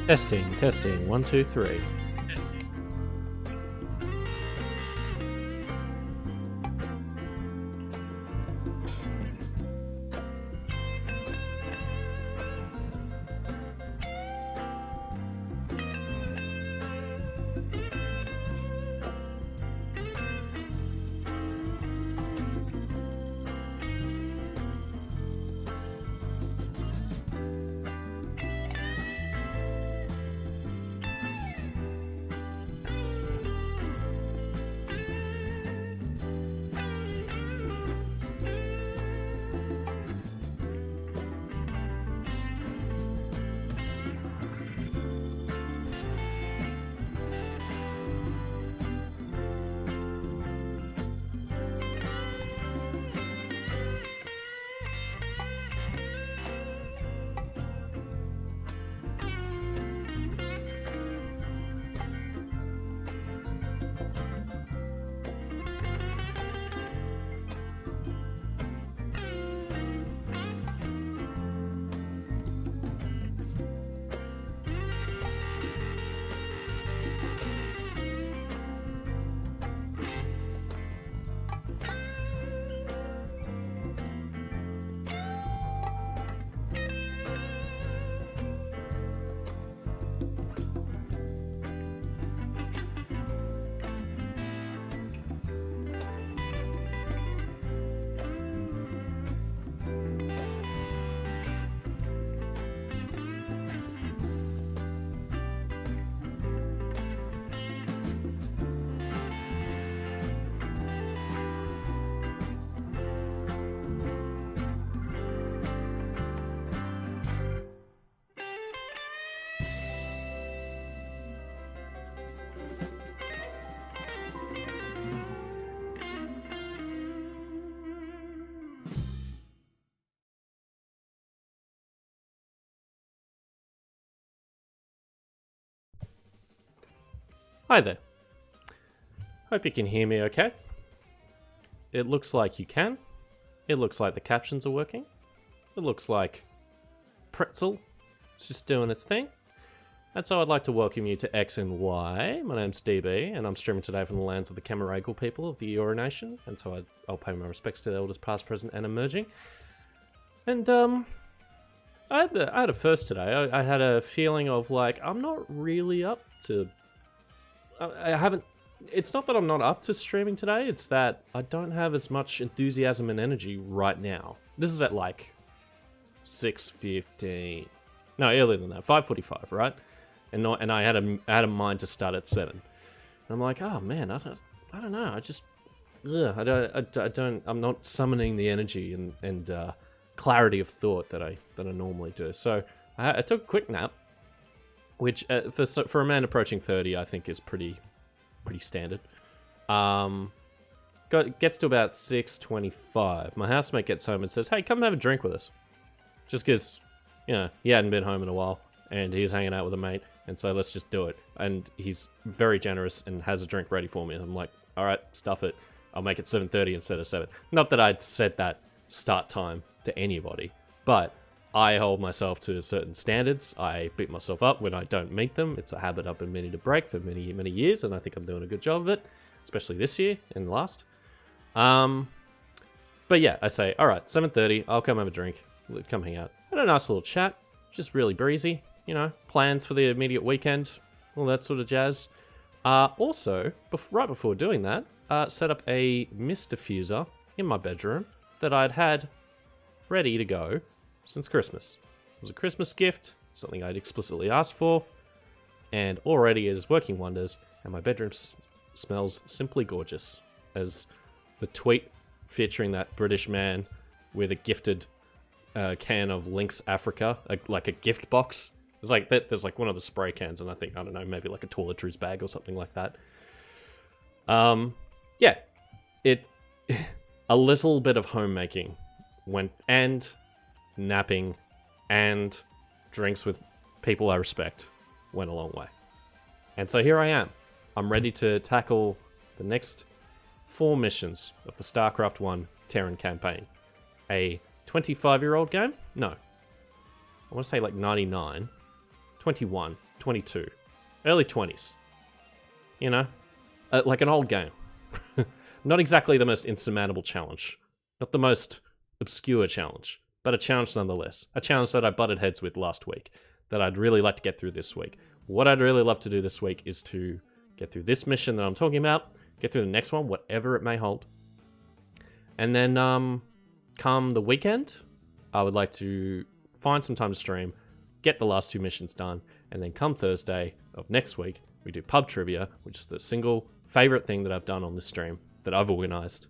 Testing, 1, 2, 3. Hi there. Hope you can hear me okay. It looks like you can. It looks like the captions are working. It looks like Pretzel is just doing its thing. And so I'd like to welcome you to X and Y. My name's DB, and I'm streaming today from the lands of the Camaragal people of the Eora Nation. And so I'll pay my respects to the elders past, present, and emerging. And I had a first today. I had a feeling of like, I'm not really up to... I haven't... It's not that I'm not up to streaming today, it's that I don't have as much enthusiasm and energy right now. This is at like 6:15. No, earlier than that, 5:45, right? And I had a mind to start at 7. And I'm like, oh man, I don't know. I just, I'm not summoning the energy and clarity of thought that I normally do. So I took a quick nap, which for a man approaching 30, I think is pretty standard. Gets to about 6:25. My housemate gets home and says, "Hey, come and have a drink with us," just because, you know, he hadn't been home in a while and he was hanging out with a mate, and so let's just do it. And he's very generous and has a drink ready for me. And I'm like, all right, stuff it. I'll make it 7:30 instead of 7. Not that I'd set that start time to anybody, but I hold myself to certain standards. I beat myself up when I don't meet them. It's a habit I've been meaning to break for many, many years, and I think I'm doing a good job of it, especially this year and last. But yeah, I say, all right, 7:30, I'll come have a drink, come hang out. Had a nice little chat, just really breezy, you know, plans for the immediate weekend, all that sort of jazz. Also, right before doing that, set up a mist diffuser in my bedroom that I'd had ready to go since Christmas. It was a Christmas gift, something I'd explicitly asked for, and already it is working wonders, and my bedroom smells simply gorgeous, as the tweet featuring that British man with a gifted can of Lynx Africa, like a gift box. There's like that. There's like one of the spray cans, and I think, I don't know, maybe like a toiletries bag or something like that. Yeah, a little bit of homemaking and napping and drinks with people I respect went a long way. And so here I am. I'm ready to tackle the next 4 missions of the StarCraft 1 Terran campaign. A 25-year-old game? No. I want to say like 99. 21, 22, early 20s. You know? Like an old game. Not exactly the most insurmountable challenge. Not the most obscure challenge, but a challenge nonetheless. A challenge that I butted heads with last week, that I'd really like to get through this week. What I'd really love to do this week is to get through this mission that I'm talking about, get through the next one, whatever it may hold. And then come the weekend, I would like to find some time to stream, get the last 2 missions done, and then come Thursday of next week, we do pub trivia, which is the single favorite thing that I've done on this stream, that I've organized.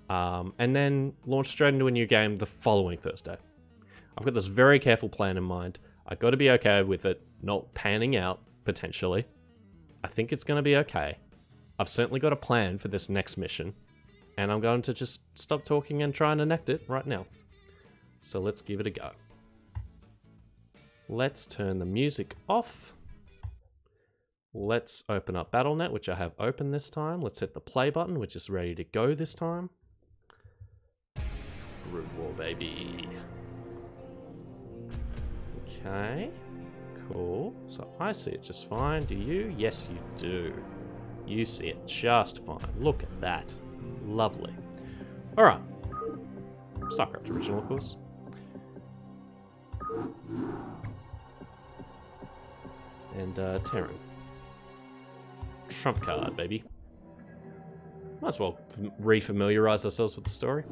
And then launch straight into a new game the following Thursday. I've got this very careful plan in mind. I've got to be okay with it not panning out, potentially. I think it's going to be okay. I've certainly got a plan for this next mission, and I'm going to just stop talking and try and enact it right now. So let's give it a go. Let's turn the music off. Let's open up BattleNet, which I have open this time. Let's hit the play button, which is ready to go this time. Brood War, baby. Okay, cool. So I see it just fine. Do you? Yes, you do. You see it just fine. Look at that. Lovely. Alright. StarCraft original, of course. And Terran. Trump card, baby. Might as well re-familiarize ourselves with the story.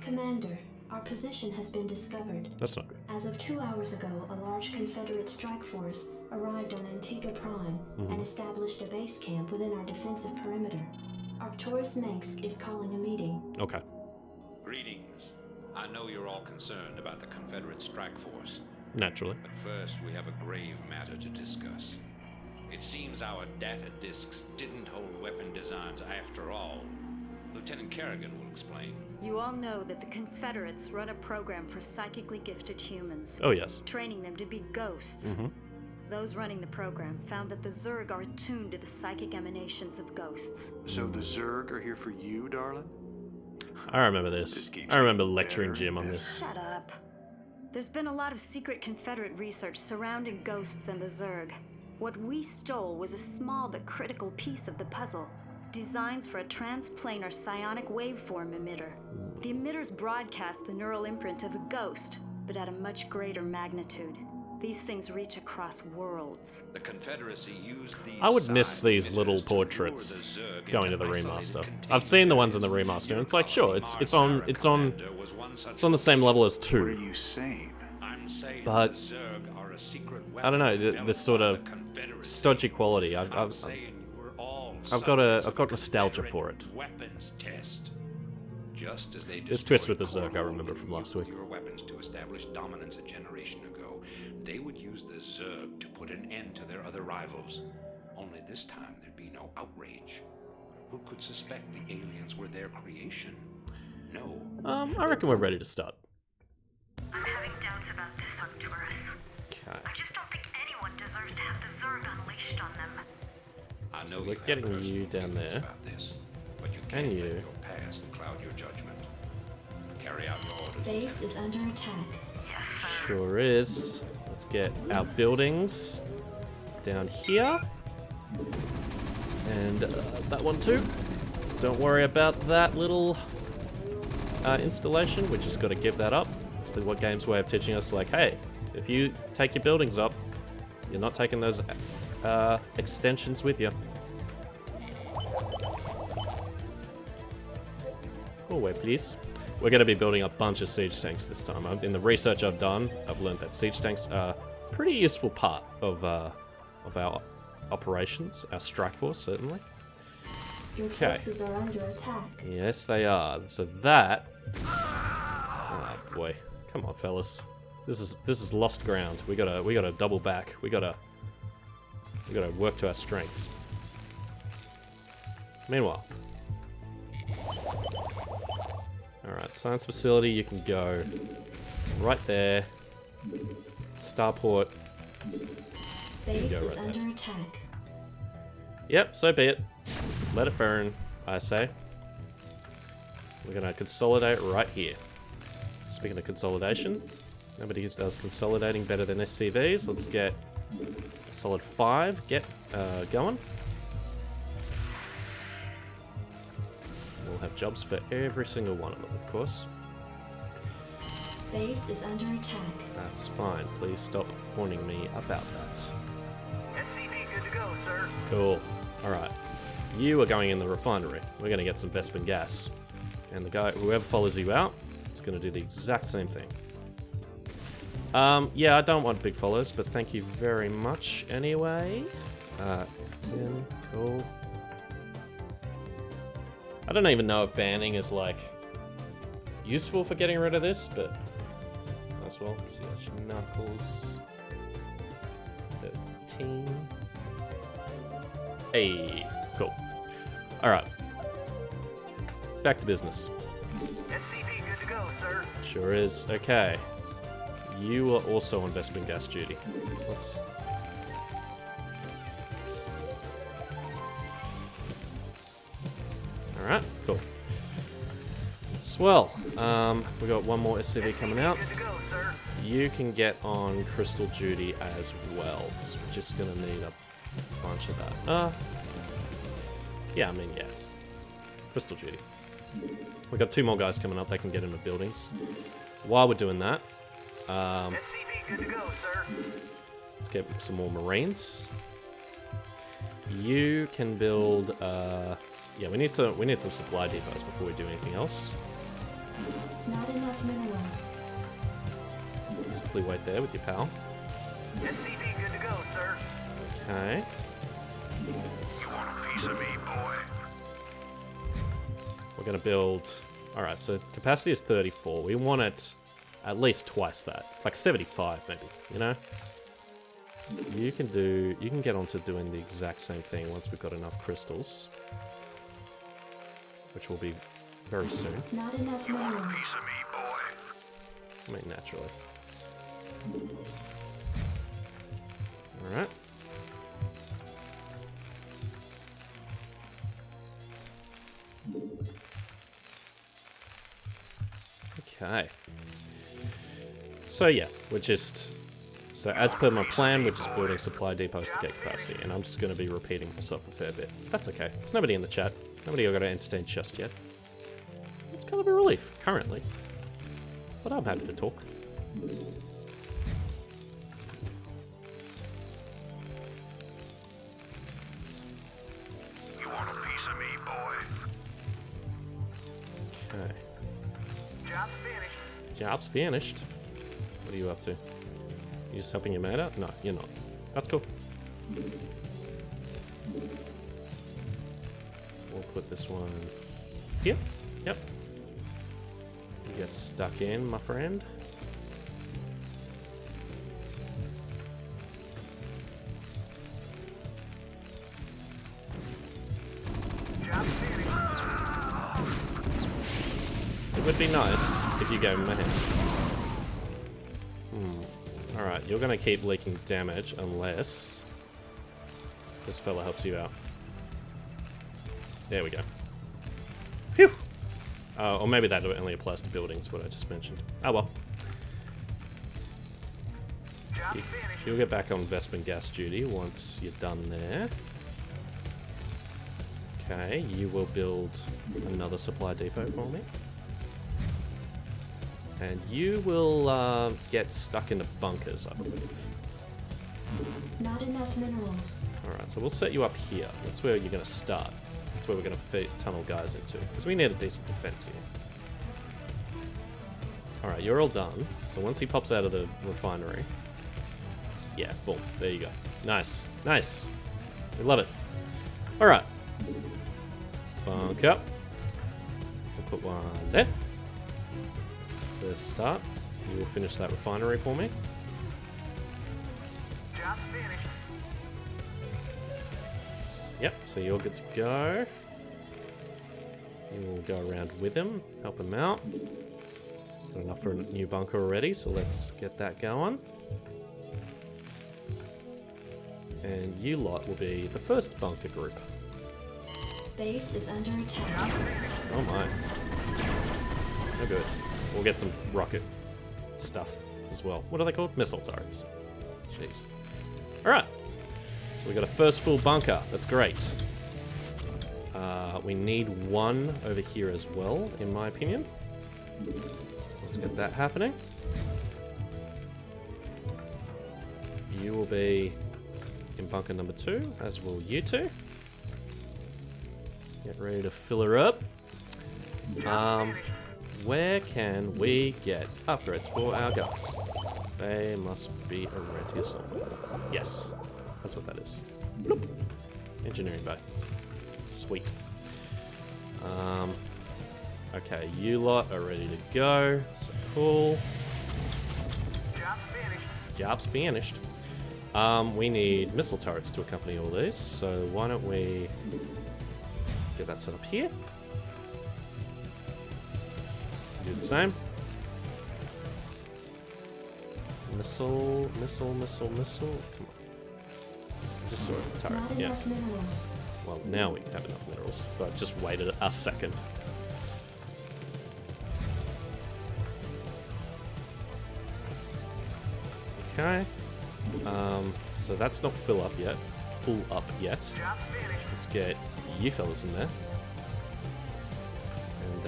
Commander, our position has been discovered. That's not good. As of 2 hours ago, a large Confederate strike force arrived on Antigua Prime and established a base camp within our defensive perimeter. Arcturus Mengsk is calling a meeting. Okay. Greetings. I know you're all concerned about the Confederate strike force. Naturally. But first, we have a grave matter to discuss. It seems our data disks didn't hold weapon designs after all. Lieutenant Kerrigan will explain. You all know that the Confederates run a program for psychically gifted humans. Oh, yes. Training them to be ghosts. Those running the program found that the Zerg are attuned to the psychic emanations of ghosts. So the Zerg are here for you, darling? I remember this. I remember lecturing Jim on this. Shut up. There's been a lot of secret Confederate research surrounding ghosts and the Zerg. What we stole was a small but critical piece of the puzzle. Designs for a transplanar psionic waveform emitter. The emitters broadcast the neural imprint of a ghost, but at a much greater magnitude. These things reach across worlds. The Confederacy used these I would miss these emitters little to portraits lure the Zerg going to into the isolated remaster. containment I've seen the ones in the areas. remaster, and Your it's like, sure, colony, it's Mars on Commander, was one such it's on the same level as What are 2. you saying? I'm saying But the Zerg are a secret I don't know, weapon this sort of developed by the Confederacy. stodgy quality. I'm saying we're all I've subjects got of nostalgia Confederate for it. Weapons test. Just as they This twist with destroyed the Zerg I Koro remember with from last week. nuclear weapons to establish dominance a generation ago, they would use the Zerg to put an end to their other rivals. Only this time there'd be no outrage. Who could suspect the aliens were their creation? No. I reckon we're ready to start. I'm having doubts about this, Arcturus. Okay. I just don't think anyone deserves to have the Zerg unleashed on them. I know So we're you have getting personal you down feelings there. about this, but you And can't you. let your past cloud your judgment. Carry out your orders. Base is under attack. Yes, sir. Sure is. Let's get our buildings down here. And that one too. Don't worry about that little installation. We just got to give that up. It's the what game's way of teaching us, like, hey, if you take your buildings up, you're not taking those extensions with you. Oh, wait, please. We're going to be building a bunch of siege tanks this time. In the research I've done, I've learned that siege tanks are a pretty useful part of our operations, our strike force, certainly. Your Okay. forces are under attack. Yes, they are. So that... Oh, boy. Come on, fellas. This is lost ground. We gotta double back. We gotta work to our strengths. Meanwhile... Alright, science facility, you can go right there. Starport. Base go is right there. under attack. Yep, so be it. Let it burn, I say. We're gonna consolidate right here. Speaking of consolidation, Nobody does consolidating better than SCVs. Let's get a solid 5. Get going. We'll have jobs for every single one of them, of course. Base is under attack. That's fine. Please stop warning me about that. SCV good to go, sir. Cool. Alright. You are going in the refinery. We're going to get some Vespin gas. And the guy, whoever follows you out, is going to do the exact same thing. Yeah, I don't want big follows, but thank you very much anyway. F10, cool. I don't even know if banning is, like, useful for getting rid of this, but might as well. CH Knuckles. 13. Hey, cool. Alright. Back to business. SCV good to go, sir. Sure is. Okay. You are also on Vespin gas duty. Let's... Alright, cool. Swell. We got one more SCV coming out. Good to go, sir. You can get on crystal duty as well, because we're just gonna need a bunch of that. Yeah, I mean, yeah. Crystal duty. We've got 2 more guys coming up. They can get into buildings. While we're doing that, SCV good to go, sir. let's get some more Marines. You can build, yeah, we need some supply depots before we do anything else. Not enough minerals. Simply wait there with your pal. SCV good to go, sir. Okay. You want a piece of me, boy? We're gonna build... Alright, so capacity is 34. We want it at least twice that. Like 75 maybe, you know? You can get onto doing the exact same thing once we've got enough crystals. Which will be very soon. Not enough minerals. Piece of me, boy. I mean, naturally. Alright. Okay. So yeah, we're just... So as per my plan, we're just building supply depots to get capacity, and I'm just going to be repeating myself a fair bit. That's okay. There's nobody in the chat. Nobody I've got to entertain just yet. It's kind of a relief, currently. But I'm happy to talk. You want a piece of me, boy? Okay. Job's finished. Job's finished. What are you up to? You just helping your mate out? No, you're not. That's cool. We'll put this one here. Yep. You get stuck in, my friend. Job's finished. It would be nice if you gave him a hand. Alright, you're gonna keep leaking damage unless this fella helps you out. There we go. Phew! Or maybe that only applies to buildings, what I just mentioned. Oh well. Job's finished. You'll get back on Vespin gas duty once you're done there. Okay, you will build another supply depot for me. And you will get stuck into bunkers, I believe. Not enough minerals. Alright, so we'll set you up here. That's where you're going to start. That's where we're going to tunnel guys into. Because we need a decent defense here. Alright, you're all done. So once he pops out of the refinery... Yeah, boom. There you go. Nice. Nice. We love it. Alright. Bunk up. We'll put one there. So there's a start. You will finish that refinery for me. Job's finished. Yep, so you're good to go. You will go around with him, help him out. Got enough for a new bunker already, so let's get that going. And you lot will be the first bunker group. Base is under attack. Oh my. No good. We'll get some rocket stuff as well. What are they called? Missile turrets. Jeez. Alright. So we got a first full bunker. That's great. We need one over here as well, in my opinion. So let's get that happening. You will be in bunker number 2, as will you two. Get ready to fill her up. Where can we get upgrades for our guys? They must be around here somewhere. Yes, that's what that is. Bloop. Engineering bay. Sweet. Okay, you lot are ready to go. So cool. Job's finished. We need missile turrets to accompany all these, so why don't we get that set up here? Do the same. Missile. Come on. I just saw a turret. Not Yeah. enough minerals. Well, now we have enough minerals, but just waited a second. Okay. So that's not full up yet. Let's get you fellas in there. And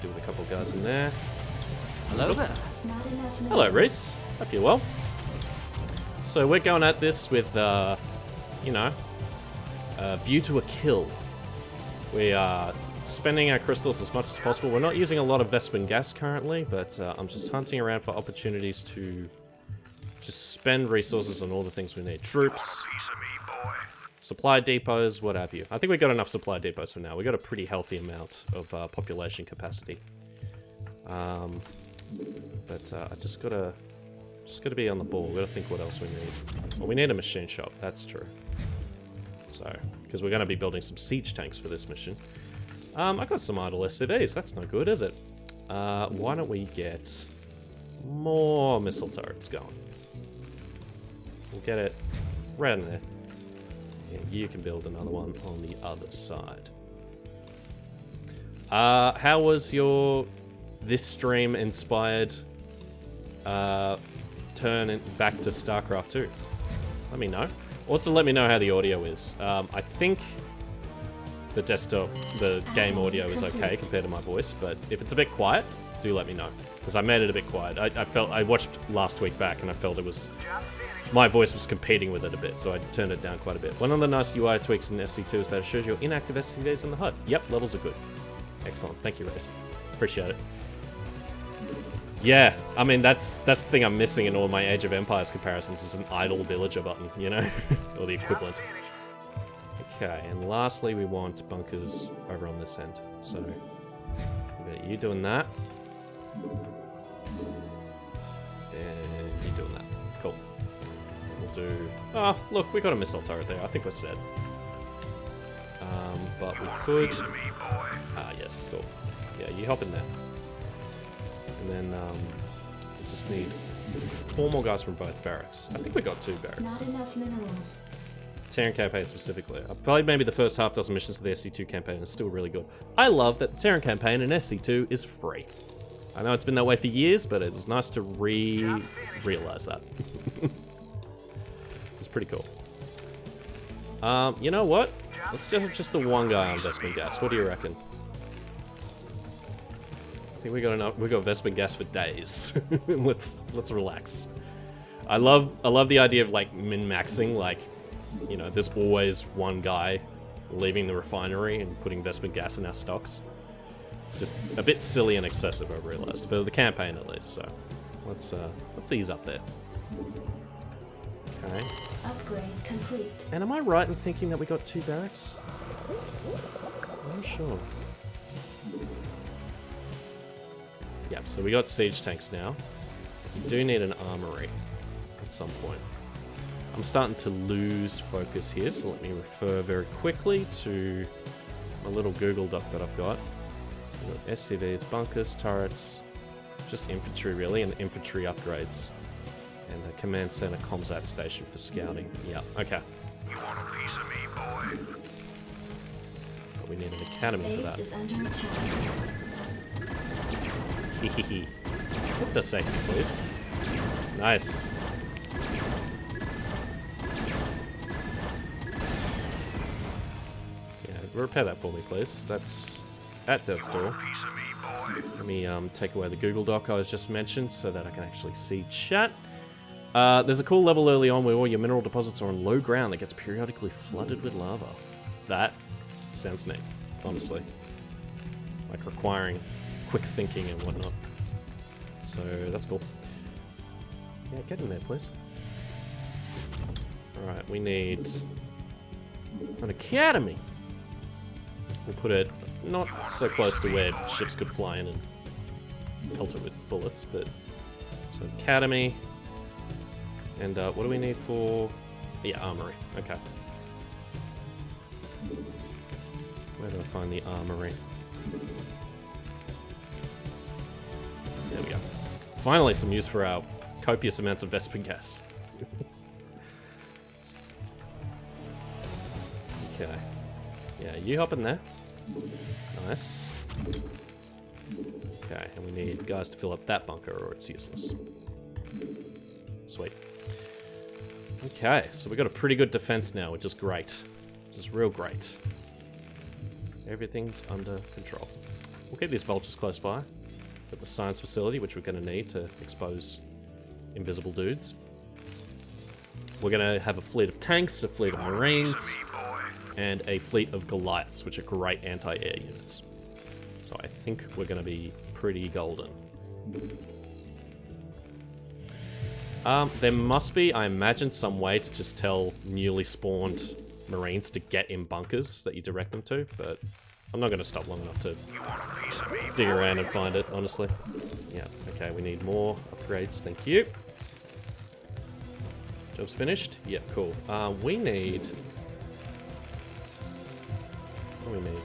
do with a couple guys in there. Hello there. Not enough minerals. Hello, Reese. Hope you're well. So we're going at this with, you know, view to a kill. We are spending our crystals as much as possible. We're not using a lot of Vespin gas currently, but I'm just hunting around for opportunities to just spend resources on all the things we need. Troops, Piece of me, boy. supply depots, what have you. I think we've got enough supply depots for now. We've got a pretty healthy amount of population capacity. But I just gotta be on the ball. We gotta think what else we need. Well, we need a machine shop, that's true. So, because we're gonna be building some siege tanks for this mission. I got some idle SCVs, that's no good, is it? Why don't we get more missile turrets going? We'll get it right in there. Yeah, you can build another one on the other side. How was your this stream inspired turn back to StarCraft 2? Let me know. Also, let me know how the audio is. I think the desktop, the game audio is okay compared to my voice, but if it's a bit quiet, do let me know. Because I made it a bit quiet. I watched last week back and I felt it was... my voice was competing with it a bit, so I turned it down quite a bit. One of the nice UI tweaks in SC2 is that it shows your inactive SCVs in the HUD. Yep, levels are good. Excellent. Thank you, Rose. Appreciate it. Yeah, I mean, that's the thing I'm missing in all my Age of Empires comparisons is an idle villager button, you know? Or the equivalent. Okay, and lastly, we want bunkers over on this end. So, you doing that. And you doing that. Cool. We'll do... oh, look, we got a missile turret there. I think we're set. But we could... Piece of me, boy. ah, yes, cool. Yeah, you hop in there. And then, we just need 4 more guys from both barracks. I think we got 2 barracks. Not enough minerals. Terran campaign specifically. I've played maybe the first half dozen missions of the SC2 campaign and it's still really good. I love that the Terran campaign in SC2 is free. I know it's been that way for years, but it's nice to realize that. It's pretty cool. You know what? Let's just the one guy on Vespin gas. What do you reckon? I think we got enough. We got Vespin gas for days. let's relax. I love the idea of like min-maxing, like, you know, there's always one guy leaving the refinery and putting Vespin gas in our stocks. It's just a bit silly and excessive, I've realized, for the campaign at least. So let's ease up there. Okay. Upgrade complete. And am I right in thinking that we got 2 barracks? I'm not sure. Yep, so we got siege tanks now. We do need an armory at some point. I'm starting to lose focus here, so let me refer very quickly to my little Google Doc that I've got. We've got SCVs, bunkers, turrets, just infantry really, and infantry upgrades. And a command center comsat station for scouting. Yeah, okay. You want a piece of me, boy? But we need an academy for Base that. is under attack. Hehehe. Put to safety, please. Nice. Yeah, repair that for me, please. That's at death's door. Piece of me, boy. Let me take away the Google Doc I was just mentioned so that I can actually see chat. There's a cool level early on where all your mineral deposits are on low ground that gets periodically flooded with lava. That sounds neat, honestly. Like requiring quick thinking and whatnot. So that's cool. Yeah, get in there, please. Alright, we need an academy. We'll put it not so close to where ships could fly in and pelt it with bullets, but... So, academy. And what do we need for... Yeah, armory. Okay. Where do I find the armory? There we go. Finally, some use for our copious amounts of Vespin gas. Okay. Yeah, you hop in there. Nice. Okay, and we need guys to fill up that bunker or it's useless. Sweet. Okay, so we got a pretty good defense now, which is great. Which is real great. Everything's under control. We'll keep these vultures close by. Got the science facility, which we're going to need to expose invisible dudes. We're going to have a fleet of tanks, a fleet of marines, and a fleet of Goliaths, which are great anti-air units. So I think we're going to be pretty golden. There must be, I imagine, some way to just tell newly spawned marines to get in bunkers that you direct them to, but I'm not going to stop long enough to dig around and find it, honestly. Yeah, okay, we need more upgrades, thank you. Job's finished? Yeah, cool. We need... What do we need?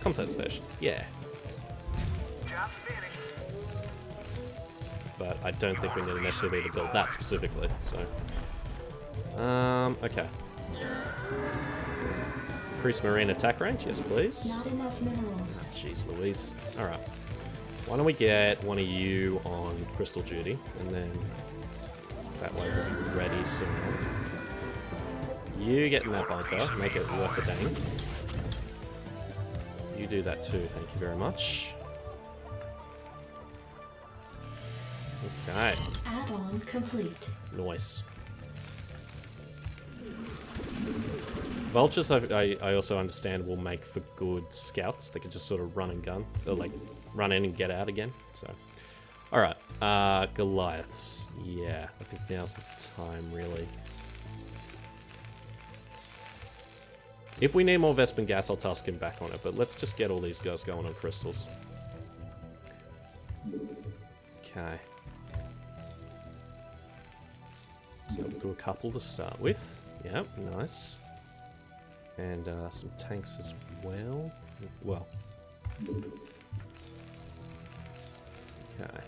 Comsat station, yeah. Job's finished. But I don't think we need an SCV to build that specifically, so... okay. Increase marine attack range, yes please. Not enough minerals. Jeez Louise. Alright. Why don't we get one of you on crystal duty, and then that way we'll be ready soon. You get in that bunker, make it worth a dang. You do that too, thank you very much. Okay. Add-on complete. Nice. Vultures, I also understand, will make for good scouts. They can just sort of run and gun. They'll, like, run in and get out again. So, alright. Goliaths. Yeah, I think now's the time, really. If we need more Vespin gas, I'll task him back on it. But let's just get all these guys going on crystals. Okay. So we'll do a couple to start with. Yep, nice. And some tanks as well. Well. Okay.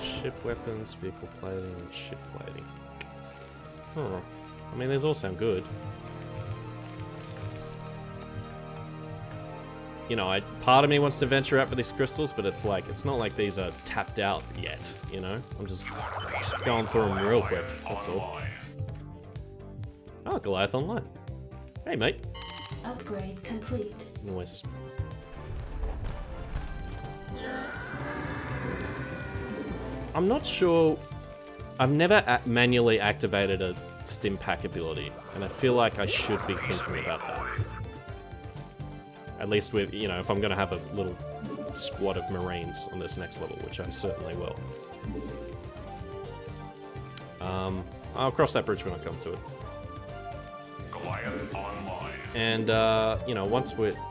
Ship weapons, vehicle plating, and ship plating. Oh, I mean, these all sound good. You know, part of me wants to venture out for these crystals, but it's like, it's not like these are tapped out yet, you know? I'm just going through them real quick, that's all. Oh, Goliath Online. Hey, mate. Upgrade complete. Nice. I'm not sure... I've never manually activated a stim pack ability, and I feel like I should be thinking about that. At least with, you know, if I'm going to have a little squad of Marines on this next level, which I certainly will. I'll cross that bridge when I come to it. Goliath online. And, you know,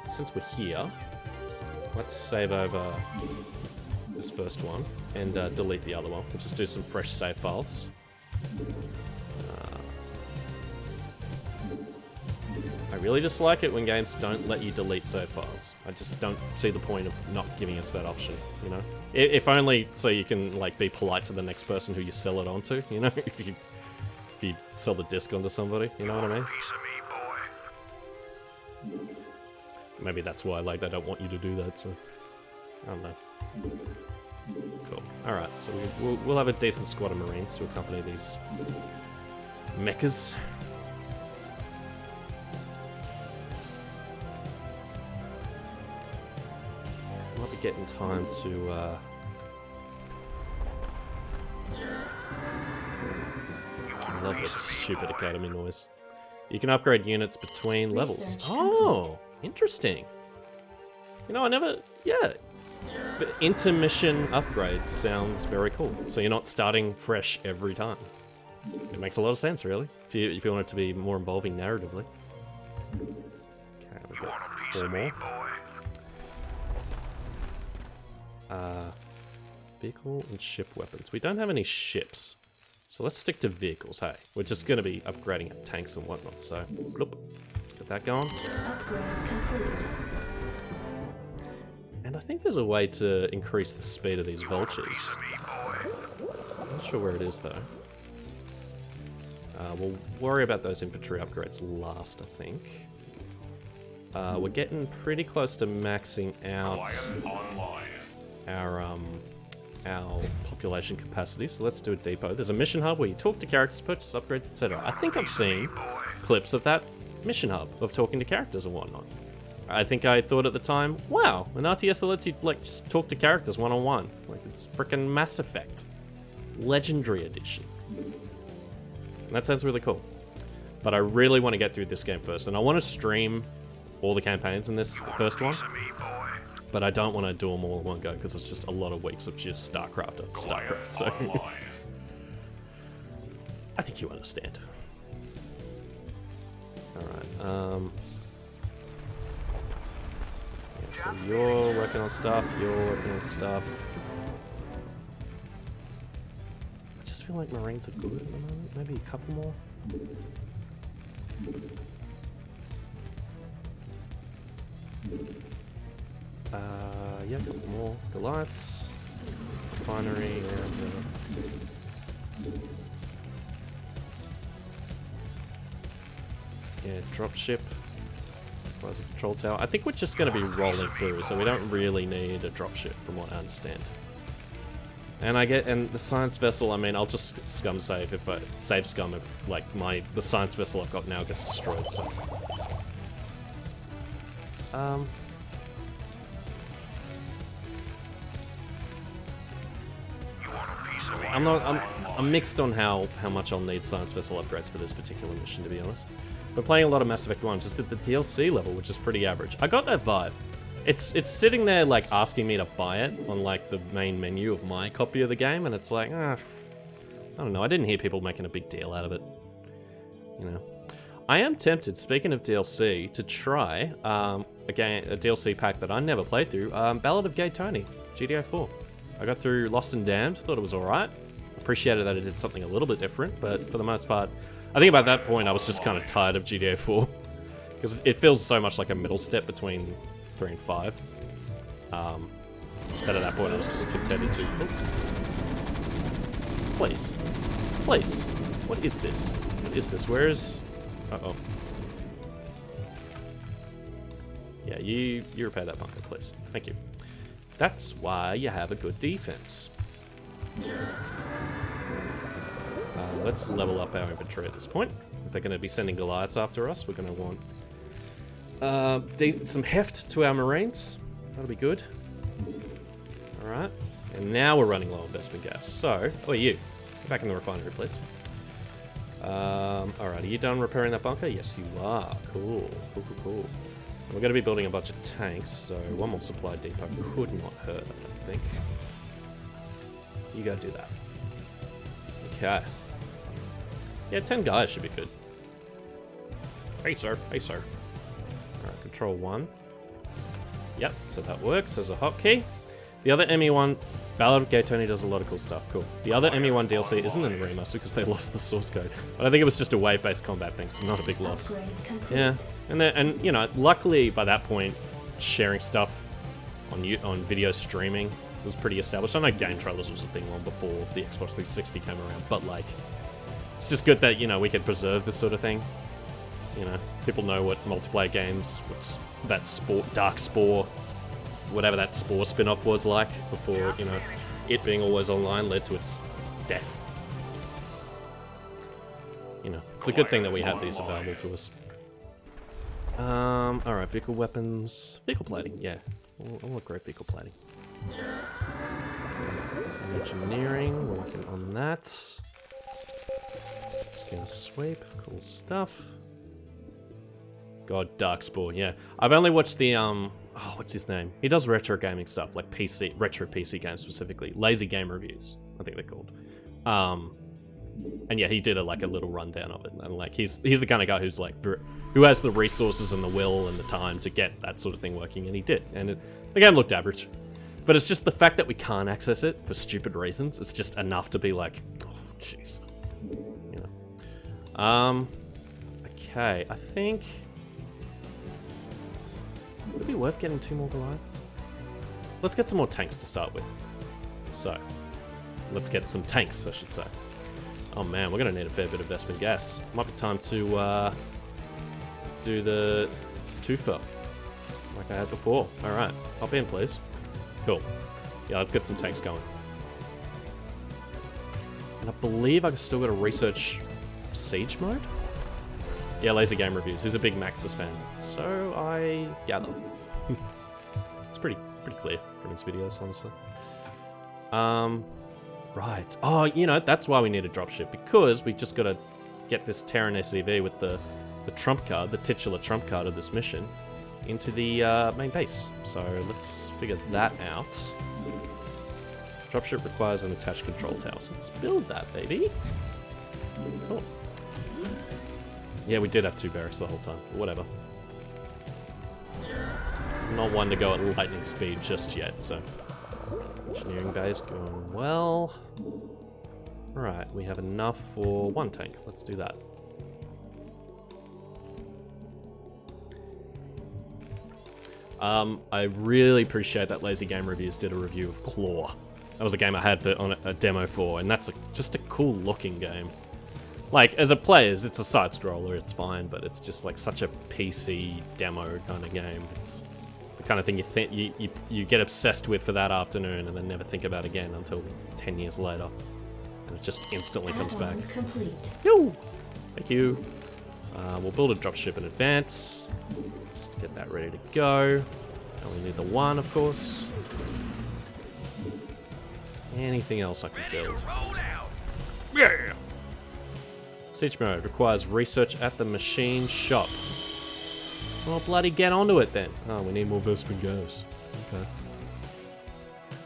since we're here, let's save over this first one and delete the other one. We'll just do some fresh save files. I really dislike it when games don't let you delete save files. I just don't see the point of not giving us that option, you know? If only so you can, like, be polite to the next person who you sell it onto, you know? If you sell the disc onto somebody, you know what I mean? Piece of me, boy. maybe that's why, like, they don't want you to do that, so... I don't know. Cool. Alright, so we'll have a decent squad of Marines to accompany these mechas. Might be getting time to, I love that stupid academy noise. You can upgrade units between levels. Oh, interesting. You know, I never... Yeah. But intermission upgrades sounds very cool. So you're not starting fresh every time. It makes a lot of sense, really. If you want it to be more involving narratively. Okay, we've got 4 more. Vehicle and ship weapons. We don't have any ships. So let's stick to vehicles, hey. We're just going to be upgrading our tanks and whatnot, so... Bloop. Let's get that going. Upgrade complete. And I think there's a way to increase the speed of these vultures. I'm not sure where it is, though. We'll worry about those infantry upgrades last, I think. We're getting pretty close to maxing out our population capacity, so let's do a depot. There's a mission hub where you talk to characters, purchase upgrades, etc. I think I've seen clips of that mission hub, of talking to characters and whatnot. I think I thought at the time, wow, an RTS that lets you, like, just talk to characters one-on-one. Like, it's frickin' Mass Effect. Legendary Edition. And that sounds really cool. But I really want to get through this game first, and I want to stream all the campaigns in this first one. But I don't want to do them all in one go, because it's just a lot of weeks of just StarCraft after StarCraft, so... I think you understand. Alright, yeah, so you're working on stuff, you're working on stuff. I just feel like Marines are good at the moment, maybe a couple more. Yeah, a couple more Goliaths, refinery, and yeah, dropship, advisor control tower. I think we're just going to be rolling through, so we don't really need a dropship, from what I understand. And the science vessel. I mean, I'll just scum save if save scum if like the science vessel I've got now gets destroyed. So. I'm mixed on how much I'll need science vessel upgrades for this particular mission, to be honest. We're playing a lot of Mass Effect 1, just at the DLC level, which is pretty average. I got that vibe. It's sitting there like asking me to buy it on like the main menu of my copy of the game, and it's like, I don't know. I didn't hear people making a big deal out of it. You know, I am tempted. Speaking of DLC, to try again a DLC pack that I never played through, Ballad of Gay Tony, GTA 4. I got through Lost and Damned, thought it was alright. Appreciated that it did something a little bit different, but for the most part, I think about that point I was just kind of tired of GTA 4. Because it feels so much like a middle step between 3 and 5. But at that point I was just contented to... Oh. Please. Please. What is this? What is this? Where is... Uh-oh. Yeah, you repair that bunker, please. Thank you. That's why you have a good defense. Let's level up our infantry at this point. If they're going to be sending Goliaths after us, we're going to want some heft to our Marines. That'll be good. Alright. And now we're running low on investment gas. So, you. Get back in the refinery, please. Alright, are you done repairing that bunker? Yes, you are. Cool. Cool. We're going to be building a bunch of tanks, so one more supply depot could not hurt, I don't think. You go do that. Okay. Yeah, 10 guys should be good. Hey, sir. Hey, sir. Alright, control 1. Yep, so that works as a hotkey. The other ME1, Ballad of Gay Tony does a lot of cool stuff. Cool. The other ME1 DLC isn't in the remaster because they lost the source code. But I think it was just a wave-based combat thing, so not a big loss. Yeah. And you know, luckily by that point, sharing stuff on video streaming was pretty established. I know game trailers was a thing long before the Xbox 360 came around, but like, it's just good that, you know, we could preserve this sort of thing. You know, people know what multiplayer games, what's that Dark Spore, whatever that Spore spin-off was like before, you know, it being always online led to its death. You know, it's a good thing that we have these available to us. Alright, vehicle weapons. Vehicle plating, yeah. I want great vehicle plating. Engineering, working on that. Skin sweep, cool stuff. God, Dark Spore, yeah. I've only watched the, oh, what's his name? He does retro gaming stuff, like PC, retro PC games specifically. Lazy Game Reviews, I think they're called. And yeah, he did a little rundown of it, and like he's the kind of guy who's like who has the resources and the will and the time to get that sort of thing working, and he did. And the game looked average, but it's just the fact that we can't access it for stupid reasons. It's just enough to be like, oh jeez, you know. Okay, I think would it be worth getting 2 more Goliaths? Let's get some more tanks to start with. So let's get some tanks, I should say. Oh man, we're gonna need a fair bit of Vespin gas. Might be time to do the twofer like I had before. Alright, hop in please. Cool. Yeah, let's get some tanks going. And I believe I've still got to research siege mode? Yeah, Lazy Game Reviews. He's a big Maxis fan. So I gather. It's pretty clear from his videos, honestly. Right. Oh, you know, that's why we need a dropship, because we just got to get this Terran SEV with the trump card, the titular trump card of this mission, into the main base. So let's figure that out. Dropship requires an attached control tower, so let's build that, baby. Cool. Yeah, we did have 2 barracks the whole time. Whatever. Not one to go at lightning speed just yet, so... Engineering base going well. Alright, we have enough for 1 tank. Let's do that. I really appreciate that Lazy Game Reviews did a review of Claw. That was a game I had on a demo for, and that's just a cool looking game. Like, as a player, it's a side-scroller, it's fine, but it's just like such a PC demo kind of game. It's the kind of thing you think you get obsessed with for that afternoon and then never think about again until 10 years later. And it just instantly comes back. Complete. Yo! Thank you. We'll build a dropship in advance, just to get that ready to go. And we need the 1, of course. Anything else I can build? Yeah! Siege mode requires research at the machine shop. Well, bloody get onto it then. Oh, we need more Vespin gas. Okay.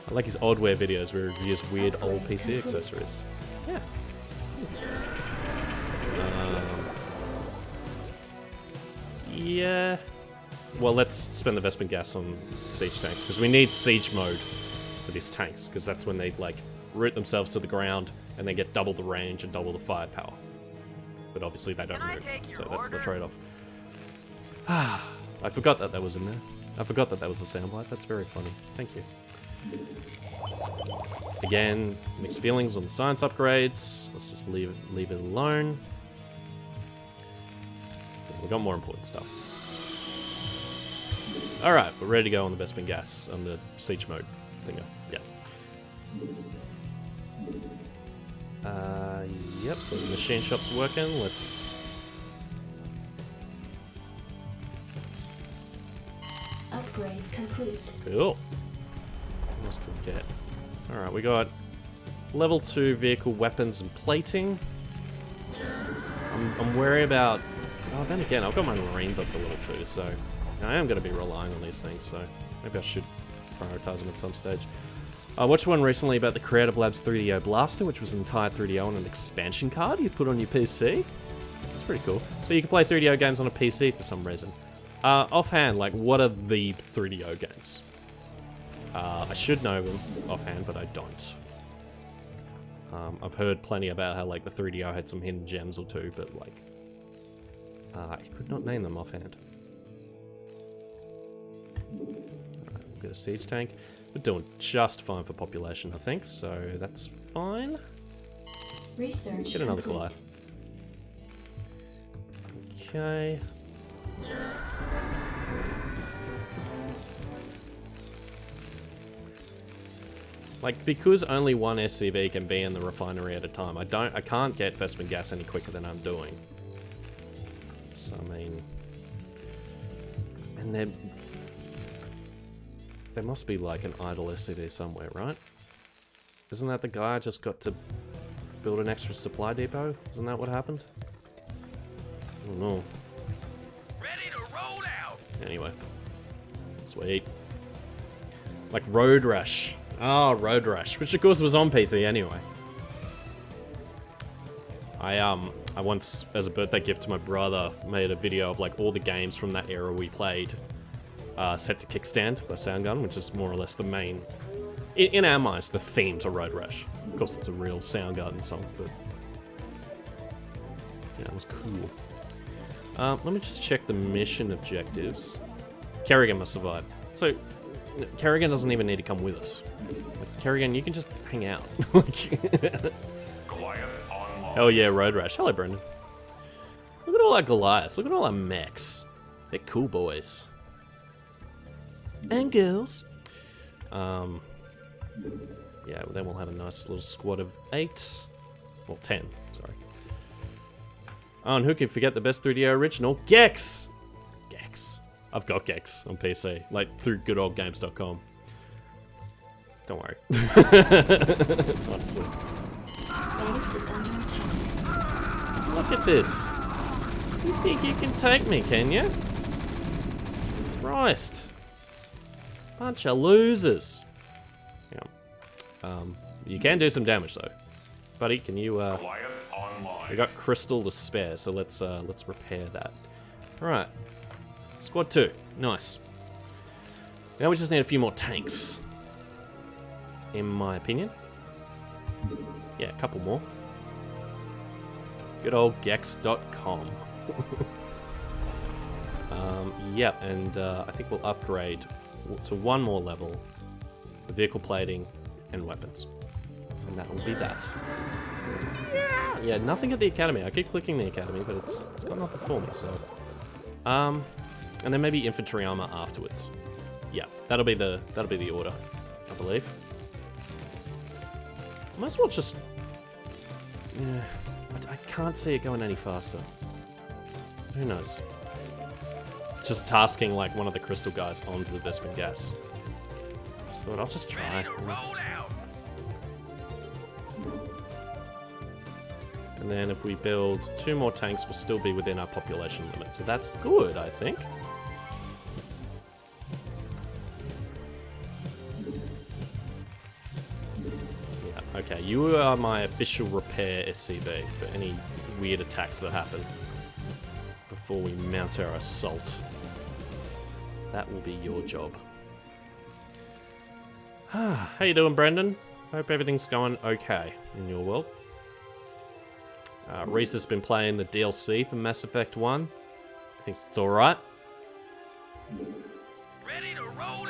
I like his oddware videos where he reviews weird old PC accessories. Yeah. That's cool. Yeah. Well, let's spend the Vespin gas on siege tanks, because we need siege mode for these tanks, because that's when they, like, root themselves to the ground and they get double the range and double the firepower. But obviously they don't move, so that's the trade-off. I forgot that was in there. I forgot that was a soundbite. That's very funny. Thank you. Again, mixed feelings on the science upgrades. Let's just leave it alone. We've got more important stuff. Alright, we're ready to go on the Vespin gas, on the siege mode thingo. Yeah. Yep, so the machine shop's working. Let's... Upgrade complete. Cool. What else can we get? Alright, we got level 2 vehicle weapons and plating. I'm wary about... Oh, then again, I've got my Marines up to level 2, so I am going to be relying on these things, so maybe I should prioritize them at some stage. I watched one recently about the Creative Labs 3DO Blaster, which was an entire 3DO on an expansion card you put on your PC. That's pretty cool. So you can play 3DO games on a PC for some reason. Offhand, like, what are the 3DO games? I should know them offhand, but I don't. I've heard plenty about how, like, the 3DO had some hidden gems or 2, but, like, I could not name them offhand. Alright, we've got a siege tank. We're doing just fine for population, I think, so that's fine. Research Get another complete. Goliath. Okay. Like, because only one SCV can be in the refinery at a time, I can't get Vespin gas any quicker than I'm doing. So, I mean... And there must be, like, an idle SCV somewhere, right? Isn't that the guy I just got to build an extra supply depot? Isn't that what happened? I don't know. Ready to roll out. Anyway. Sweet. Like Road Rash. Oh, Road Rash, which of course was on PC anyway. I once, as a birthday gift to my brother, made a video of like all the games from that era we played, set to Kickstand by Soundgarden, which is more or less the main, in our minds, the theme to Road Rash. Of course, it's a real Soundgarden song, but yeah, it was cool. Let me just check the mission objectives. Kerrigan must survive. So, Kerrigan doesn't even need to come with us. Like, Kerrigan, you can just hang out. Hell yeah, Road Rash. Hello, Brendan. Look at all our Goliaths. Look at all our mechs. They're cool boys. And girls. Yeah, then we'll have a nice little squad of 8. Well, 10, sorry. Oh, and who can forget the best 3DO original? Gex! Gex. I've got Gex on PC, like through goodoldgames.com. Don't worry. Honestly. Base is under attack. Look at this. You think you can take me, can you? Christ. Bunch of losers. Yeah. You can do some damage though. Buddy, can you we got crystal to spare, so let's repair that. Alright. Squad 2. Nice. Now we just need a few more tanks. In my opinion. Yeah, a couple more. Good old gex.com. Yeah, and I think we'll upgrade to one more level. The vehicle plating and weapons. And that will be that. Yeah, nothing at the academy. I keep clicking the academy, but it's got nothing for me, so... and then maybe infantry armor afterwards. Yeah, that'll be the order, I believe. Might as well just... Yeah, I can't see it going any faster. Who knows? Just tasking like one of the crystal guys onto the Vespin gas. Just thought I'll just try. And then if we build 2 more tanks, we'll still be within our population limit. So that's good, I think. Yeah, okay. You are my official repair SCV for any weird attacks that happen before we mount our assault. That will be your job. How you doing, Brendan? Hope everything's going okay in your world. Reese has been playing the DLC for Mass Effect 1. Thinks it's alright. Ready to roll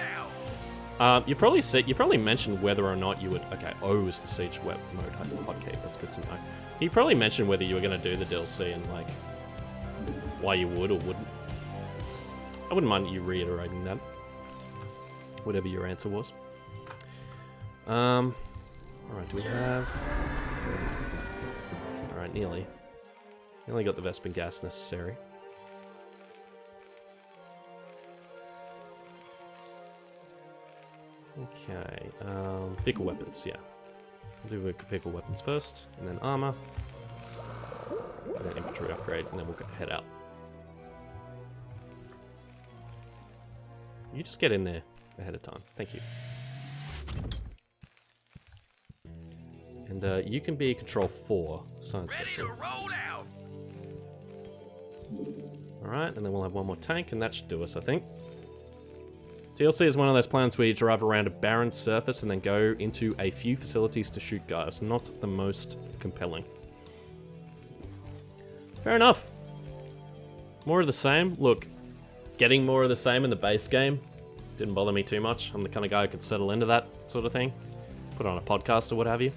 out. You probably mentioned whether or not you would... Okay, O is the Siege web mode hotkey. That's good to know. You probably mentioned whether you were going to do the DLC and, like, why you would or wouldn't. I wouldn't mind you reiterating that. Whatever your answer was. Alright, do we have... Alright, nearly. Nearly got the Vespin gas necessary. Okay, vehicle weapons, yeah. We'll do vehicle weapons first, and then armor. And then infantry upgrade, and then we'll head out. You just get in there ahead of time. Thank you. And you can be Control 4 science vessel. Alright, and then we'll have one more tank, and that should do us, I think. DLC is one of those planets where you drive around a barren surface and then go into a few facilities to shoot guys. Not the most compelling. Fair enough. More of the same. Look, getting more of the same in the base game didn't bother me too much. I'm the kind of guy who could settle into that sort of thing. Put on a podcast or what have you.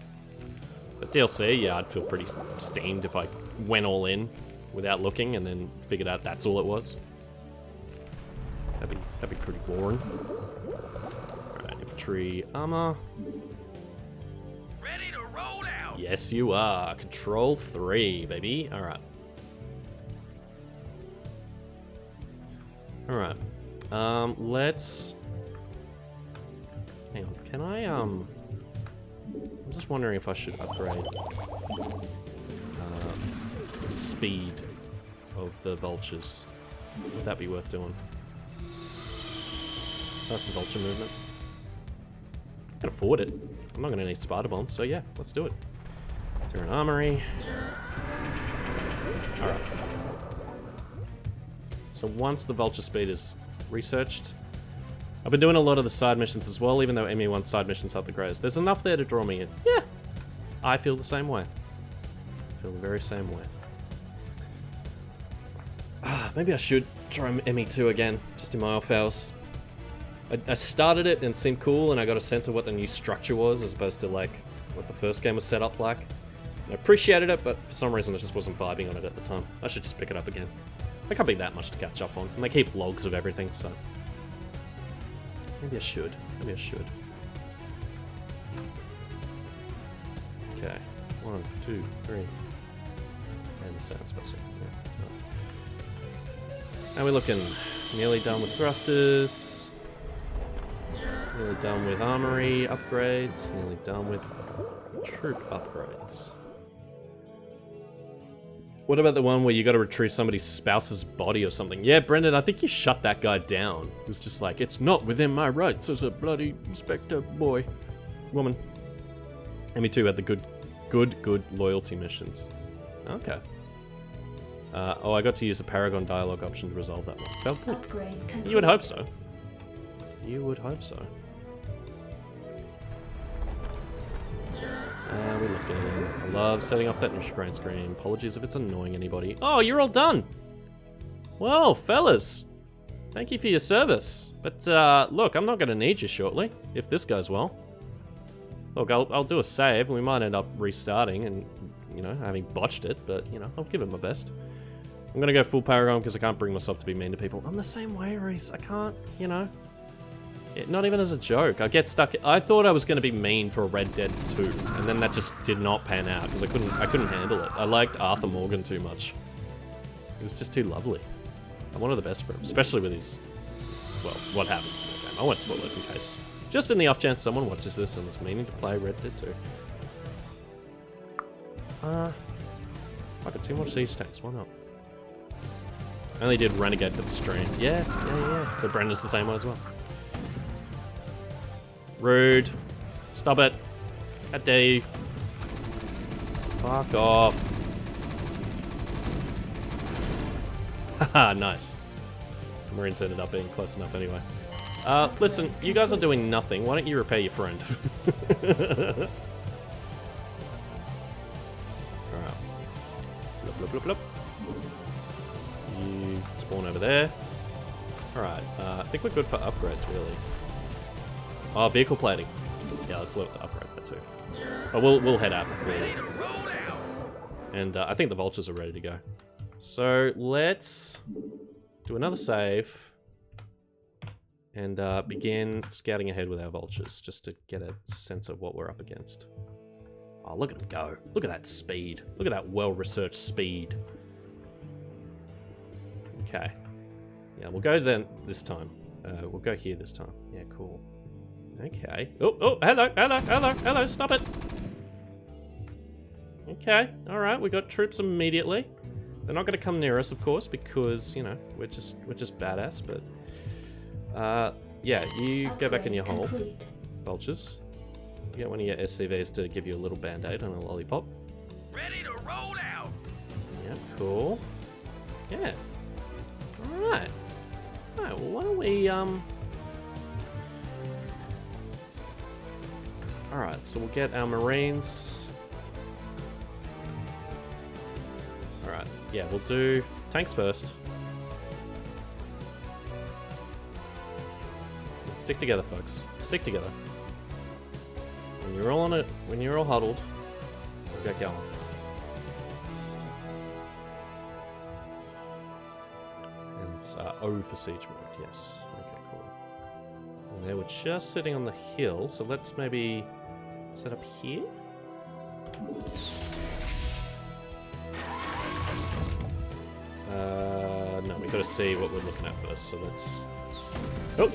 But DLC, yeah, I'd feel pretty steamed if I went all in without looking and then figured out that's all it was. That'd be pretty boring. Alright, infantry armor. Ready to roll out. Yes, you are. Control 3, baby. Alright. Alright. Let's... Hang on. Can I, I'm just wondering if I should upgrade the speed of the vultures. Would that be worth doing? Faster vulture movement. I can afford it. I'm not going to need spider bombs, so yeah, let's do it. Terran armory. Alright. So once the vulture speed is researched, I've been doing a lot of the side missions as well, even though ME1 side missions aren't the greatest. There's enough there to draw me in. Yeah, I feel the same way. I feel the very same way. Maybe I should try ME2 again, just in my off hours. I started it and it seemed cool, and I got a sense of what the new structure was, as opposed to like what the first game was set up like. I appreciated it, but for some reason I just wasn't vibing on it at the time. I should just pick it up again. There can't be that much to catch up on, and they keep logs of everything, so... Maybe I should. Maybe I should. Okay. 1, 2, 3. And the sound suppressor. Yeah, nice. How are we looking? Nearly done with thrusters. Nearly done with armory upgrades. Nearly done with troop upgrades. What about the one where you gotta retrieve somebody's spouse's body or something? Yeah, Brendan, I think you shut that guy down. It was just like, it's not within my rights as a bloody inspector boy. Woman. ME2 had the good loyalty missions. Okay. Oh, I got to use the Paragon dialogue option to resolve that one. Felt good. Upgrade complete. You would hope so. You would hope so. We're looking. I love setting off that green screen. Apologies if it's annoying anybody. Oh, you're all done. Well, fellas, thank you for your service. But look, I'm not going to need you shortly if this goes well. Look, I'll do a save, and we might end up restarting and, you know, having botched it. But you know, I'll give it my best. I'm gonna go full Paragon because I can't bring myself to be mean to people. I'm the same way, Reese. I can't, you know. Not even as a joke. I get stuck. I thought I was going to be mean for Red Dead 2, and then that just did not pan out because I couldn't handle it. I liked Arthur Morgan too much. He was just too lovely. I'm one of the best for him, especially with his, well, what happens in the game. I won't spoil it in case. Just in the off chance someone watches this and is meaning to play Red Dead 2. I got 2 more siege tanks. Why not? I only did Renegade for the stream. Yeah. So Brenda's the same one as well. Rude. Stop it. How dare you? Fuck off. Haha, nice. Marines ended up being close enough anyway. Listen, you guys are doing nothing. Why don't you repair your friend? Alright. Blub. You spawn over there. Alright, I think we're good for upgrades, really. Oh, vehicle plating. Yeah, let's look at the upgrade that too. But we'll head out before. And I think the vultures are ready to go. So let's do another save and begin scouting ahead with our vultures, just to get a sense of what we're up against. Oh, look at them go! Look at that speed! Look at that well-researched speed. Okay. Yeah, we'll go then this time. We'll go here this time. Yeah, cool. Okay. Oh, hello, stop it. Okay, alright, we got troops immediately. They're not gonna come near us, of course, because, you know, we're just badass, but yeah, you go back in your hole. Vultures. You get one of your SCVs to give you a little band-aid and a lollipop. Ready to roll out. Yeah, cool. Yeah. Alright. Alright, well why don't we Alright, so we'll get our Marines. Alright, yeah, we'll do tanks first. Let's stick together, folks. Stick together. When you're all on it, when you're all huddled, we'll get going. It's O for siege mode, yes. Okay, cool. And they were just sitting on the hill, so let's maybe set up here? No, we gotta see what we're looking at first, so let's... Oh!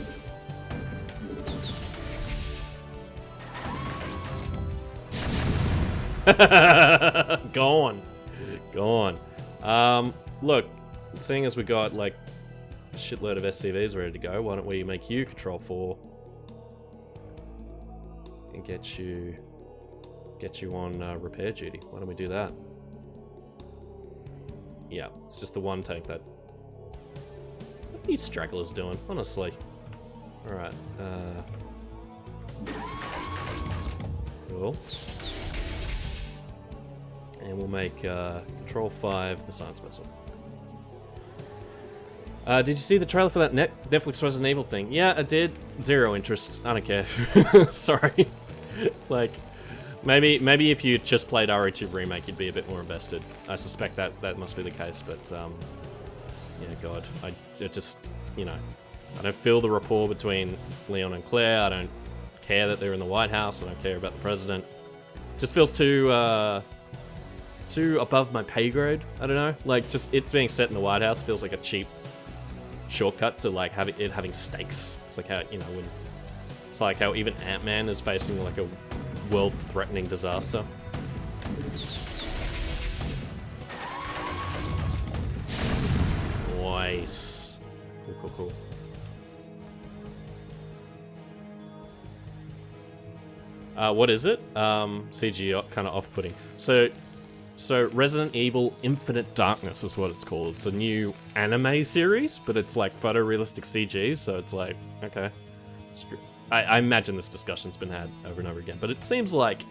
Go on. Look, seeing as we got, like, a shitload of SCVs ready to go, why don't we make you Control 4 and get you on repair duty? Why don't we do that? Yeah, it's just the one tank that... What are these stragglers doing, honestly? Alright, cool. And we'll make Control 5 the science vessel. Did you see the trailer for that Netflix Resident Evil thing? Yeah, I did. Zero interest. I don't care. Sorry. Like, maybe if you just played RE2 Remake, you'd be a bit more invested. I suspect that must be the case, but yeah, God, I just, you know, I don't feel the rapport between Leon and Claire. I don't care that they're in the White House. I don't care about the president. It just feels too above my pay grade. I don't know. Like, just it's being set in the White House feels like a cheap shortcut to like having stakes. It's like how, you know, when it's like how even Ant-Man is facing like a world-threatening disaster. Nice. Cool. What is it? CG kind of off-putting. So Resident Evil Infinite Darkness is what it's called. It's a new anime series, but it's like photorealistic CG, so it's like, okay. I imagine this discussion's been had over and over again, but it seems like,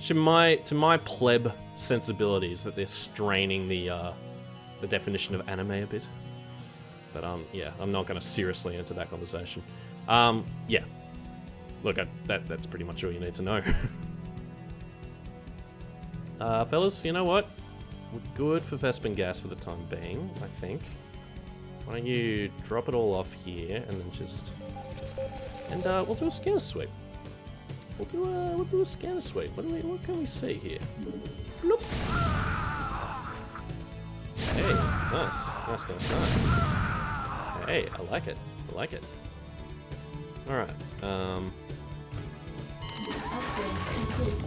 to my pleb sensibilities, that they're straining the definition of anime a bit. But yeah, I'm not going to seriously enter that conversation. Yeah. Look, that's pretty much all you need to know. Fellas, you know what? We're good for Vespin gas for the time being, I think. Why don't you drop it all off here and then just... And we'll do a scanner sweep. We'll do a scanner sweep. What can we see here? Bloop. Hey, nice. Hey, I like it. Alright, Upgrade complete.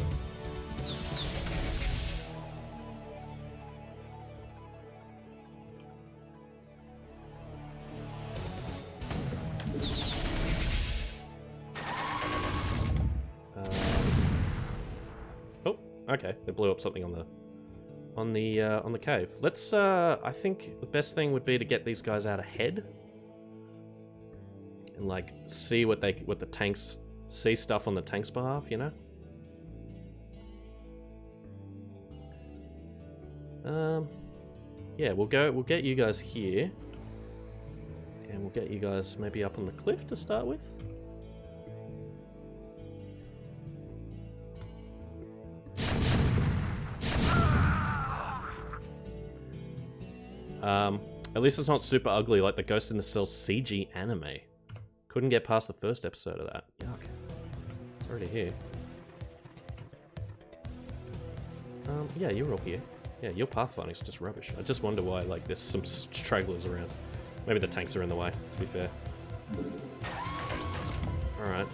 Oh, okay. They blew up something on the cave. Let's I think the best thing would be to get these guys out ahead and like see what the tanks see stuff on the tank's behalf, you know? Yeah, we'll get you guys here. And we'll get you guys maybe up on the cliff to start with. At least it's not super ugly like the Ghost in the Cell CG anime. Couldn't get past the first episode of that. Yuck. Sorry to hear. Yeah, you're all here. Yeah, your pathfinding's just rubbish. I just wonder why, like, there's some stragglers around. Maybe the tanks are in the way, to be fair. Alright,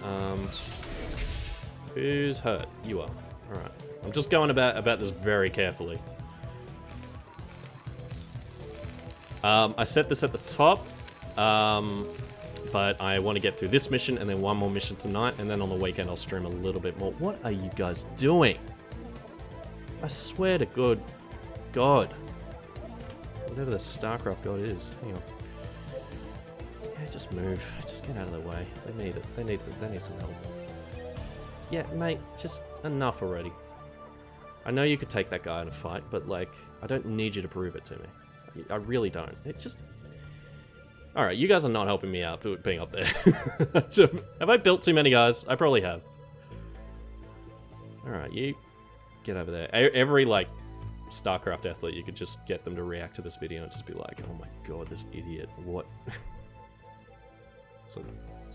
who's hurt? You are. Alright. I'm just going about this very carefully. I set this at the top, but I want to get through this mission and then one more mission tonight, and then on the weekend I'll stream a little bit more. What are you guys doing? I swear to good God. Whatever the StarCraft god is. Hang on. Yeah, just move. Just get out of the way. They need it. They need some help. Yeah, mate, just enough already. I know you could take that guy in a fight, but like, I don't need you to prove it to me. I really don't. It just... Alright, you guys are not helping me out being up there. Have I built too many guys? I probably have. Alright, you get over there. Every, like, StarCraft athlete, you could just get them to react to this video and just be like, oh my god, this idiot, what? It's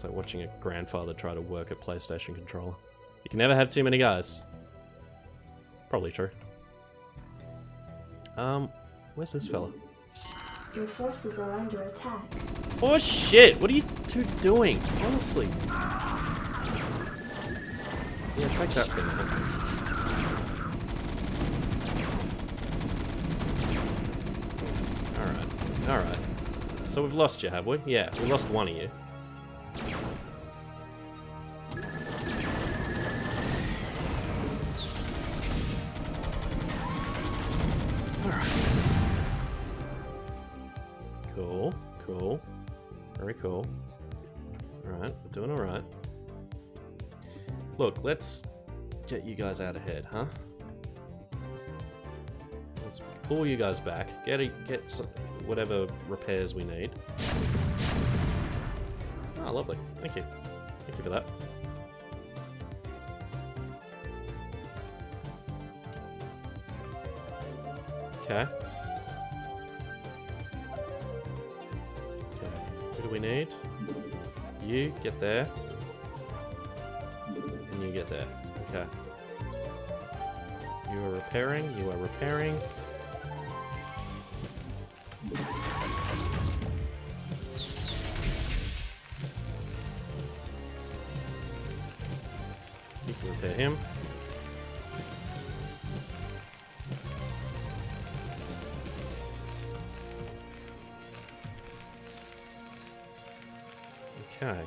like watching a grandfather try to work a PlayStation controller. You can never have too many guys. Probably true. Where's this fella? Your forces are under attack. Oh shit! What are you two doing? Honestly. Yeah, take that thing. Alright, alright. So we've lost you, have we? Yeah, we lost one of you. Alright. Cool, cool. Very cool. Alright, we're doing alright. Look, let's get you guys out ahead, huh? Let's pull you guys back. Get some, whatever repairs we need. Ah, lovely. Thank you. Thank you for that. Okay. Okay. Who do we need? You get there. And you get there. Okay. You are repairing. You are repairing. You can repair him. Okay.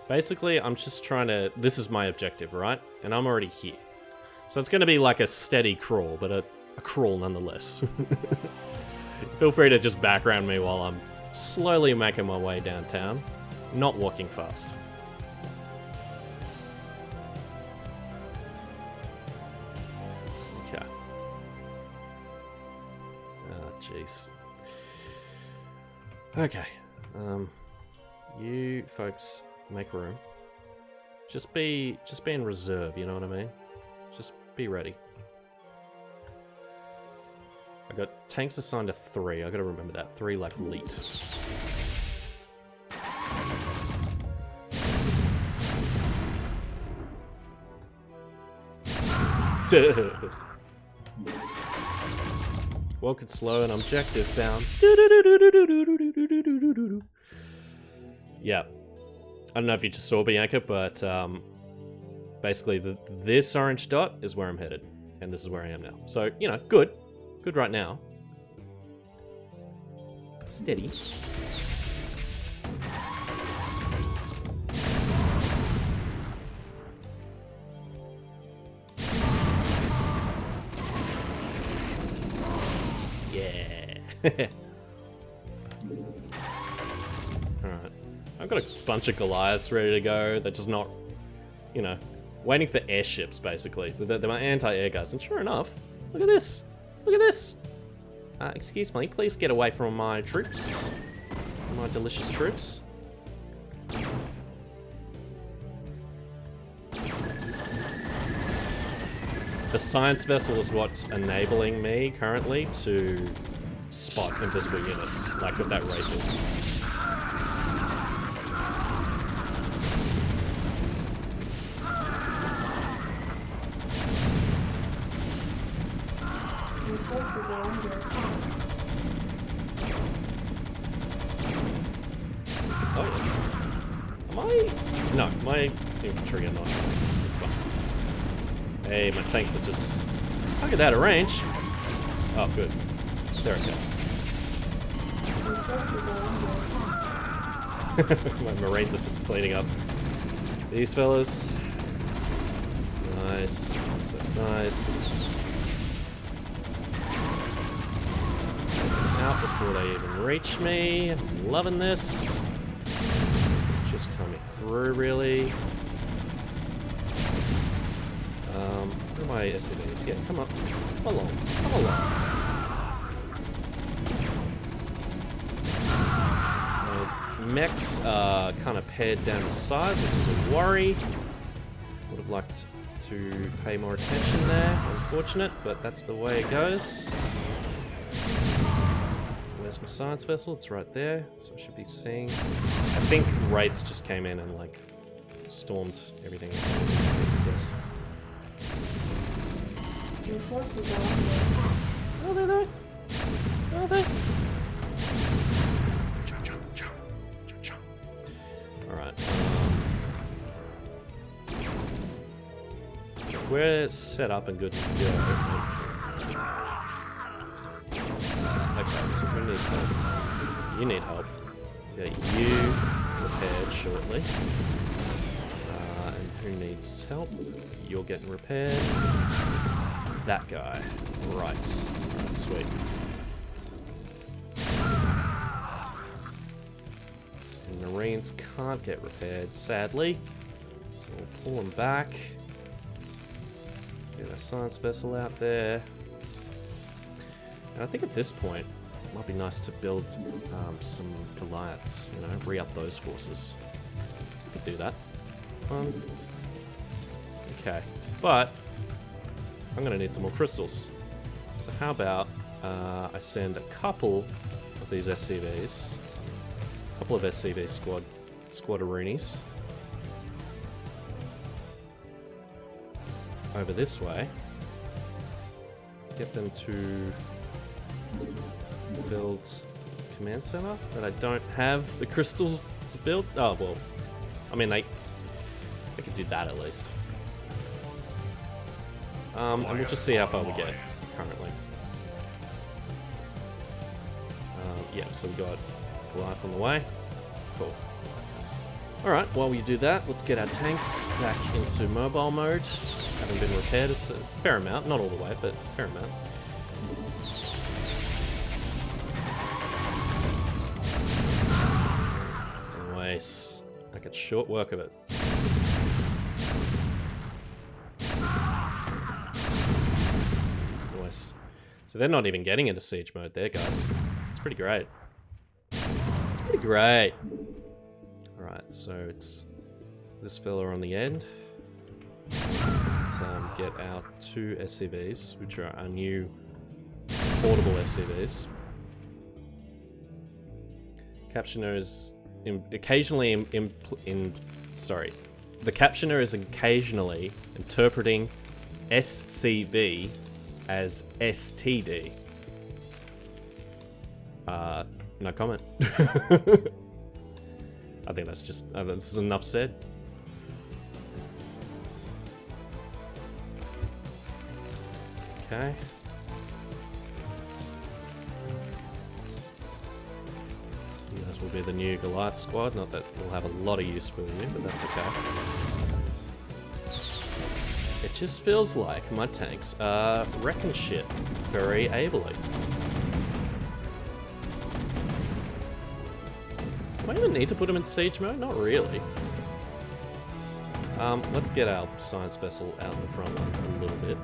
Basically, I'm just trying to... This is my objective, right? And I'm already here. So it's going to be like a steady crawl, but a crawl nonetheless. Feel free to just background me while I'm slowly making my way downtown. Not walking fast. Okay. Ah, jeez. Okay. You folks make room. Just be in reserve, you know what I mean? Just be ready. I got tanks assigned to 3. I gotta remember that. 3 like elite. Walk it slow and objective bound. Yeah. I don't know if you just saw Bianca, but basically this orange dot is where I'm headed. And this is where I am now. So, you know, good. Good right now. Steady. Yeah. Alright. I've got a bunch of Goliaths ready to go. They're just not, you know, waiting for airships, basically. They're my anti-air guys. And sure enough, look at this. Look at this. Excuse me, please get away from my troops. My delicious troops. The science vessel is what's enabling me currently to spot invisible units, like with that radius. Your forces are under attack. Oh yeah. Am I? No, my infantry are not. It's fine. Hey, my tanks are just... I get out of range. Oh, good. They're okay. Your forces are under attack. My marines are just cleaning up these fellas. Nice. That's nice. Out before they even reach me. I'm loving this. Just coming through, really. Where are my SCVs? Yeah, come up. Come along. Come along. My mechs are kind of pared down to size, which is a worry. Would have liked to pay more attention there. Unfortunate, but that's the way it goes. Where's my science vessel? It's right there, so I should be seeing. I think Wraiths just came in and like stormed everything. Yes. Your forces are under attack. Oh, they're there. Are they? Alright. We're set up and good to go. Okay, so who needs help? You need help. Yeah, you repaired shortly. And who needs help? You're getting repaired. That guy. Right. Alright, sweet. And Marines can't get repaired, sadly. So we'll pull them back. Get a science vessel out there. And I think at this point, it might be nice to build some Goliaths, you know, re-up those forces. So we could do that. Okay, but I'm gonna need some more crystals. So how about I send a couple of these SCVs, a couple of SCV squadaroonies over this way. Get them to build a command center that I don't have the crystals to build. Oh well, I mean they could do that at least. And we'll just see how far we get currently. Yeah, so we got Goliath on the way. Cool. Alright, while we do that, let's get our tanks back into mobile mode. Haven't been repaired a fair amount, not all the way, but a fair amount. Nice. I get short work of it. Nice. So they're not even getting into siege mode there, guys. It's pretty great. It's pretty great. Alright, so it's this fella on the end. Let's get our 2 SCVs, which are our new portable SCVs. Captioner is occasionally the captioner is occasionally interpreting SCV as STD. No comment. I think that's just this is enough said. Okay. And this will be the new Goliath squad. Not that we'll have a lot of use for you, but that's okay. It just feels like my tanks are wrecking shit very ably. Do I even need to put them in siege mode? Not really. Let's get our science vessel out in the front lines a little bit.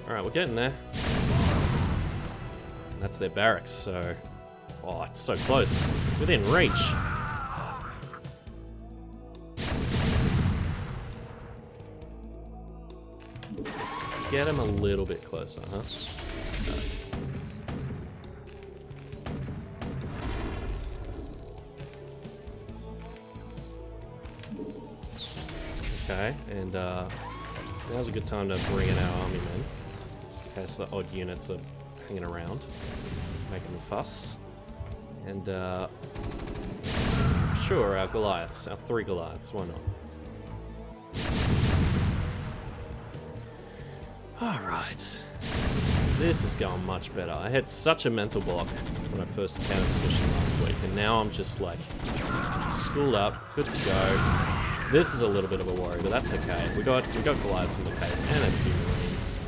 Alright, we're getting there. And that's their barracks, so... Oh, it's so close. Within reach. Let's get them a little bit closer, huh? Okay, and now's a good time to bring in our army men. In case the odd units are hanging around, making a fuss. And sure, our Goliaths, our 3 Goliaths, why not? Alright. This is going much better. I had such a mental block when I first encountered this mission last week, and now I'm just like schooled up, good to go. This is a little bit of a worry, but that's okay. We got Goliaths in the case and a few Marines.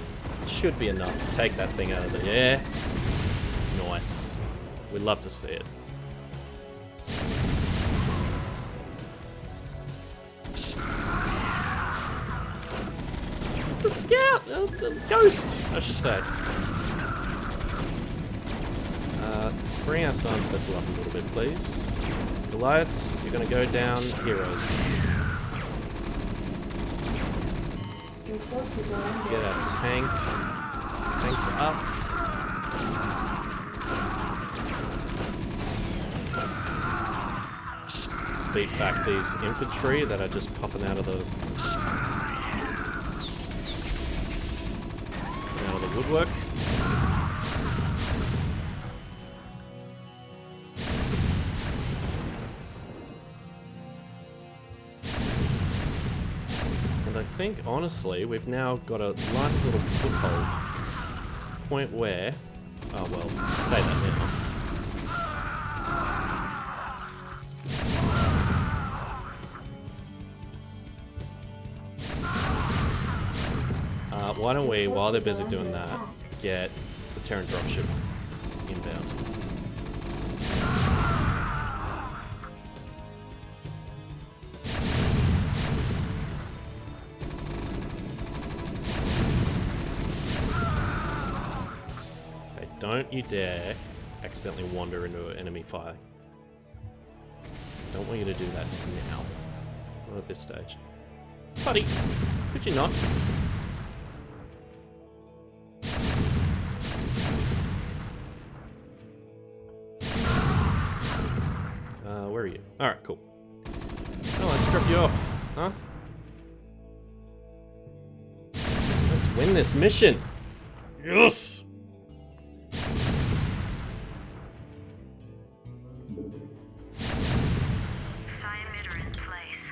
Should be enough to take that thing out of the air. Nice. We'd love to see it. scout! The ghost, I should say. Bring our science vessel up a little bit, please. Goliaths, you're gonna go down heroes. Your forces are Let's under get our tank. Tanks up. Let's beat back these infantry that are just popping out of the woodwork. And I think, honestly, we've now got a nice little foothold to the point where... Oh, well, I say that now. Why don't we, while they're busy doing that, get the Terran dropship inbound. Okay, don't you dare accidentally wander into enemy fire. Don't want you to do that now. Not at this stage. Buddy, could you not? Where are you? Alright, cool. Oh, let's drop you off. Huh? Let's win this mission! Yes! Emitter in place.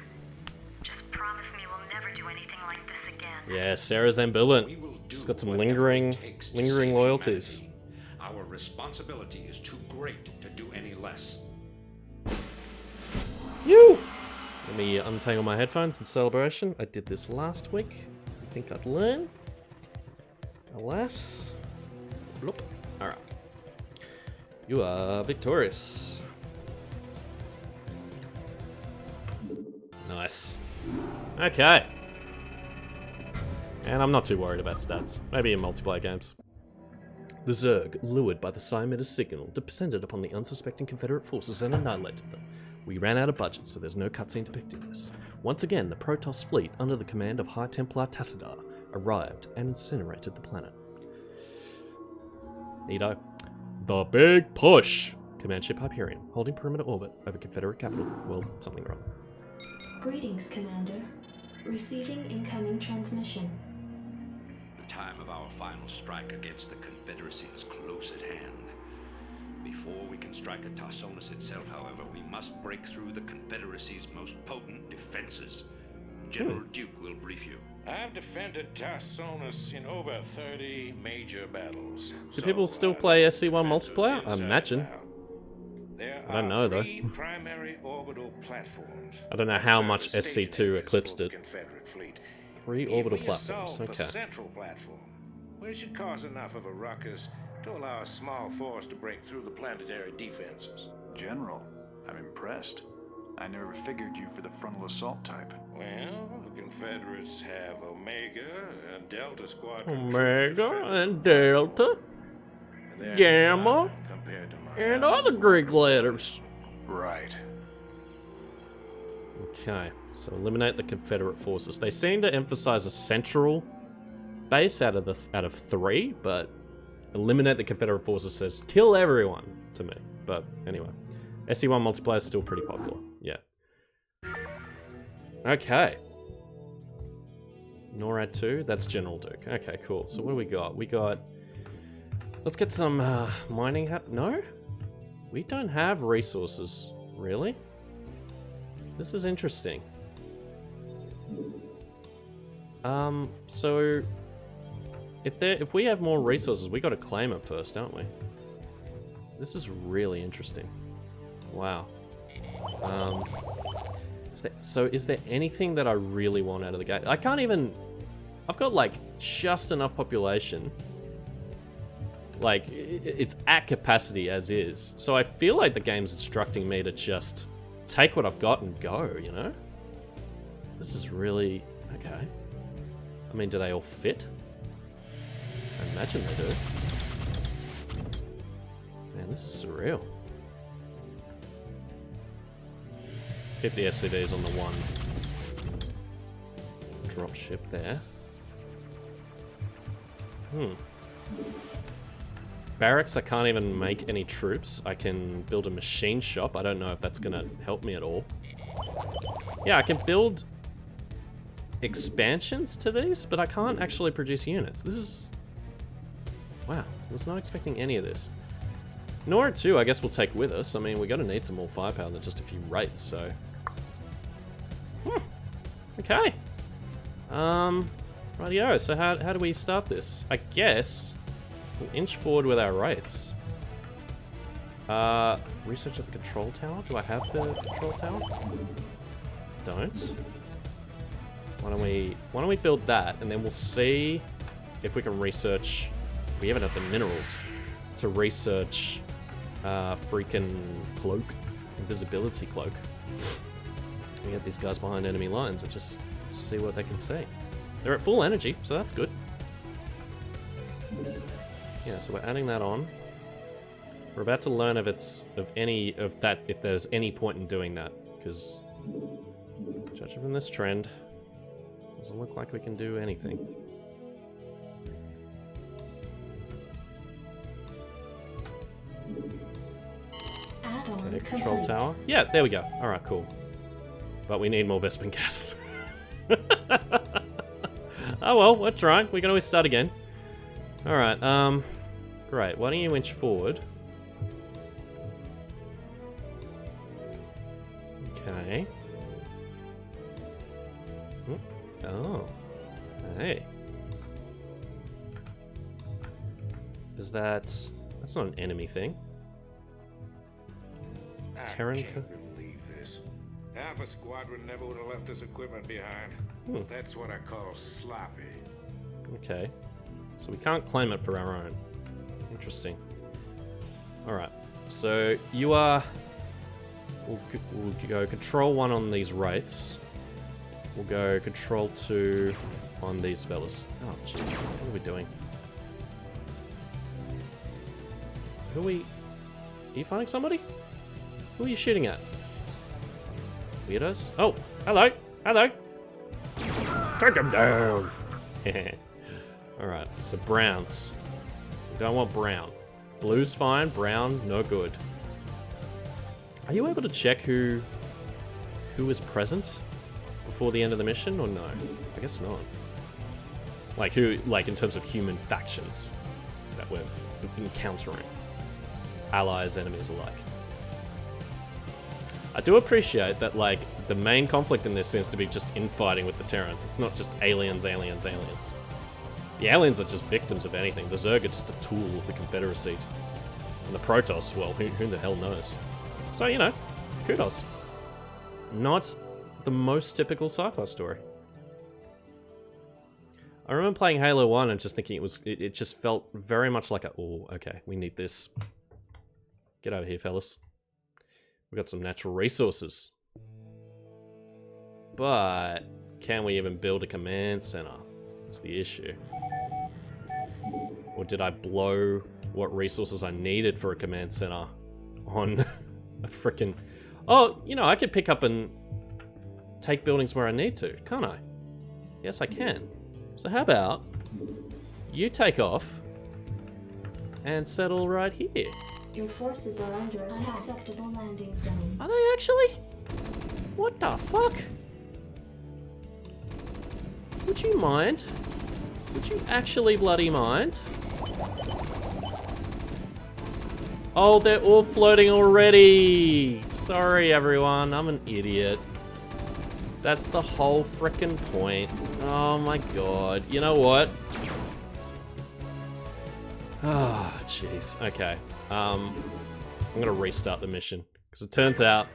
Just promise me we'll never do anything like this again. Yeah, Sarah's ambivalent. We will do She's got some whatever it takes to lingering save loyalties. humanity. Our responsibility is too great to do any less. You! Let me untangle my headphones in celebration. I did this last week. I think I'd learn. Alas. Bloop. Alright. You are victorious. Nice. Okay. And I'm not too worried about stats. Maybe in multiplayer games. The Zerg, lured by the Siamese signal, descended upon the unsuspecting Confederate forces and annihilated them. We ran out of budget, so there's no cutscene depicting this. Once again, the Protoss fleet, under the command of High Templar Tassadar, arrived and incinerated the planet. Neato. The Big Push! Command ship Hyperion, holding perimeter orbit over Confederate capital. Well, something wrong. Greetings, Commander. Receiving incoming transmission. The time of our final strike against the Confederacy is close at hand. Before we can strike at Tarsonis itself, however, we must break through the Confederacy's most potent defenses. General Duke will brief you. I've defended Tarsonis in over 30 major battles. Do people still play SC1 multiplayer? I imagine. I don't know, though. Primary orbital platforms. I don't know how much SC2 eclipsed it. 3 orbital platforms, okay. The central platform, we should cause enough of a ruckus to allow a small force to break through the planetary defenses. General, I'm impressed. I never figured you for the frontal assault type. Well, the Confederates have Omega and Delta Squadron. Omega and Delta, They're Gamma, nothing compared to my and Allies. other Greek letters. Right. Okay, so eliminate the Confederate forces. They seem to emphasize a central base out of 3, but eliminate the Confederate forces says kill everyone to me. But anyway, SC1 multiplayer is still pretty popular. Yeah. Okay. NORAD 2, that's General Duke. Okay, cool. So what do we got? We got... Let's get some mining... No? We don't have resources. Really? This is interesting. So... If we have more resources, we gotta claim it first, don't we? This is really interesting. Wow. Is there anything that I really want out of the game? I can't even... I've got, like, just enough population. Like, it's at capacity as is. So I feel like the game's instructing me to just take what I've got and go, you know? This is really... Okay. I mean, do they all fit? I imagine they do. Man, this is surreal. Keep the SCVs on the one drop ship there. Barracks, I can't even make any troops. I can build a machine shop. I don't know if that's gonna help me at all. Yeah, I can build expansions to these, but I can't actually produce units. This is... Wow, I was not expecting any of this. Nora 2, I guess we'll take with us. I mean, we're gonna need some more firepower than just a few wraiths, so... Okay. Rightio, so how do we start this? I guess we'll inch forward with our wraiths. Research at the control tower? Do I have the control tower? Don't. Why don't we build that, and then we'll see if we can research... We haven't had the minerals to research freaking cloak, invisibility cloak. We get these guys behind enemy lines and just see what they can see. They're at full energy, so that's good. Yeah, so we're adding that on. We're about to learn if if there's any point in doing that, because judging from this trend, doesn't look like we can do anything. Okay, control tower. Yeah, there we go. Alright, cool. But we need more Vespin gas. Oh well, we're trying. We can always start again. Alright, great. Why don't you inch forward? Okay. Oh. Hey. Is that's not an enemy thing. Terran. I can't believe this. Half a squadron never would have left this equipment behind. That's what I call sloppy. Okay. So we can't claim it for our own. Interesting. Alright. So you are... We'll go control 1 on these wraiths. We'll go control 2 on these fellas. Oh, jeez. What are we doing? Who are we... Are you finding somebody? Who are you shooting at? Weirdos? Oh, hello! Hello! Take him down! Alright, so browns. We don't want brown. Blue's fine, brown, no good. Are you able to check who was present before the end of the mission, or no? I guess not. Like who, like in terms of human factions that we're encountering. Allies, enemies alike. I do appreciate that, like, the main conflict in this seems to be just infighting with the Terrans. It's not just aliens, aliens, aliens. The aliens are just victims of anything. The Zerg are just a tool of the Confederacy. And the Protoss, well, who the hell knows? So, you know, kudos. Not the most typical sci-fi story. I remember playing Halo 1 and just thinking it just felt very much like a, oh, okay, we need this. Get over here, fellas. We've got some natural resources. But can we even build a command center? That's the issue. Or did I blow what resources I needed for a command center on a frickin'... Oh, you know, I could pick up and take buildings where I need to, can't I? Yes, I can. So how about you take off and settle right here? Your forces are under attack. Unacceptable landing zone. Are they actually? What the fuck? Would you mind? Would you actually bloody mind? Oh, they're all floating already! Sorry everyone, I'm an idiot. That's the whole frickin' point. Oh my god. You know what? Ah, oh, jeez. Okay. I'm gonna restart the mission. Because it turns out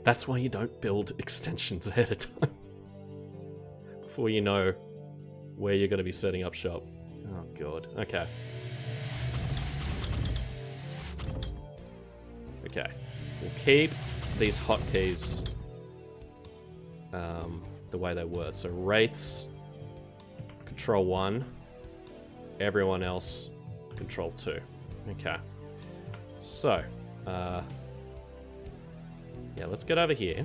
that's why you don't build extensions ahead of time. Before you know where you're gonna be setting up shop. Oh god. Okay. Okay. We'll keep these hotkeys the way they were. So wraiths control 1. Everyone else, control 2. Okay. So, yeah, let's get over here.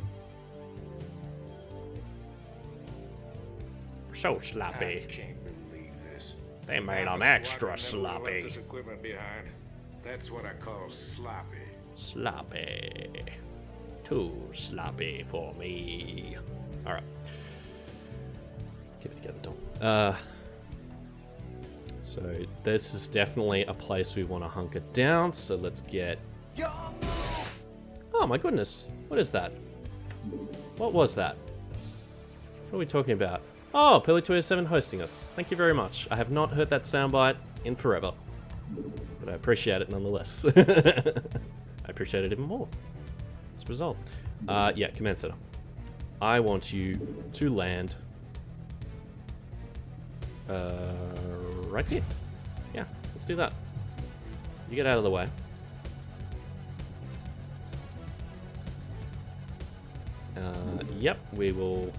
So I sloppy. can't believe this. They made them Half a extra squadron never left sloppy. this equipment behind. That's what I call sloppy. Sloppy. Too sloppy for me. Alright. Keep it together, Tom. So this is definitely a place we want to hunker down, so let's get... Oh my goodness, what is that? What was that? What are we talking about? Oh, Pilly207 hosting us. Thank you very much. I have not heard that soundbite in forever, but I appreciate it nonetheless. I appreciate it even more. As a result. Yeah, command center. I want you to land right here. Yeah, let's do that. You get out of the way. Yep, we will...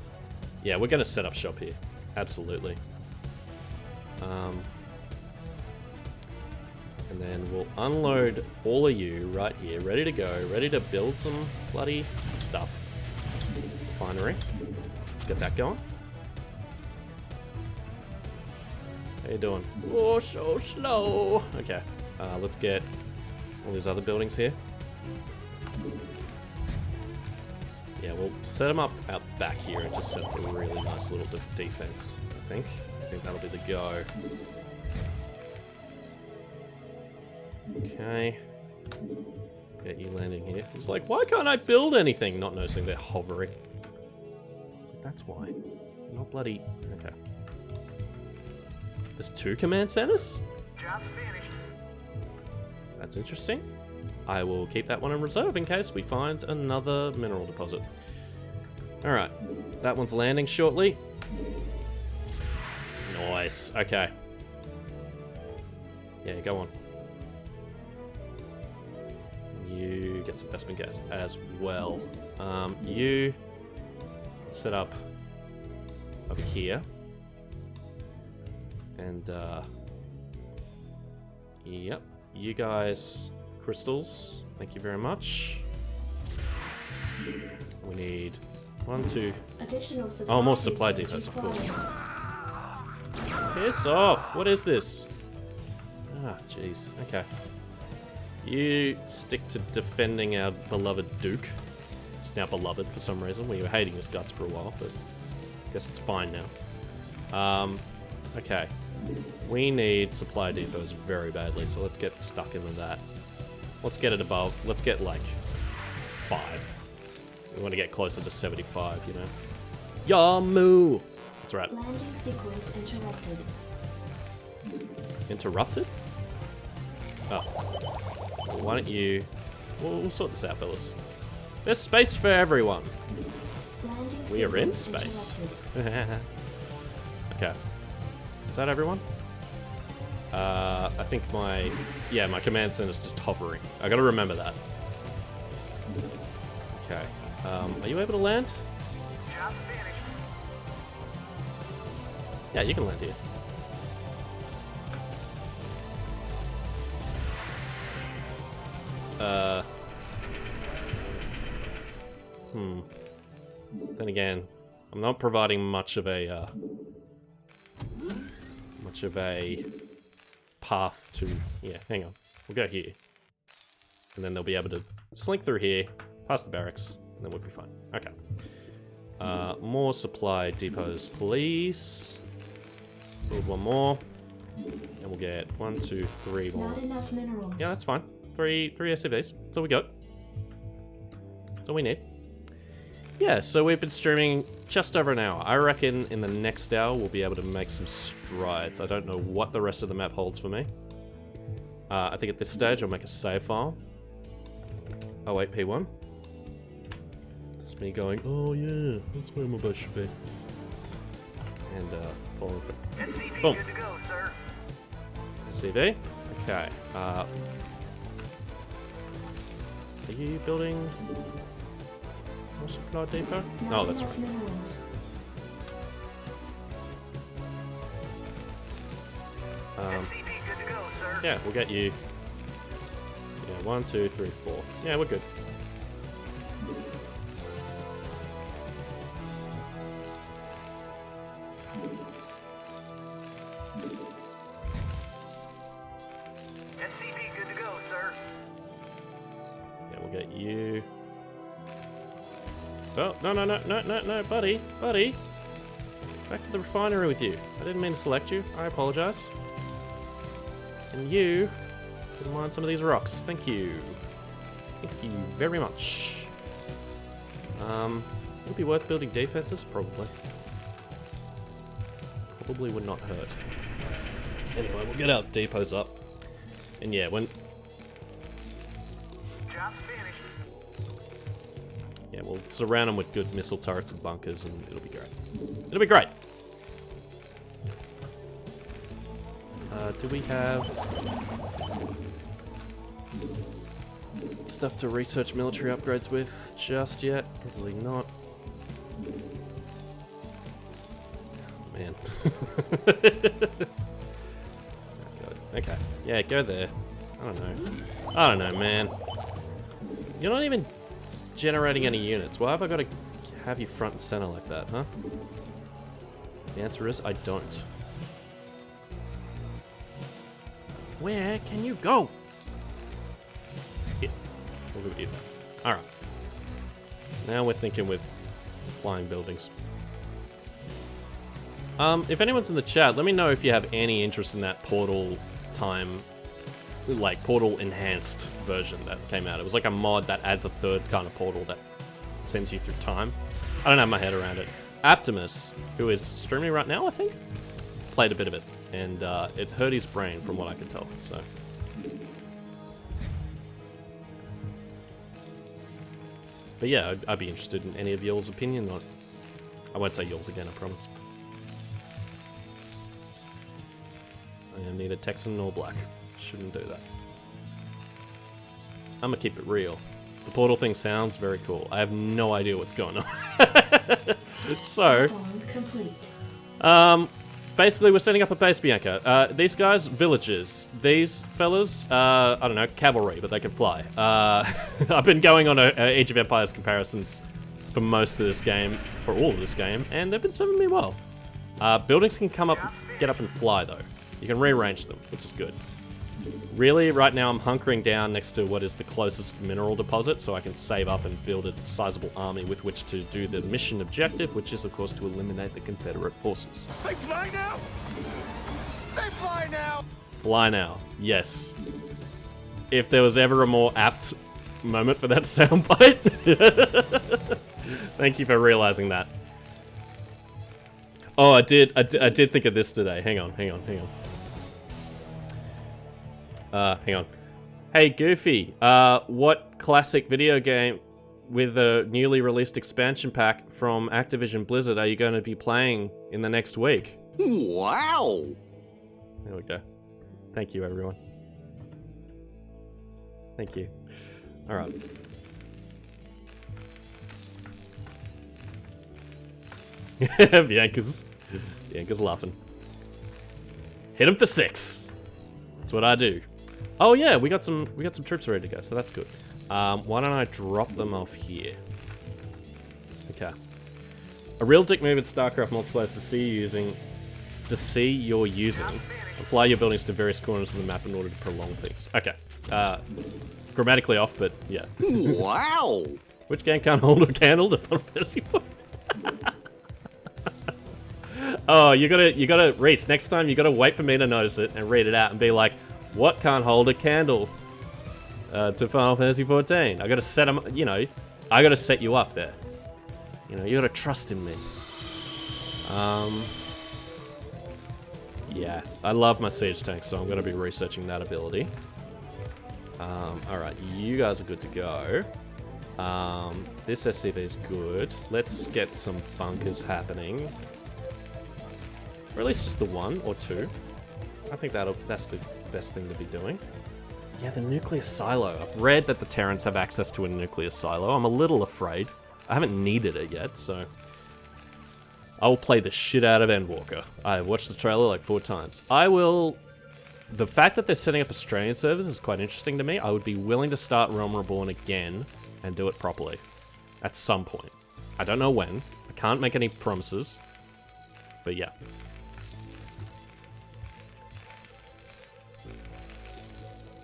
Yeah, we're going to set up shop here. Absolutely. And then we'll unload all of you right here, ready to go, ready to build some bloody stuff. Refinery. Let's get that going. How you doing? Oh, so slow. Okay, let's get all these other buildings here. Yeah, we'll set them up out back here and just set up a really nice little defense, I think. I think that'll be the go. Okay. Get you landing here. It's like, why can't I build anything? Not noticing they're hovering. It's like, that's why. Not bloody... Okay. There's 2 command centers? Job's finished. That's interesting. I will keep that one in reserve in case we find another mineral deposit. Alright. That one's landing shortly. Nice. Okay. Yeah, go on. You get some investment gas as well. You set up over here. And, yep. You guys... Crystals, thank you very much. We need 1, 2. Oh, more supply depots, of course. Piss off! What is this? Ah, jeez. Okay. You stick to defending our beloved Duke. It's now beloved for some reason. We were hating his guts for a while, but I guess it's fine now. Okay. We need supply depots very badly, so let's get stuck into that. Let's get it above. Let's get like 5. We want to get closer to 75, you know. Yamu! That's right. Landing sequence interrupted. Interrupted? Oh. Well, why don't you... We'll sort this out, fellas. There's space for everyone. Landing We are in sequence space. interrupted. Okay. Is that everyone? I think my command center's just hovering. I gotta remember that. Okay. Are you able to land? Job's finished. Yeah, you can land here. Then again, I'm not providing much of a path to... Yeah, hang on. We'll go here. And then they'll be able to slink through here, past the barracks, and then we'll be fine. Okay. More supply depots, please. Build one more. And we'll get 1, 2, 3 more. Not enough minerals. Yeah, that's fine. Three SCVs. That's all we got. That's all we need. Yeah, so we've been streaming just over an hour. I reckon in the next hour we'll be able to make some strides. I don't know what the rest of the map holds for me. I think at this stage I'll make a save file. 08P1. It's me going, oh yeah, that's where my base should be. And following through. SCV Boom. good to go, sir. SCV? Okay. Are you building more supply depot? Not No, that's enough right. minerals. Yeah, we'll get you. Yeah, 1, 2, 3, 4. Yeah, we're good. SCP good to go, sir. Yeah, we'll get you. Oh, no, buddy. Back to the refinery with you. I didn't mean to select you. I apologize. And you can mine some of these rocks. Thank you. Thank you very much. Would it be worth building defenses? Probably. Probably would not hurt. Anyway, we'll get our depots up. And yeah, when... Job's finished. Yeah, we'll surround them with good missile turrets and bunkers, and it'll be great. It'll be great! Do we have... stuff to research military upgrades with just yet? Probably not. Oh, man. Okay. Yeah, go there. I don't know, man. You're not even generating any units. Why have I got to have you front and center like that, huh? The answer is I don't. Where can you go? Here. We'll go here. Alright. Now we're thinking with flying buildings. If anyone's in the chat, let me know if you have any interest in that Portal time, like Portal enhanced version that came out. It was like a mod that adds a third kind of portal that sends you through time. I don't have my head around it. Optimus, who is streaming right now, I think, played a bit of it, and it hurt his brain from what I could tell, so. But yeah, I'd be interested in any of y'all's opinion on it. I won't say y'all's again, I promise. I need a Texan or black. Shouldn't do that. I'm gonna keep it real. The portal thing sounds very cool. I have no idea what's going on. So, Complete. basically we're setting up a base, Bianca. These guys, villagers. These fellas, I don't know, cavalry, but they can fly. I've been going on a Age of Empires comparisons for most of this game, for all of this game, and they've been serving me well. Buildings can come up, get up and fly though. You can rearrange them, which is good. Really, right now I'm hunkering down next to what is the closest mineral deposit, so I can save up and build a sizable army with which to do the mission objective, which is, of course, to eliminate the Confederate forces. They fly now! They fly now! Fly now, yes. If there was ever a more apt moment for that soundbite. Thank you for realizing that. Oh, I did think of this today. Hang on. Hang on. Hey, Goofy, what classic video game with a newly released expansion pack from Activision Blizzard are you going to be playing in the next week? Wow! There we go. Thank you, everyone. Thank you. Alright. Bianca's laughing. Hit him for 6. That's what I do. Oh yeah, we got some troops ready to go, so that's good. Why don't I drop them off here? Okay. A real dick move in StarCraft multiplayer is to see you're using and fly your buildings to various corners of the map in order to prolong things. Okay. Grammatically off, but yeah. Wow! Which game can't hold a candle to Final Fantasy XIV? Oh, you gotta, Reese, next time you gotta wait for me to notice it and read it out and be like, what can't hold a candle to Final Fantasy XIV? I gotta set them, you know, I gotta set you up there. You know, you gotta trust in me. Yeah, I love my siege tank, so I'm gonna be researching that ability. Alright, you guys are good to go. This SCV is good. Let's get some bunkers happening. Or at least just the 1 or 2. I think that's the best thing to be doing. Yeah, the nuclear silo. I've read that the Terrans have access to a nuclear silo. I'm a little afraid. I haven't needed it yet, so... I will play the shit out of Endwalker. I watched the trailer like 4 times. I will the fact that they're setting up Australian servers is quite interesting to me. I would be willing to start Realm Reborn again and do it properly at some point. I don't know when. I can't make any promises. But yeah.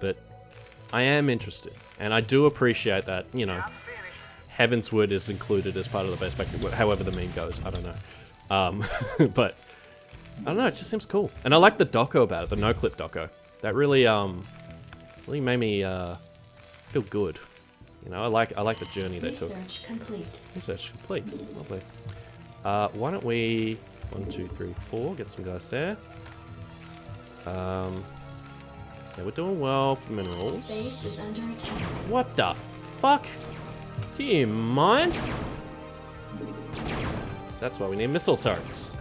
But I am interested. And I do appreciate that, you know, Heavensward is included as part of the base pack, however the meme goes. I don't know. But I don't know, it just seems cool. And I like the doco about it, the no-clip doco. That really, really made me feel good. You know, I like the journey they took. Research complete. Research complete. Lovely. Why don't we 1, 2, 3, 4 get some guys there. Yeah, we're doing well for minerals. Base is under attack. What the fuck? Do you mind? That's why we need missile turrets.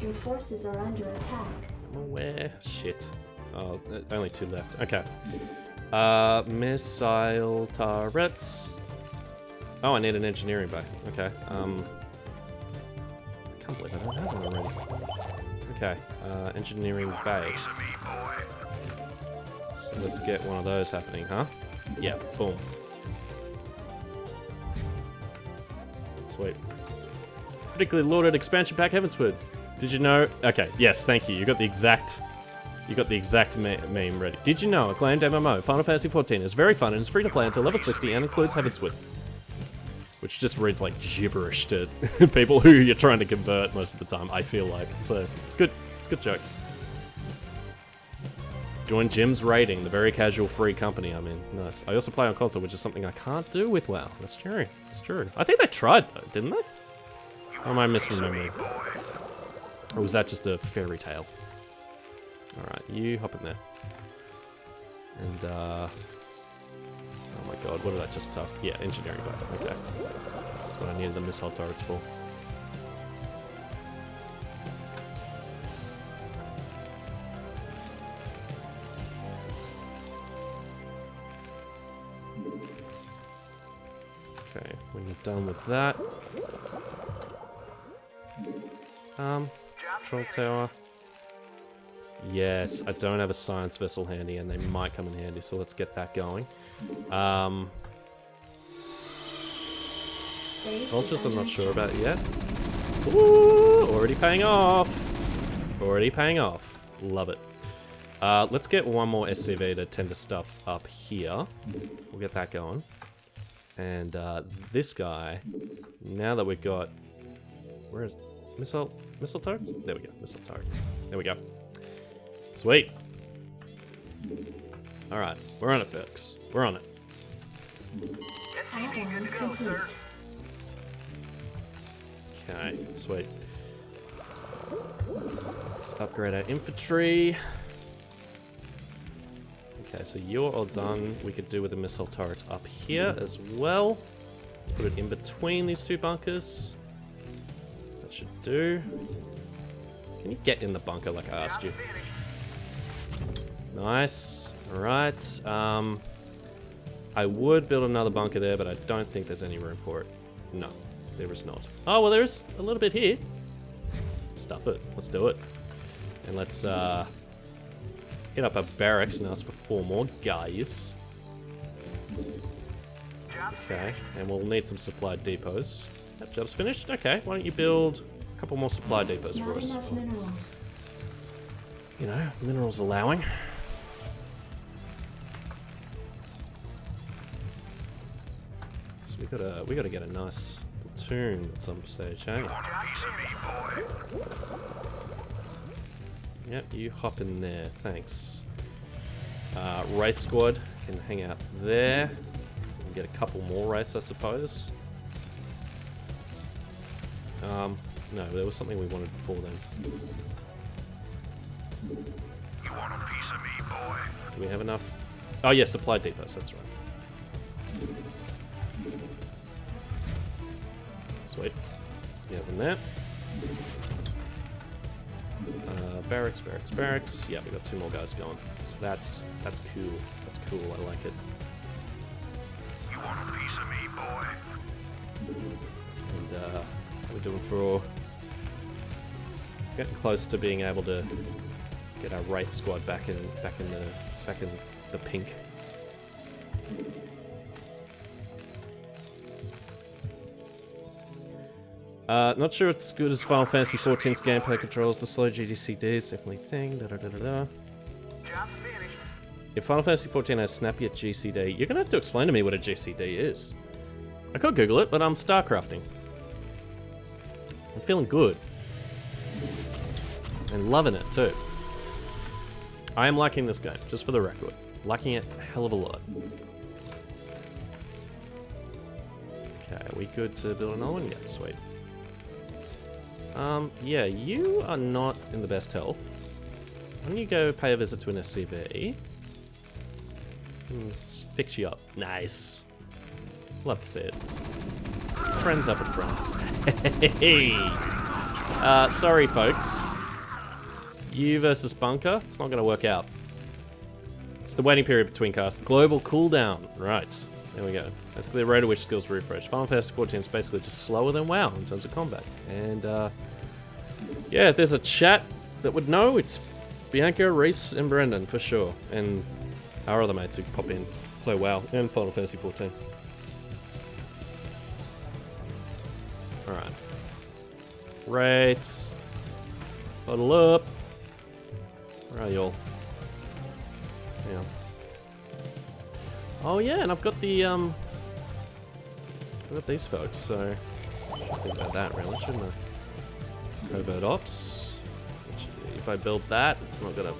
Your forces are under attack. Where? Shit. Oh, only 2 left. Okay. Missile turrets. Oh, I need an engineering bay. Okay. I can't believe I don't have one already. Okay. Engineering bay. So let's get one of those happening, huh? Yeah. Boom. Sweet. Particularly loaded expansion pack Heavensward. Did you know? Okay, yes, thank you. You got the exact meme ready. Did you know acclaimed MMO Final Fantasy XIV is very fun and is free to play until level 60 and includes Heavensward, which just reads like gibberish to people who you're trying to convert most of the time. I feel like so it's good. It's a good joke. Join Jim's Rating, the very casual free company I'm in. Nice. I also play on console, which is something I can't do with WoW. That's true. It's true. I think they tried though, didn't they? Or am I misremembering? Or was that just a fairy tale? Alright, you hop in there. And, oh my god, what did I just task? Yeah, engineering bay. Okay. That's what I needed the missile turrets for. Okay, when you're done with that. Control tower. Yes, I don't have a science vessel handy, and they might come in handy, so let's get that going. Vultures I'm not sure about yet. Ooh, already paying off. Already paying off. Love it. Let's get one more SCV to tend to stuff up here. We'll get that going. And this guy, now that we've got... Where is... Missile turrets? There we go, missile turret. There we go. Sweet. Alright, we're on it, folks. We're on it. Add-on complete. Okay, sweet. Let's upgrade our infantry. Okay, so you're all done. We could do with a missile turret up here as well. Let's put it in between these 2 bunkers. That should do. Can you get in the bunker like I asked you? Nice. Alright. I would build another bunker there, but I don't think there's any room for it. No, there is not. Oh, well, there is a little bit here. Stuff it. Let's do it. And let's hit up our barracks and ask for 4 more guys. Okay, and we'll need some supply depots. That job's finished. Okay, why don't you build a couple more supply depots for us? Not enough minerals. You know, minerals allowing. So we gotta get a nice platoon at some stage, eh? Yep, you hop in there, thanks. Race squad can hang out there. We can get a couple more race, I suppose. No, there was something we wanted before then. You want a piece of me, boy? Do we have enough? Oh yeah, supply depots, that's right. Sweet. Yeah, then that. Barracks, barracks, barracks. Yeah, we got 2 more guys going. So that's cool. That's cool, I like it. You want a piece of me, boy? And how we doing for getting close to being able to get our Wraith squad back in the pink. Not sure it's as good as Final Fantasy XIV's gameplay controls. The slow GDCD is definitely a thing. Job's finished. If Final Fantasy XIV has snappier GCD, you're gonna have to explain to me what a GCD is. I could Google it, but I'm StarCrafting. I'm feeling good. And loving it too. I am liking this game, just for the record. Liking it a hell of a lot. Okay, are we good to build another one? Yeah, sweet. Yeah, you are not in the best health. Why don't you go pay a visit to an SCV? Let's fix you up. Nice. Love to see it. Friends up and friends. Hey! Sorry, folks. You versus Bunker, it's not going to work out. It's the waiting period between casts. Global cooldown. Right. There we go. Basically, the rate at which skills refresh. Final Fantasy XIV is basically just slower than WoW in terms of combat. And, yeah, if there's a chat that would know, it's Bianca, Reese, and Brendan, for sure. And our other mates who pop in, play WoW, and Final Fantasy XIV. Alright. Rates. Huddle up. Where are y'all? Yeah. Oh yeah, and I've got the I've got these folks, so I should think about that really, shouldn't I? Covert ops. If I build that, it's not gonna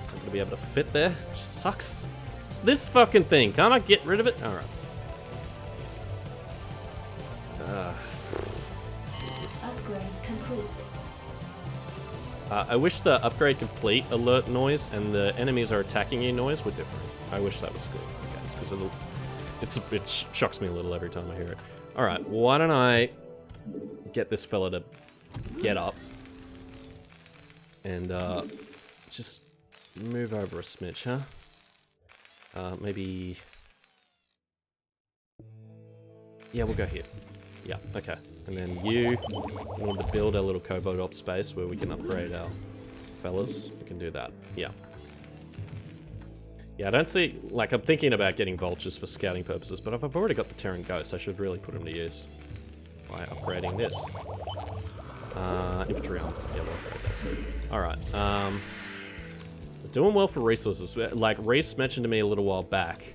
It's not gonna be able to fit there, which sucks. It's this fucking thing. Can't I get rid of it? Alright. Upgrade complete. I wish the upgrade complete alert noise and the enemies are attacking you noise were different. I wish that was good, I guess, because it shocks me a little every time I hear it. Alright, why don't I get this fella to get up and just move over a smidge, huh? Maybe... Yeah, we'll go here. Yeah, okay. And then you, in order to build our little covert op space where we can upgrade our fellas, we can do that. Yeah. Yeah, I don't see... Like, I'm thinking about getting vultures for scouting purposes, but if I've already got the Terran ghosts, I should really put them to use by upgrading this. Infantry arm. Yeah, we'll upgrade that too. Alright, we're doing well for resources. Like, Reese mentioned to me a little while back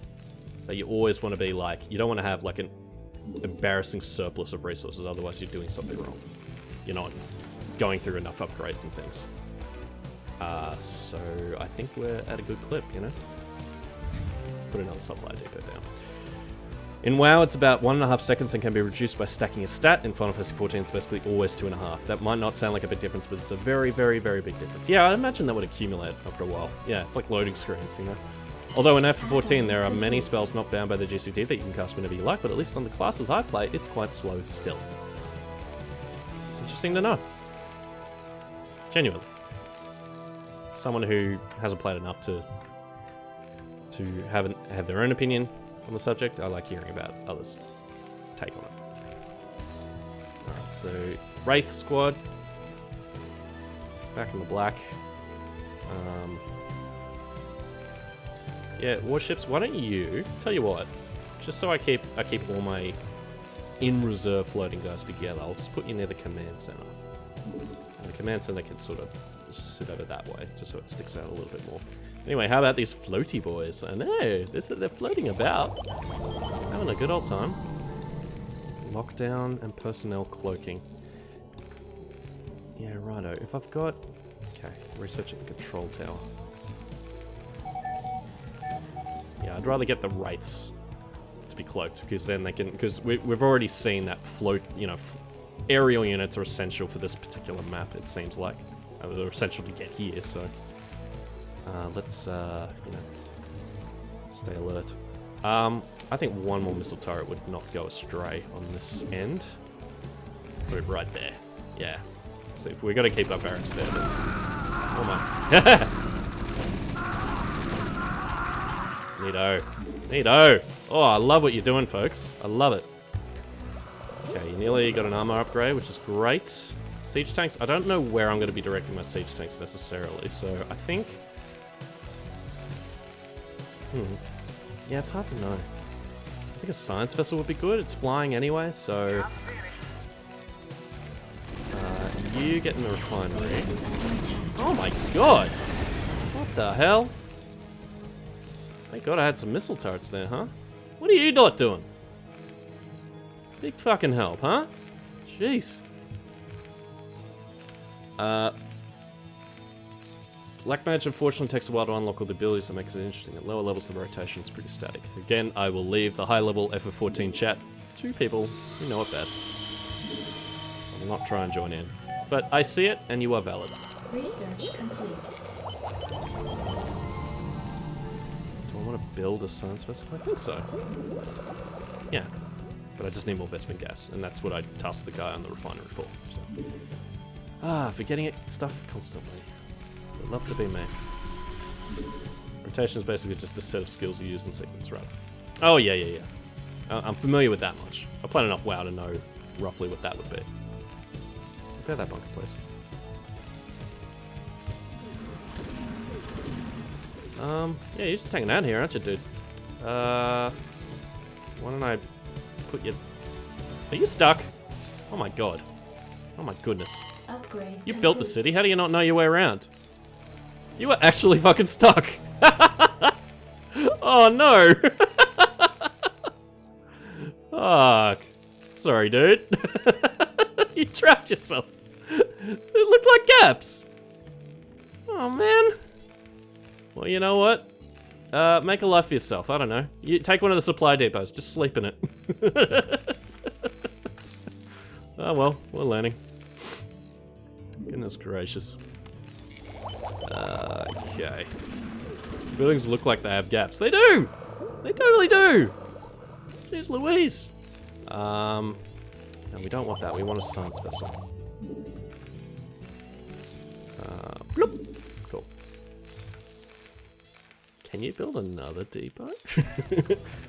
that you always want to be like... You don't want to have, like, an embarrassing surplus of resources, otherwise you're doing something wrong. You're not going through enough upgrades and things. So I think we're at a good clip, you know? Put another supply depot down. In WoW, it's about 1.5 seconds and can be reduced by stacking a stat. In Final Fantasy XIV, it's basically always 2.5. That might not sound like a big difference, but it's a very, very, very big difference. Yeah, I imagine that would accumulate after a while. Yeah, it's like loading screens, you know? Although in FF14 there are many spells not bound by the GCT that you can cast whenever you like, but at least on the classes I play, it's quite slow still. It's interesting to know. Genuinely. Someone who hasn't played enough to have their own opinion on the subject, I like hearing about others' take on it. Alright, so Wraith squad. Back in the black. Yeah, warships, why don't you... Tell you what, just so I keep all my in-reserve floating guys together, I'll just put you near the command center. And the command center can sort of just sit over that way, just so it sticks out a little bit more. Anyway, how about these floaty boys? I know, they're floating about. Having a good old time. Lockdown and personnel cloaking. Yeah, righto. If I've got... Okay, researching the control tower. Yeah, I'd rather get the Wraiths to be cloaked, because then they can... Because we've already seen that float, you know, aerial units are essential for this particular map, it seems like. They're essential to get here, so... let's, you know, stay alert. I think one more missile turret would not go astray on this end. Put it right there. Yeah. So if we're gonna keep our barracks there, then... Oh my... Neato. Neato! Oh, I love what you're doing, folks. I love it. Okay, you nearly got an armor upgrade, which is great. Siege tanks. I don't know where I'm going to be directing my siege tanks necessarily, so I think... Yeah, it's hard to know. I think a science vessel would be good. It's flying anyway, so... you get in the refinery. Oh my god! What the hell? Thank god I had some missile turrets there, huh? What are you lot doing? Big fucking help, huh? Jeez. Black Mage unfortunately takes a while to unlock all the abilities that makes it interesting. At lower levels, the rotation is pretty static. Again, I will leave the high-level FF14 chat to people who know it best. I will not try and join in. But I see it, and you are valid. Research complete. Do I want to build a science vessel? I think so. Yeah. But I just need more Vespin gas, and that's what I tasked the guy on the refinery for. So. Forgetting stuff constantly. Would love to be me. Rotation is basically just a set of skills you use in sequence, right? Oh, yeah. I'm familiar with that much. I played enough WoW to know roughly what that would be. Repair that bunker, please. Yeah, you're just hanging out here, aren't you, dude? Why don't I put you... Are you stuck? Oh my god. Oh my goodness. Upgrade You built the city? How do you not know your way around? You were actually fucking stuck. Oh no. Fuck. Sorry, dude. You trapped yourself. It looked like gaps. Oh man. Well, you know what? Make a life for yourself. I don't know. You take one of the supply depots. Just sleep in it. Oh well, we're learning. Goodness gracious. Okay. Buildings look like they have gaps. They do! They totally do! Jeez Louise. No, we don't want that. We want a science vessel. Bloop. Cool. Can you build another depot?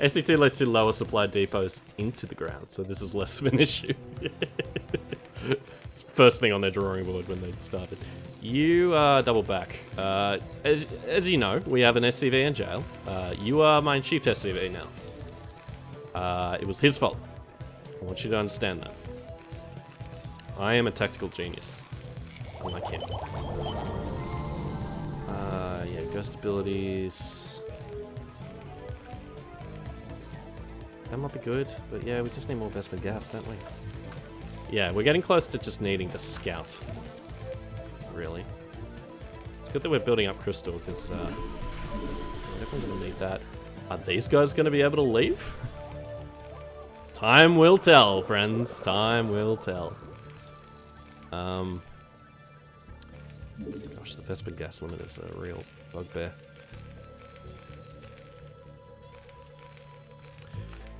SC2 lets you lower supply depots into the ground, so this is less of an issue. It's the first thing on their drawing board when they started. You are double back. As you know, we have an SCV in jail. You are my chief SCV now. It was his fault. I want you to understand that. I am a tactical genius. Unlike him. Yeah, ghost abilities. That might be good, but yeah, we just need more Vespin gas, don't we? Yeah, we're getting close to just needing to scout. Really. It's good that we're building up Crystal, because we're definitely going to need that. Are these guys going to be able to leave? Time will tell, friends. Time will tell. Gosh, the Vespin gas limit is a real bugbear.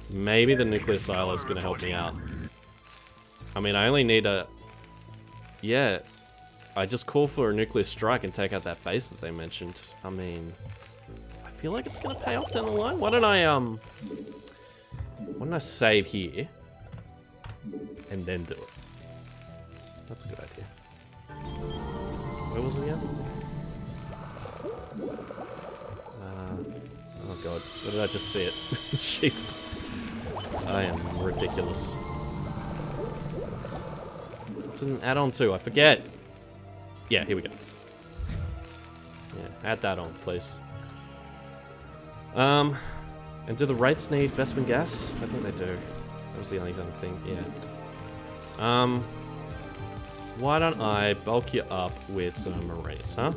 Maybe the nuclear silo is going to help me out. I mean, I only need a... Yeah, I just call for a nuclear strike and take out that base that they mentioned. I mean, I feel like it's going to pay off down the line. Why don't I save here and then do it? That's a good idea. Where was it again? Oh god, where did I just see it? Jesus. I am ridiculous. It's an add-on too, I forget. Yeah, here we go. Yeah, add that on, please. And do the rates need Vespin gas? I think they do. That was the only other thing, yeah. Why don't I bulk you up with some Marines, huh?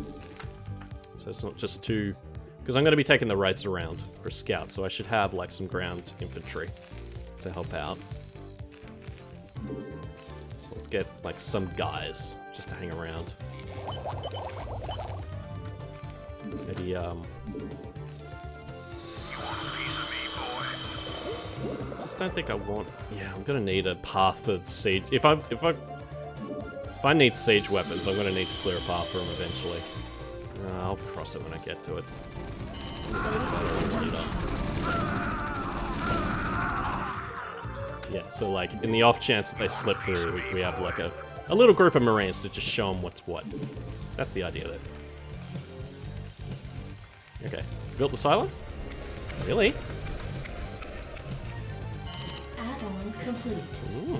So it's not just two... Because I'm going to be taking the rates around for scout, so I should have like some ground infantry to help out. So let's get like some guys just to hang around. Maybe just don't think I want... Yeah, I'm gonna need a path for siege. If I need siege weapons, I'm gonna need to clear a path for them eventually. I'll cross it when I get to it. Just need to find a leader. Yeah, so like, in the off chance that they slip through, we have like a little group of Marines to just show them what's what. That's the idea there. Okay, built the silo? Really? Add-on complete. Ooh.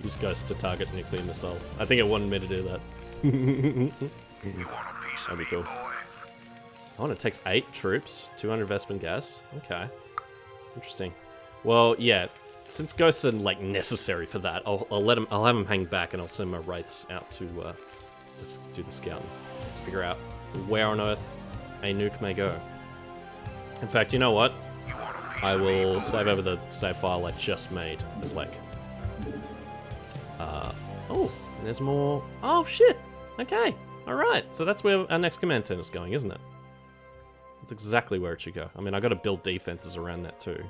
Use ghosts to target nuclear missiles. I think it wanted me to do that. That'd be cool. Oh, and it takes 8 troops, 200 Vespan gas. Okay, interesting. Well, yeah, since ghosts are like necessary for that, I'll have them hang back, and I'll send my wraiths out to do the scouting to figure out where on Earth a nuke may go. In fact, you know what? I will save over the save file I just made. There's like, oh, and there's more. Oh shit. Okay. All right. So that's where our next command center's going, isn't it? That's exactly where it should go. I mean, I got to build defenses around that too.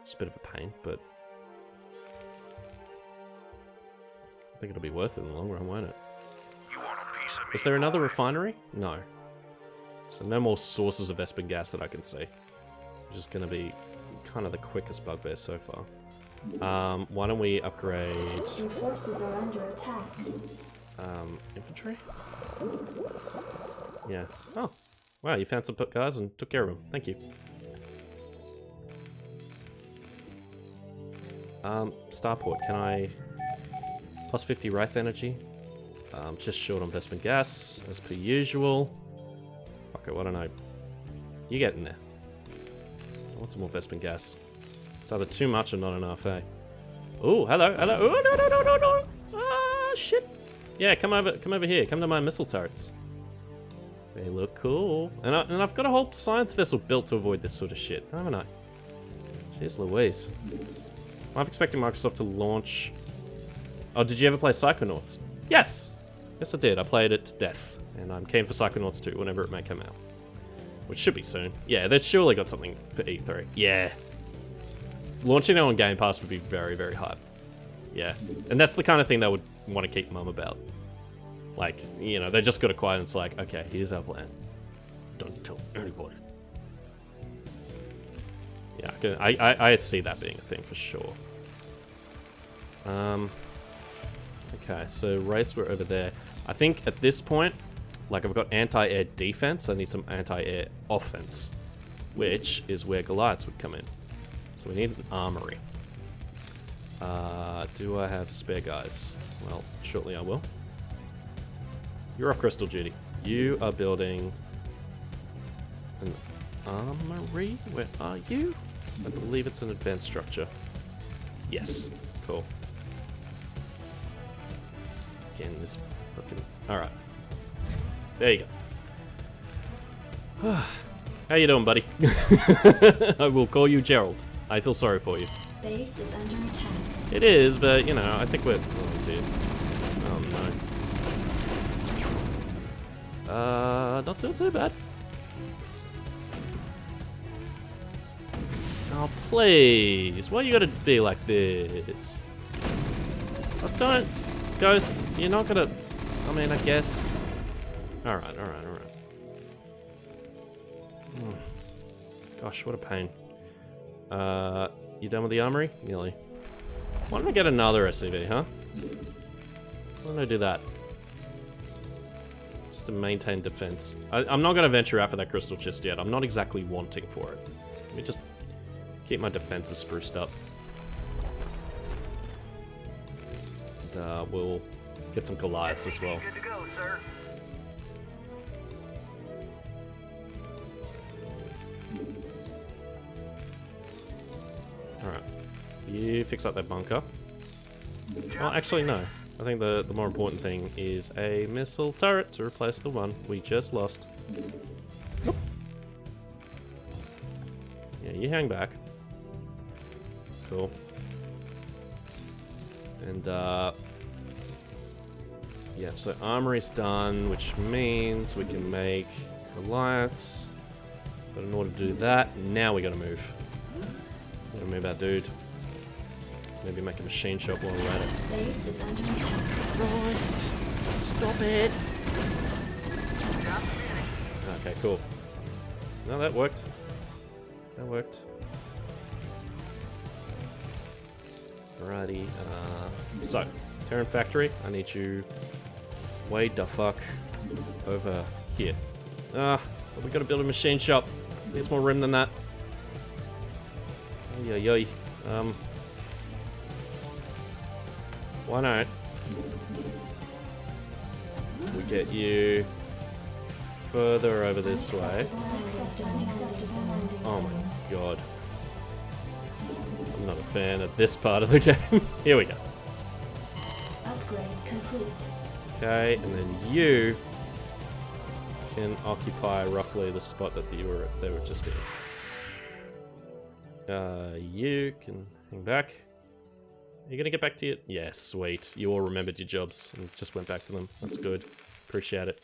It's a bit of a pain, but I think it'll be worth it in the long run, won't it? Is there another refinery? No. So no more sources of Vespan gas that I can see. Which is going to be kind of the quickest bugbear so far. Why don't we upgrade... Your forces are under attack. Infantry? Yeah. Oh. Wow, you found some guys and took care of them. Thank you. Starport, can I... Plus 50 Wraith energy? Just short on Vespan gas, as per usual. Okay, why don't I... You get in there. I want some more Vespan gas. It's either too much or not enough, eh? Oh, hello, hello. Oh, no, no, no, no, no. Ah, shit. Yeah, come over here. Come to my missile turrets. They look cool. And I've got a whole science vessel built to avoid this sort of shit, haven't I? Jeez Louise. I'm expecting Microsoft to launch... Oh, did you ever play Psychonauts? Yes! Yes, I did. I played it to death. And I'm keen for Psychonauts 2 whenever it may come out. Which should be soon. Yeah, they've surely got something for E3. Yeah. Launching it on Game Pass would be very, very hype. Yeah. And that's the kind of thing they would want to keep mum about. Like, you know, they just got acquired and it's like, okay, here's our plan. Don't tell anybody. Yeah, I see that being a thing for sure. Okay, so race, we're over there. I think at this point, like I've got anti-air defense, I need some anti-air offense, which is where Goliaths would come in. So we need an armory. Do I have spare guys? Well, shortly I will. You're off crystal duty. You are building an armory? Where are you? I believe it's an advanced structure. Yes. Cool. Again, this fucking... Alright. There you go. How you doing, buddy? I will call you Gerald. I feel sorry for you. Base is under attack. It is, but, you know, I think we're... Oh, dude. Oh, no. Not doing too bad. Oh, please. Why you gotta be like this? Oh, don't... Ghosts, you're not gonna... I mean, I guess... Alright. Gosh, what a pain. You done with the armory? Nearly. Why don't I get another SCV, huh? Why don't I do that? Just to maintain defense. I'm not gonna venture out for that crystal just yet. I'm not exactly wanting for it. Let me just keep my defenses spruced up. And we'll get some Goliaths as well. Good to go, sir. Alright. You fix up that bunker. Well, actually, no. I think the more important thing is a missile turret to replace the one we just lost. Oop. Yeah, you hang back. Cool. And, yeah, so armory's done, which means we can make Goliaths. But in order to do that, now we gotta move. Gotta move our dude. Maybe make a machine shop while we're at it. Base is under attack. Christ! Stop it! Okay, cool. No, that worked. That worked. Alrighty. So, Terran Factory, I need you way the fuck over here. But we gotta build a machine shop. There's more room than that. Oy. Why not? We get you further over this way. Oh my god. I'm not a fan of this part of the game. Here we go. Upgrade complete. Okay, and then you can occupy roughly the spot that they were just in. You can hang back. Are you gonna get back to it? Yeah, sweet. You all remembered your jobs and just went back to them. That's good. Appreciate it.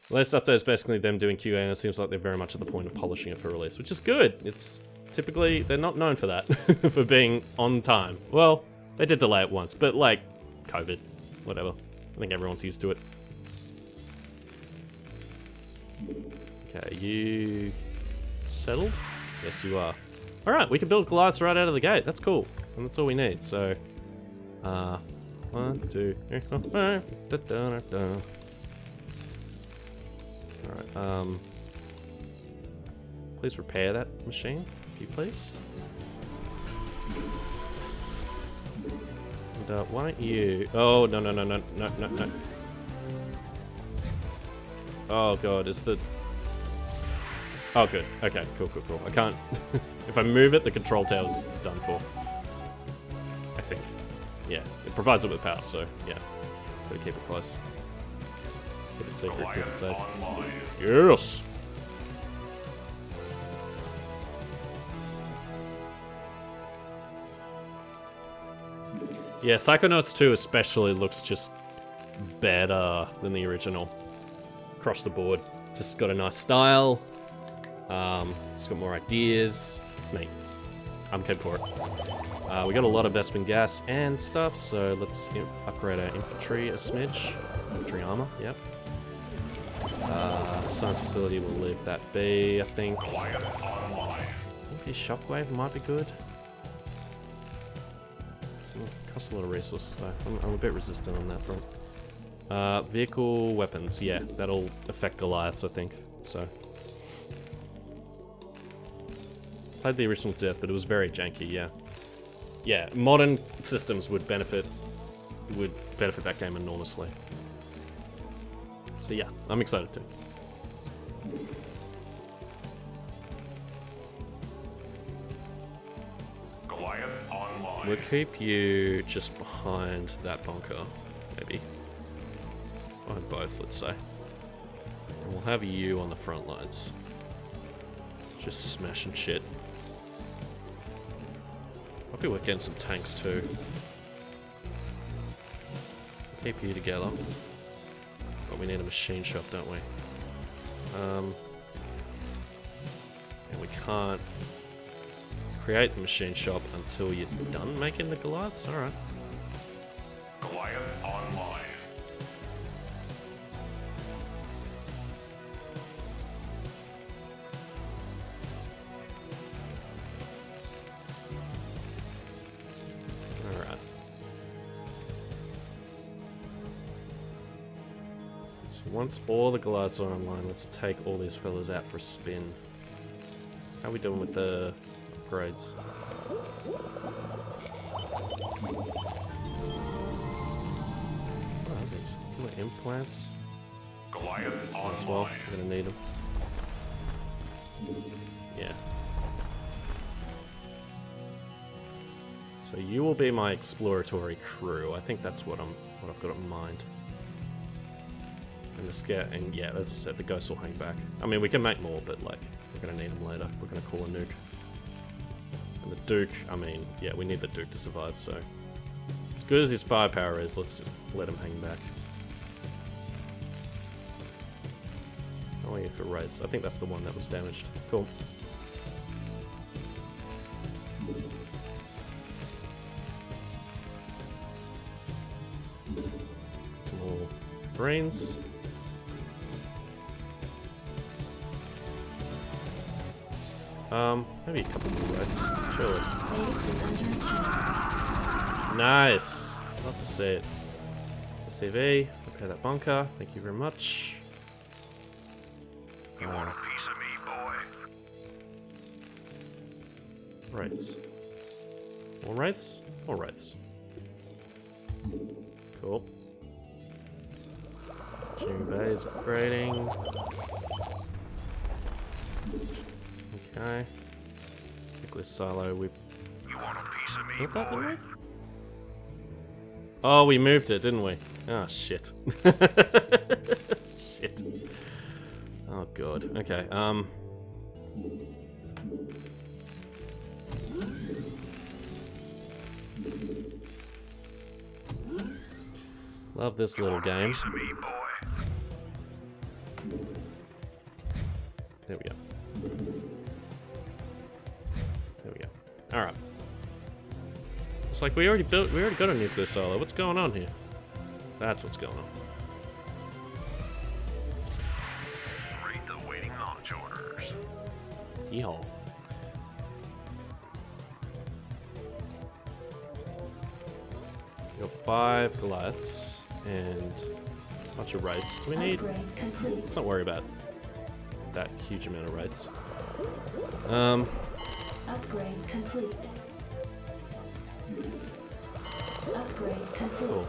The latest update is basically them doing QA, and it seems like they're very much at the point of polishing it for release, which is good. It's typically, they're not known for that, for being on time. Well, they did delay it once, but like, COVID, whatever. I think everyone's used to it. Okay, you settled? Yes, you are. Alright, we can build Goliaths right out of the gate. That's cool. And that's all we need. So, 1, 2, 3, 4, 5. Alright, please repair that machine, if you please. And, why don't you... Oh, no. Oh god, is the... Oh, good. Okay, cool. I can't... If I move it, the control tower's done for. I think. Yeah, it provides it with power, so yeah. Gotta keep it close. Keep it secret, keep it safe. Yes! Yeah, Psychonauts 2 especially looks just better than the original. Across the board. Just got a nice style. It's got more ideas. It's neat. I'm keen for it. We got a lot of Bespin gas and stuff, so let's upgrade our infantry a smidge. Infantry armor, yep. Science facility, we'll leave that be, I think. Maybe shockwave might be good. Costs a lot of resources though. I'm a bit resistant on that front. Vehicle weapons, yeah, that'll affect Goliaths, I think. So. Played the original to death, but it was very janky, yeah. Yeah, modern systems would benefit that game enormously. So yeah, I'm excited too. Goliath online. We'll keep you just behind that bunker, maybe. Behind both, let's say. And we'll have you on the front lines. Just smashing shit. Probably worth getting some tanks too. Keep you together. But we need a machine shop, don't we? And we can't create the machine shop until you're done making the Goliaths? Alright. Goliath online. Once all the Goliaths are online, let's take all these fellas out for a spin. How are we doing with the upgrades? Oh, these implants. Goliath online. As well, we're gonna need them. Yeah. So you will be my exploratory crew. I think that's what I've got in mind. And the scout, and yeah, as I said, the ghosts will hang back. I mean, we can make more, but like, we're gonna need them later. We're gonna call a nuke. And the Duke, I mean, yeah, we need the Duke to survive, so. As good as his firepower is, let's just let him hang back. Oh yeah, for raids. I think that's the one that was damaged. Cool. Some more brains. Maybe a couple more roads, surely. Base is under attack. Nice! Love to see it. CV, repair that bunker. Thank you very much. You want a piece of me, boy? Rates. More rates? More rates. Cool. Engineering bay is upgrading. Okay. Nuclear silo, we You want a piece of me, moved that, didn't boy? we? Oh, we moved it, didn't we? Oh, shit. Shit. Oh, God. Okay, love this little game. Piece of me, boy. There we go. There we go. Alright. It's like we already got a nuclear silo. What's going on here? That's what's going on. Read the waiting launch orders. Yeehaw. We got 5 Goliaths and a bunch of wraiths. Do we need? Upgrade complete. Let's not worry about that huge amount of wraiths. Upgrade complete. Upgrade complete. Cool.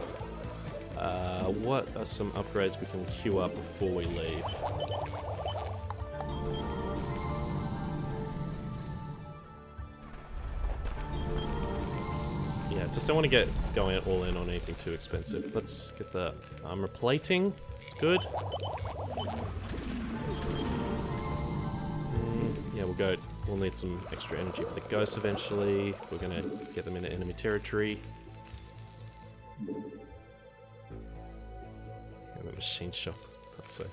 What are some upgrades we can queue up before we leave? Yeah, just don't want to get going all in on anything too expensive. Let's get the armor plating. It's good. Yeah, we'll need some extra energy for the ghosts eventually, if we're gonna get them into enemy territory. Yeah, the machine shop, for fuck's sake.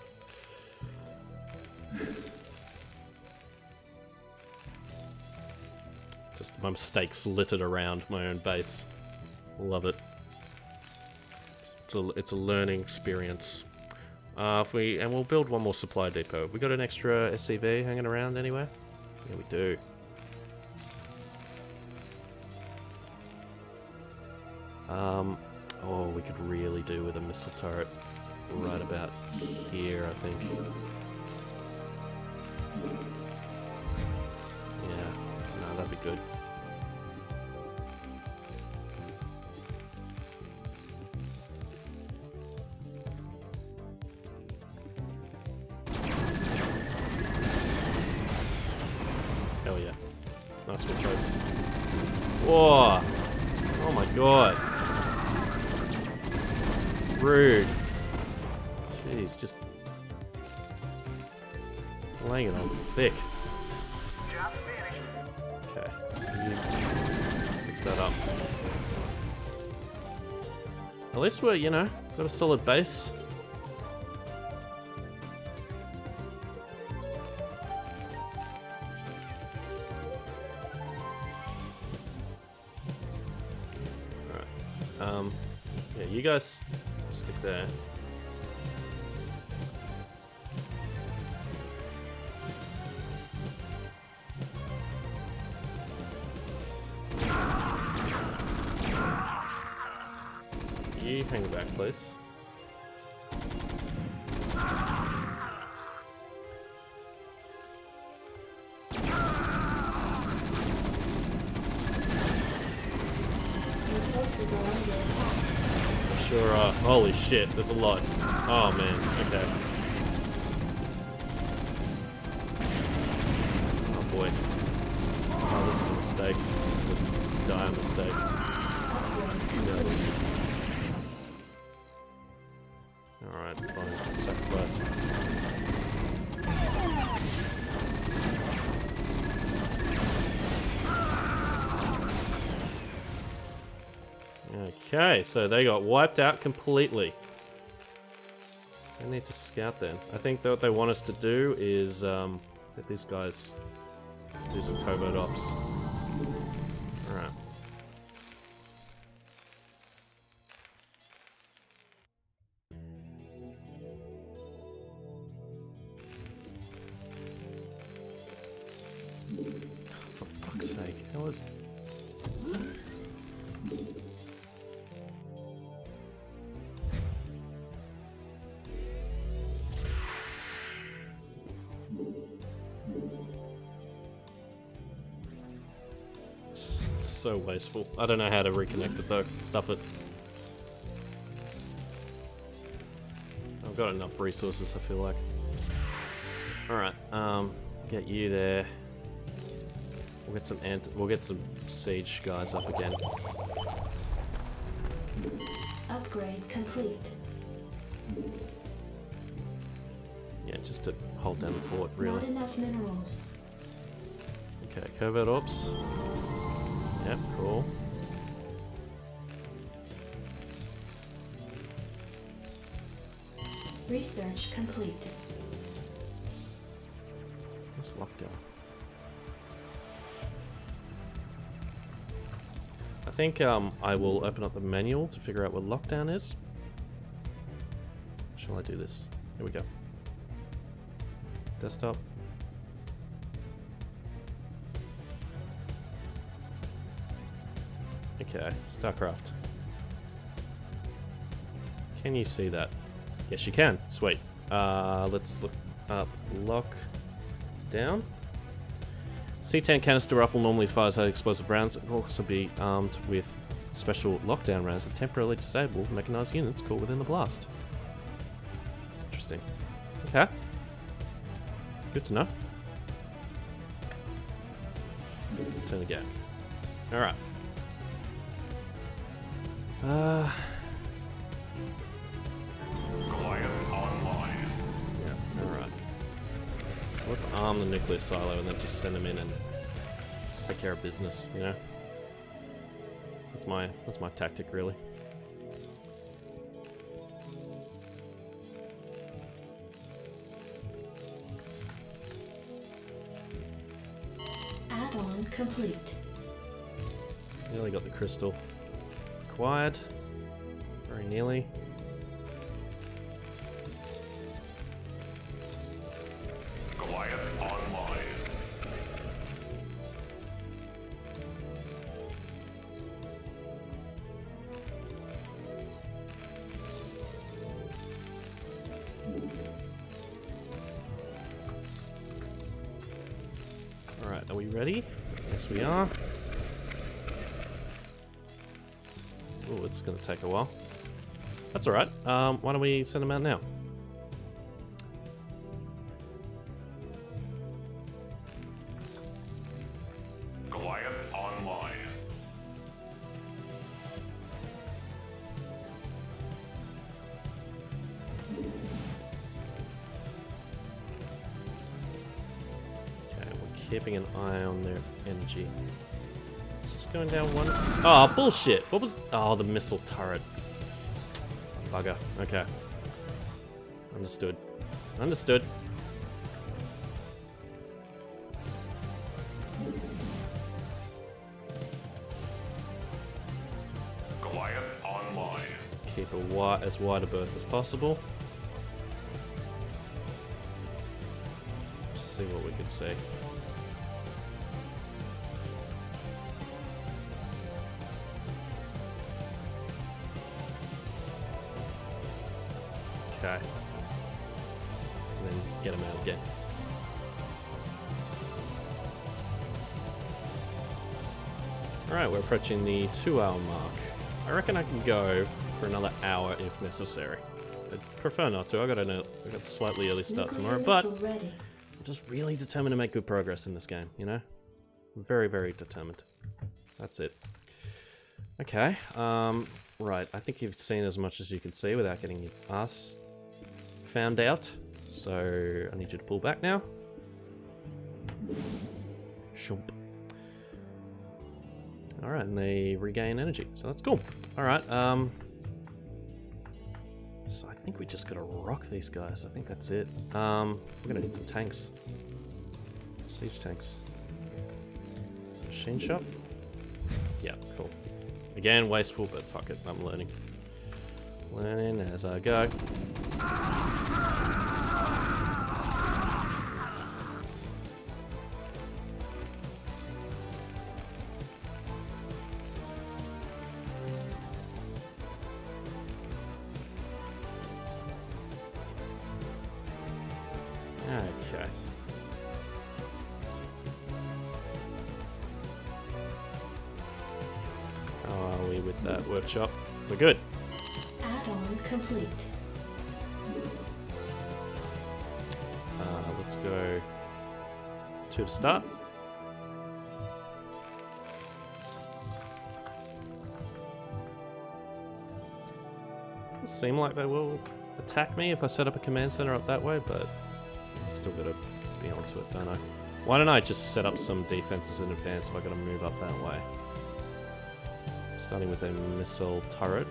Just my mistakes littered around my own base. Love it. It's a learning experience. And we'll build one more supply depot. We got an extra SCV hanging around anywhere? Yeah, we do. Oh, we could really do with a missile turret right about here, I think. Yeah, no, that'd be good. Hell yeah. Nice one, folks. Whoa! Oh my god. Rude. Jeez, just laying it on thick. Job finished. Okay. Fix that up. At least we're, you know, got a solid base. Alright. Yeah, you guys stick there. You hang back, please. Your forces are under attack. Sure are. Holy shit, there's a lot. Oh man, okay. Oh boy. Oh, this is a mistake. This is a dire mistake. Yes. Alright, fine. Sacrifice. Okay, so they got wiped out completely. I need to scout then. I think that what they want us to do is let these guys do some covert ops. Alright. hell is... So wasteful. I don't know how to reconnect it though. Stuff it. I've got enough resources, I feel like. Alright, get you there. We'll get some siege guys up again. Upgrade complete. Yeah, just to hold down the fort, really. Not enough minerals. Okay, covert ops. Yep, cool. Research complete. What's lockdown? I think I will open up the manual to figure out what lockdown is. Shall I do this? Here we go. Desktop. Okay, StarCraft. Can you see that? Yes, you can. Sweet. Let's look up lockdown. C10 canister rifle normally fires out explosive rounds. It will also be armed with special lockdown rounds that temporarily disable mechanized units caught within the blast. Interesting. Okay. Good to know. Turn the game. Alright. Goliath online. Yeah, alright. So let's arm the nuclear silo and then just send them in and take care of business, you know? That's my tactic, really. Add-on complete. Nearly got the crystal. Acquired. Very nearly. Goliath online. Alright, are we ready? Yes, we are. Oh, it's gonna take a while. That's alright. Why don't we send them out now? Goliath online. Okay, we're keeping an eye on their energy. It's just going down one. Oh, bullshit! What was. Oh, the missile turret. Bugger. Okay. Understood. Understood. Goliath online. Just keep as wide a berth as possible. Just see what we can see. Okay. And then get him out again. Alright, we're approaching the 2-hour mark. I reckon I can go for another hour if necessary. I'd prefer not to. I got a slightly early start tomorrow, but I'm just really determined to make good progress in this game, you know? I'm very, very determined. That's it. Okay, right, I think you've seen as much as you can see without getting your ass found out. So, I need you to pull back now. Shump. Alright, and they regain energy, so that's cool. Alright, so I think we just gotta rock these guys. I think that's it. We're gonna need some tanks. Siege tanks. Machine shop? Yeah, cool. Again, wasteful, but fuck it, I'm learning. Learning as I go. Okay. How are we with that workshop? We're good. Add-on complete. Let's go to start. Doesn't seem like they will attack me if I set up a command center up that way, but I still gotta be onto it, don't I? Why don't I just set up some defenses in advance if I gotta move up that way? Starting with a missile turret.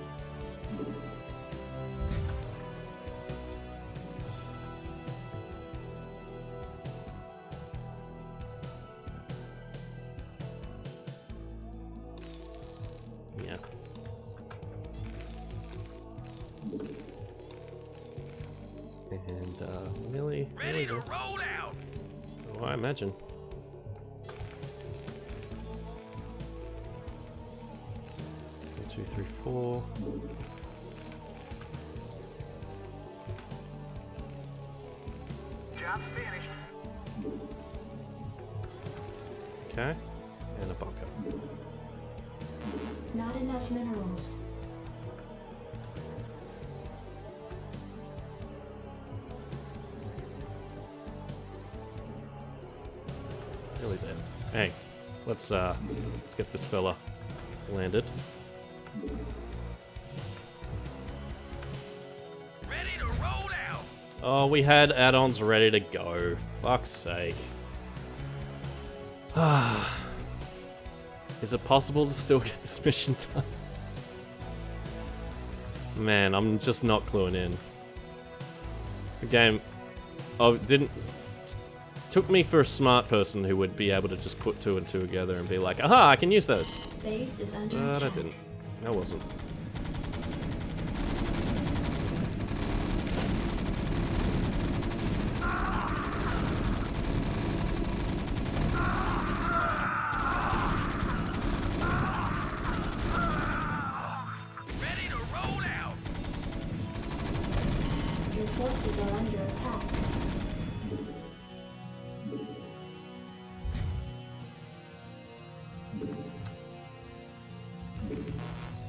Yeah. And really, Ready to roll out. Oh, I imagine. One, two, three, four. Job's finished. Okay, and a bunker. Not enough minerals. Really bad. Hey, let's get this fella landed. Ready to roll out. Oh, we had add-ons ready to go. Fuck's sake. Is it possible to still get this mission done? Man, I'm just not cluing in. The game... Oh, didn't... Took me for a smart person who would be able to just put two and two together and be like, aha, I can use those. Base is under But I attack. didn't. I wasn't. Ready to roll out. Your forces are under attack.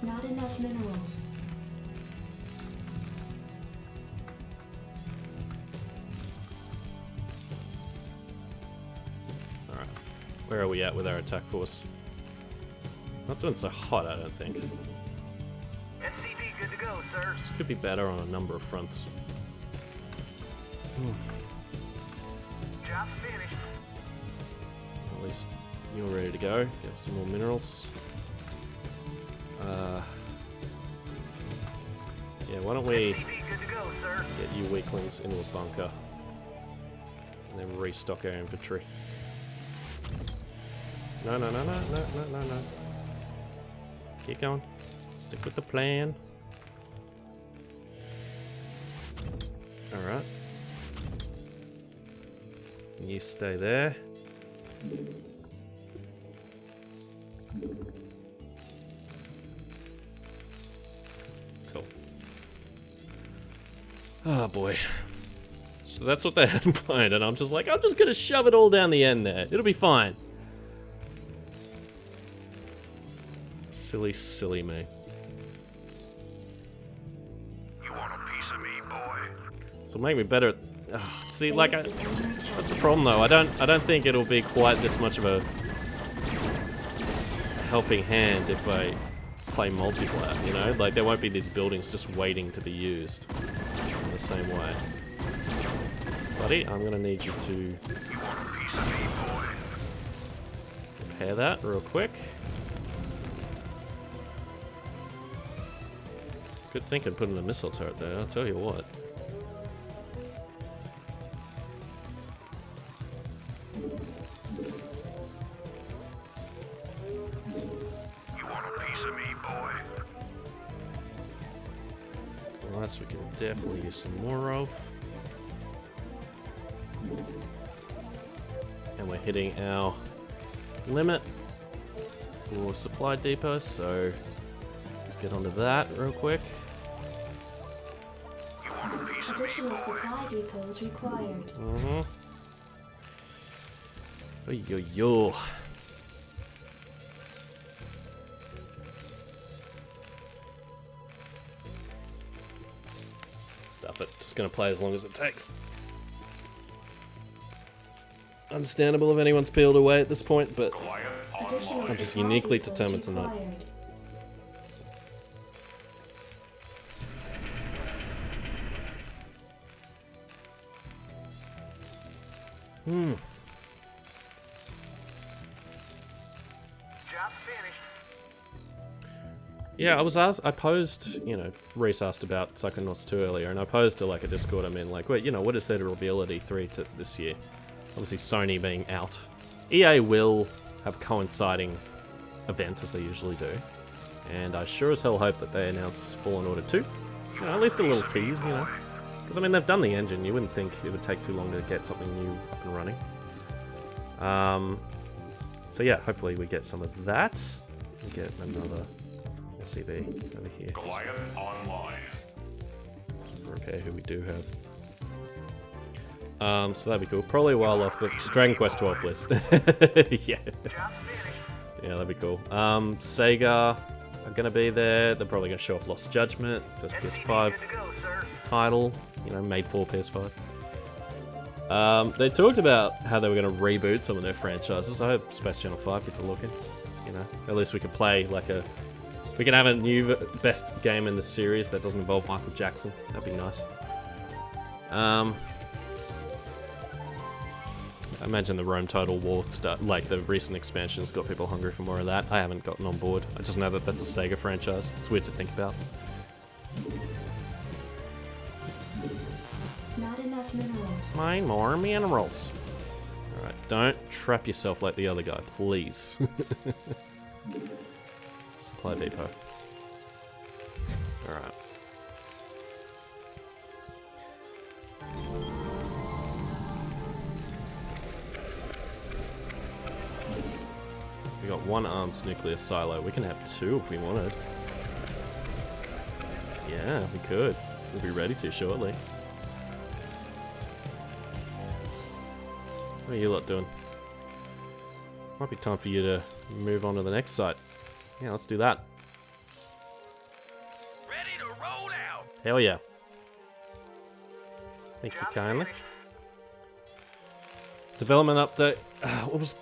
Not enough minerals. Alright. Where are we at with our attack force? Not doing so hot, I don't think. SCV good to go, sir. This could be better on a number of fronts. Job's finished. At least you're ready to go. Get some more minerals. Yeah, why don't we SCV good to go, sir. get you weaklings into a bunker and then restock our infantry. No. Keep going. Stick with the plan. Alright. You stay there. Cool. Oh boy. So that's what they had in mind, and I'm just like, I'm just gonna shove it all down the end there. It'll be fine. Silly, silly me. You want a piece of me, boy? So make me better. See, like, Base is under attack. that's the problem though. I don't think it'll be quite this much of a helping hand if I play multiplayer. You know, like there won't be these buildings just waiting to be used in the same way. Buddy, I'm gonna need you to You want a piece of me, boy? repair that real quick. Good thinking putting a missile turret there, I'll tell you what. You want a piece of me, boy? Alright, so we can definitely use some more of. And we're hitting our limit for supply depots, so let's get onto that real quick. You want a piece of me, Additional boy? supply depots required. Oy, yo, yo. Stuff it. Just gonna play as long as it takes. Understandable if anyone's peeled away at this point, but I'm just uniquely determined to not. Job finished. Yeah, I posed, you know, Reese asked about Psychonauts 2 earlier, and I posed to like a Discord I'm in, like, wait, you know, what is there to reveal at E3 this year? Obviously Sony being out. EA will have coinciding events as they usually do, and I sure as hell hope that they announce Fallen Order 2. You know, at least a little tease, you know. Because, I mean, they've done the engine, you wouldn't think it would take too long to get something new up and running. So yeah, hopefully we get some of that. We get another SCV over here. Goliath online. Repair who we do have. So that'd be cool. Probably well off the Dragon Quest 12 list. Yeah. Yeah, that'd be cool. Sega are gonna be there. They're probably gonna show off Lost Judgment, first PS5 title, you know, made for PS5. They talked about how they were going to reboot some of their franchises. I hope Space Channel 5 gets a look in. You know, at least we could play like a... We can have a new best game in the series that doesn't involve Michael Jackson. That'd be nice. I imagine the Rome Total War stuff, like the recent expansions, got people hungry for more of that. I haven't gotten on board. I just know that that's a Sega franchise. It's weird to think about. Not enough minerals. Mine more minerals. Alright, don't trap yourself like the other guy, please. Supply depot. Alright. We got one armed nuclear silo. We can have two if we wanted. Yeah, we could. We'll be ready to shortly. What are you lot doing? Might be time for you to move on to the next site. Yeah, let's do that. Ready to roll out. Hell yeah. Thank you kindly. Development update. What was...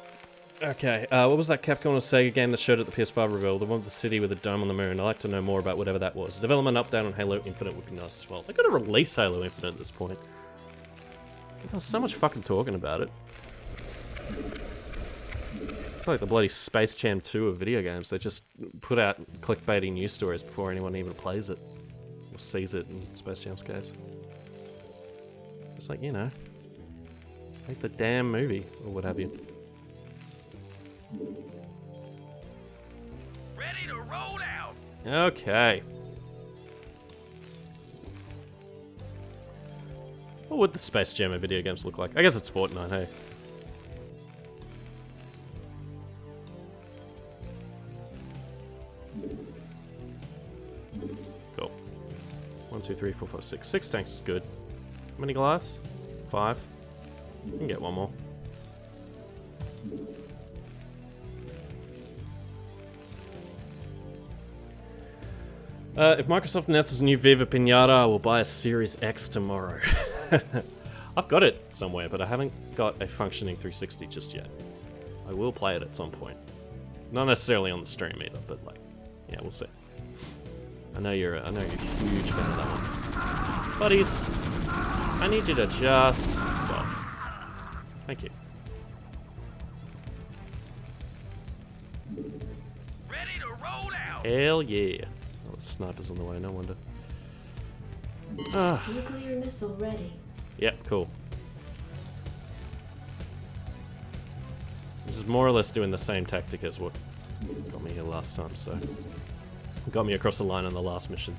Okay, what was that Capcom or Sega game that showed at the PS5 reveal? The one with the city with the dome on the moon. I'd like to know more about whatever that was. A development update on Halo Infinite would be nice as well. They're gonna release Halo Infinite at this point. There's so much fucking talking about it. It's like the bloody Space Jam 2 of video games. They just put out clickbaity news stories before anyone even plays it. Or sees it in Space Jam's case. It's like, you know, make the damn movie, or what have you. Ready to roll out. Okay. What would the Space Jam of video games look like? I guess it's Fortnite, hey? Cool. 1, 2, 3, 4, 5, 6. 6 tanks is good. How many glass? 5. You can get one more. If Microsoft announces a new Viva Pinata, I will buy a Series X tomorrow. I've got it somewhere, but I haven't got a functioning 360 just yet. I will play it at some point. Not necessarily on the stream either, but like, yeah, we'll see. I know you're a huge fan of that one. Buddies, I need you to just stop. Thank you. Ready to roll out. Hell yeah. Oh, the sniper's on the way, no wonder. Nuclear missile ready. Yep, cool. Just more or less doing the same tactic as what got me here last time, so... Got me across the line on the last mission.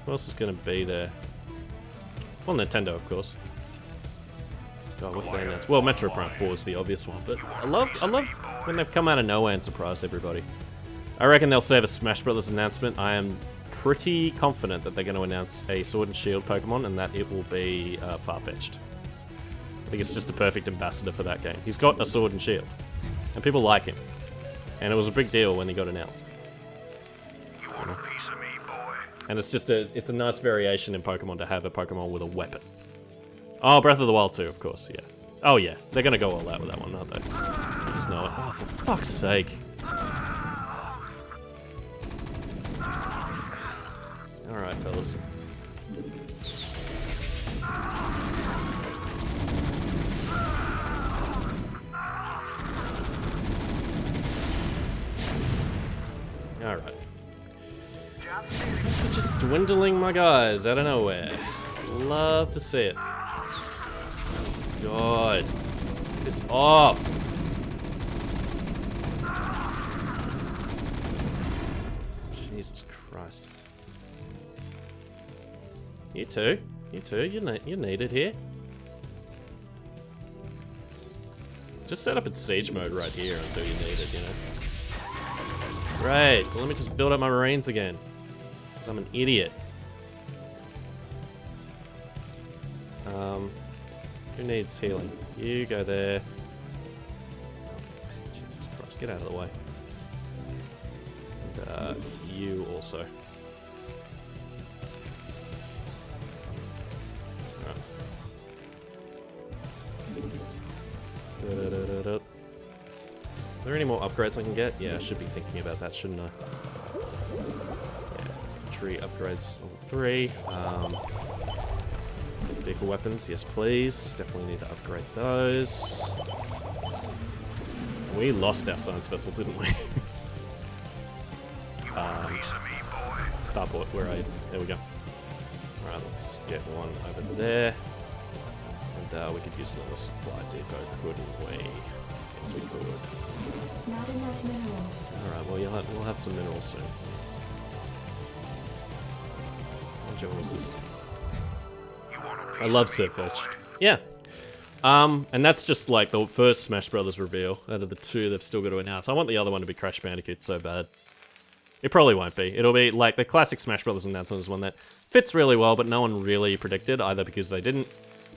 What else is gonna be there? Well, Nintendo, of course. God, what did they announce? Well, Metro Prime 4 is the obvious one, but I love when they've come out of nowhere and surprised everybody. I reckon they'll save a Smash Brothers announcement. I am pretty confident that they're going to announce a Sword and Shield Pokemon and that it will be Farfetch'd. I think it's just a perfect ambassador for that game. He's got a Sword and Shield, and people like him. And it was a big deal when he got announced. You want a piece of me, boy? And it's just it's a nice variation in Pokemon to have a Pokemon with a weapon. Oh, Breath of the Wild 2, of course, yeah. Oh yeah, they're gonna go all out with that one, aren't they? You just know it. Oh, for fuck's sake. Alright, fellas. Alright. They're just dwindling my guys out of nowhere. Love to see it. God. Get this off. Jesus Christ. You too. You too. You're needed here. Just set up in siege mode right here until you need it, you know. Right, so let me just build up my Marines again. Because I'm an idiot. Who needs healing? You go there. Jesus Christ, get out of the way. And you also. Are there any more upgrades I can get? Yeah, I should be thinking about that, shouldn't I? Yeah, tree upgrades level 3. Vehicle weapons, yes please. Definitely need to upgrade those. We lost our science vessel, didn't we? Starport, where are you? There we go. Alright, let's get one over there. And we could use another supply depot, couldn't we? Yes, we could. Not enough minerals. Alright, well we'll have some minerals soon. What was this? I love Surfetch. Yeah. And that's just like the first Smash Brothers reveal. Out of the two they've still got to announce. I want the other one to be Crash Bandicoot so bad. It probably won't be. It'll be like the classic Smash Brothers announcement is one that fits really well, but no one really predicted, either because they didn't,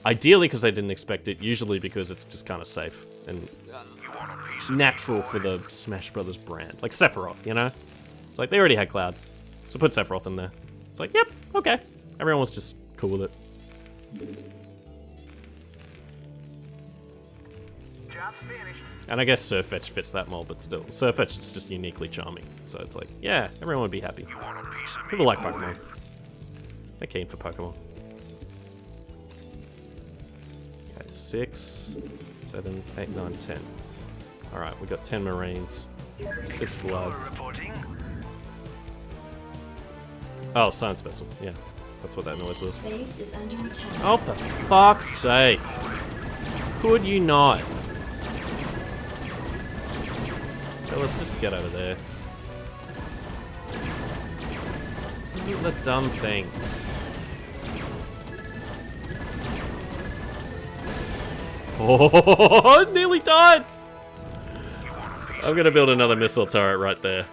ideally because they didn't expect it, usually because it's just kind of safe and natural for the Smash Brothers brand. Like Sephiroth, you know? It's like they already had Cloud, so put Sephiroth in there. It's like, yep, okay. Everyone was just cool with it. Job's finished. And I guess Surfetch fits that mold, but still, Surfetch is just uniquely charming. So it's like, yeah, everyone would be happy. People like Pokemon. They're keen for Pokemon. Okay, 6, 7, 8, 9, 10. Alright, we got 10 Marines, 6 Bloods. Oh, Science Vessel, yeah. That's what that noise was. Base is under attack. Oh, for fuck's sake. Could you not? Okay, let's just get over there. This isn't the dumb thing. Oh, it nearly died! I'm gonna build another missile turret right there.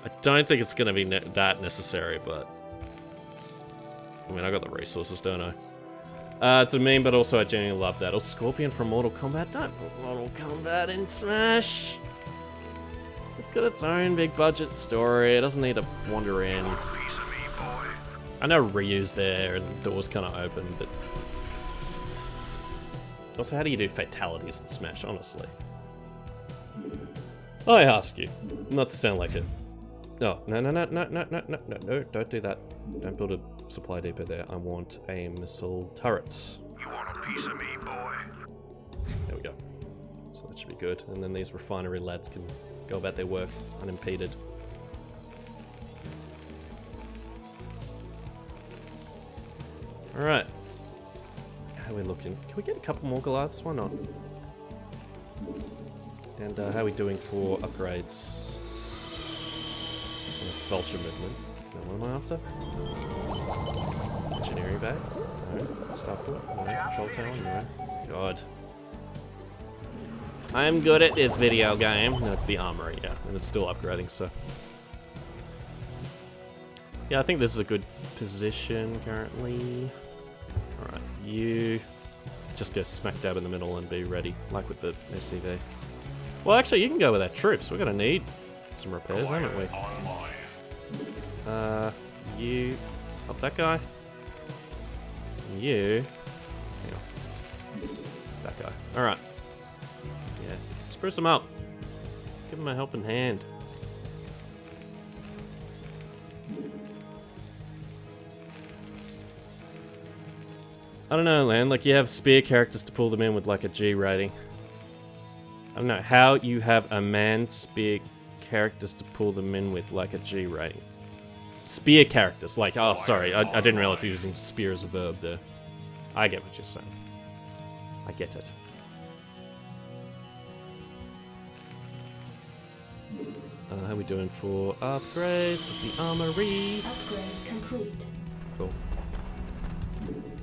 I don't think it's gonna be that necessary, but... I mean, I got the resources, don't I? It's a meme, but also I genuinely love that. Or Scorpion from Mortal Kombat. Don't put Mortal Kombat in Smash. It's got its own big budget story. It doesn't need to wander in. I know Ryu's there and the door's kind of open, but... Also, how do you do fatalities in Smash, honestly? I ask you. Not to sound like it. No, no, don't do that. Don't build a supply depot there. I want a missile turret. You want a piece of me, boy? There we go. So that should be good. And then these refinery lads can go about their work unimpeded. Alright. How are we looking? Can we get a couple more Goliaths? Why not? And how are we doing for upgrades? That's Vulture movement. Now what am I after? Engineering Bay? No. Starport? No. Control Tower? No. God. I'm good at this video game. That's the armory, yeah. And it's still upgrading, so. Yeah, I think this is a good position currently. Alright, you just go smack dab in the middle and be ready, like with the SCV. Well, actually, you can go with our troops. We're gonna need some repairs, aren't we? You up that guy. You. Hang on. That guy. Alright. Yeah. Spruce him up. Give him a helping hand. I don't know, Lan. Like, you have spear characters to pull them in with, like, a G rating. I don't know how you have a man spear characters to pull them in with, like, a G rating. Spear characters. Like, oh, sorry. I didn't realize you're using spear as a verb there. I get what you're saying. I get it. How are we doing for upgrades of the armory? Upgrade complete. Cool.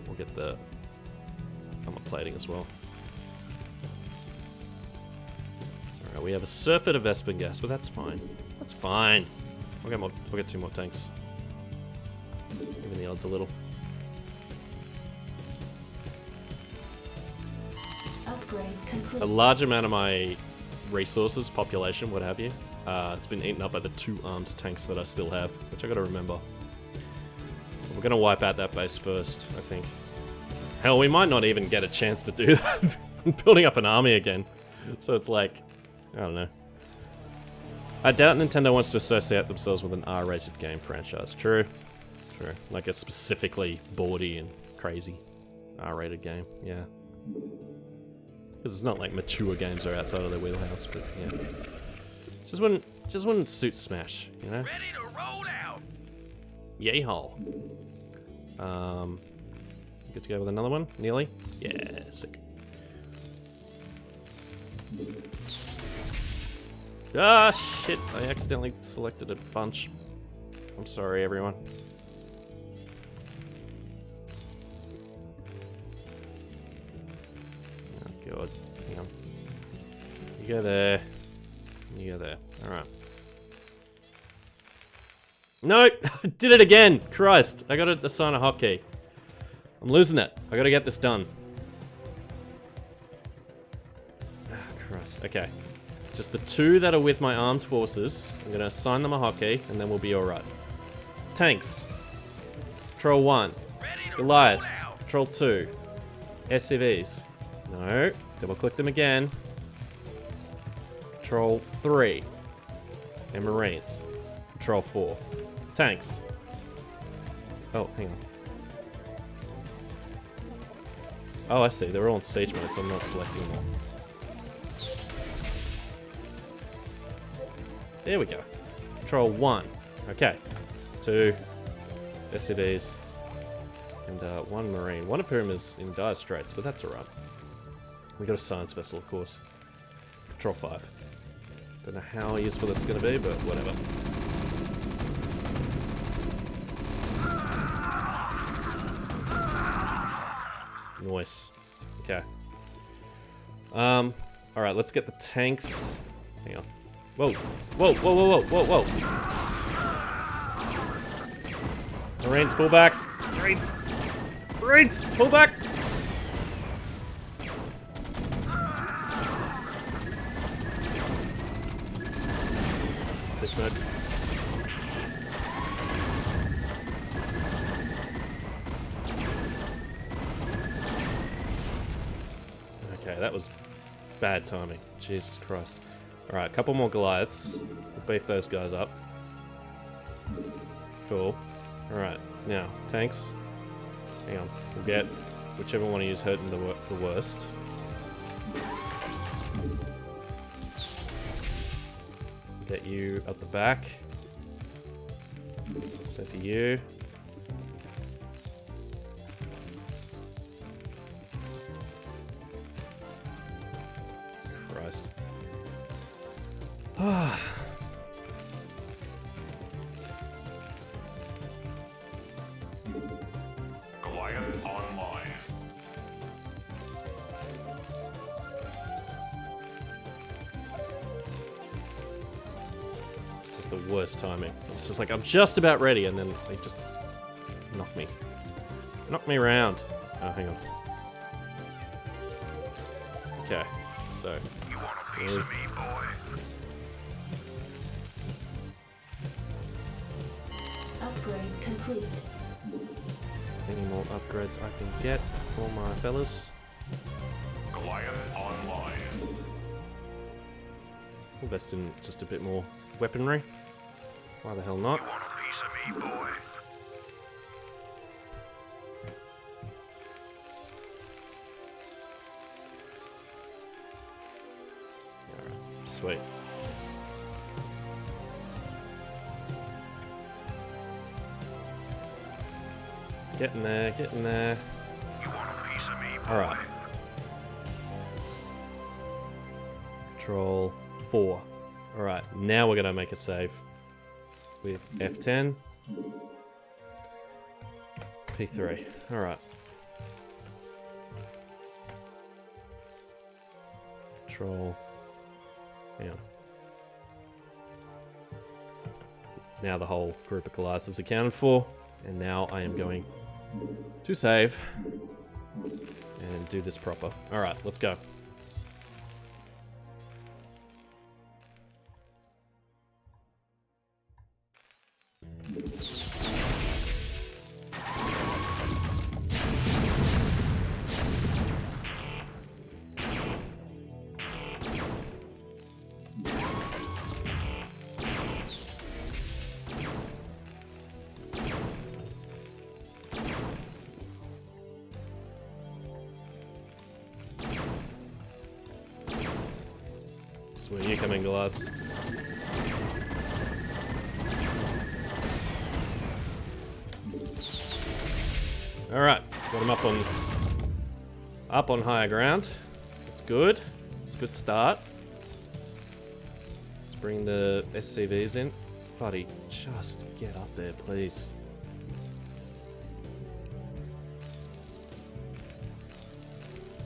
We'll get the armor plating as well. Alright, we have a surfeit of Vesper gas, but that's fine. That's fine. We'll get 2 more tanks. Even the odds a little. Upgrade complete. A large amount of my resources, population, what have you, it's been eaten up by the 2 armed tanks that I still have, which I gotta remember. We're gonna wipe out that base first, I think. Hell, we might not even get a chance to do that. Building up an army again. So it's like, I don't know. I doubt Nintendo wants to associate themselves with an R-rated game franchise. True. True. Like a specifically bawdy and crazy R-rated game. Yeah. Because it's not like mature games are outside of their wheelhouse, but yeah. Just wouldn't suit Smash, you know? Ready to roll out. Yay hole. Good to go with another one? Nearly? Yeah, sick. Ah, shit. I accidentally selected a bunch. I'm sorry, everyone. Oh, God. Hang on. You go there. You go there. Alright. No! Did it again! Christ. I gotta assign a hotkey. I'm losing it. I gotta get this done. Ah, Christ. Okay. Just the 2 that are with my armed forces. I'm gonna assign them a hotkey, and then we'll be alright. Tanks. Patrol 1. Goliaths. Patrol 2. SCVs. No. Double click them again. Patrol 3. And Marines. Patrol 4. Tanks. Oh, hang on. Oh, I see. They're all in siege mode, so I'm not selecting them all. There we go. Patrol 1. Okay. 2 SCVs. And 1 Marine. One of whom is in dire straits, but that's alright. We got a science vessel, of course. Patrol 5. Don't know how useful that's going to be, but whatever. Nice. Okay. Alright, let's get the tanks. Hang on. Whoa. Whoa, whoa, whoa, whoa, whoa, whoa. Marines, pull back. Marines. Marines, pull back. Sick mode. Okay, that was bad timing. Jesus Christ. Alright, a couple more Goliaths. We'll beef those guys up. Cool. Alright, now, tanks. Hang on. We'll get whichever one of you is hurting the worst. Get you up the back. So for you. Christ. Goliath online. It's just the worst timing. It's just like, I'm just about ready, and then they just knock me. Knock me around. Oh, hang on. Okay, so... You want a piece of me, boy? Upgrade complete. Any more upgrades I can get for my fellas? Goliath online. Invest in just a bit more weaponry. Why the hell not? You want a piece of me, boy? Alright, sweet. Getting there, getting there. You want a piece of me, boy? Alright. Control 4. Alright, now we're gonna make a save. With F10. P3. Alright. Control. Hang on. Now the whole group of Goliaths is accounted for. And now I am going to save. And do this proper. Alright, let's go. Sweet, you coming, Goliaths. Alright, got him up on higher ground. That's good. It's a good start. Let's bring the SCVs in. Buddy, just get up there, please.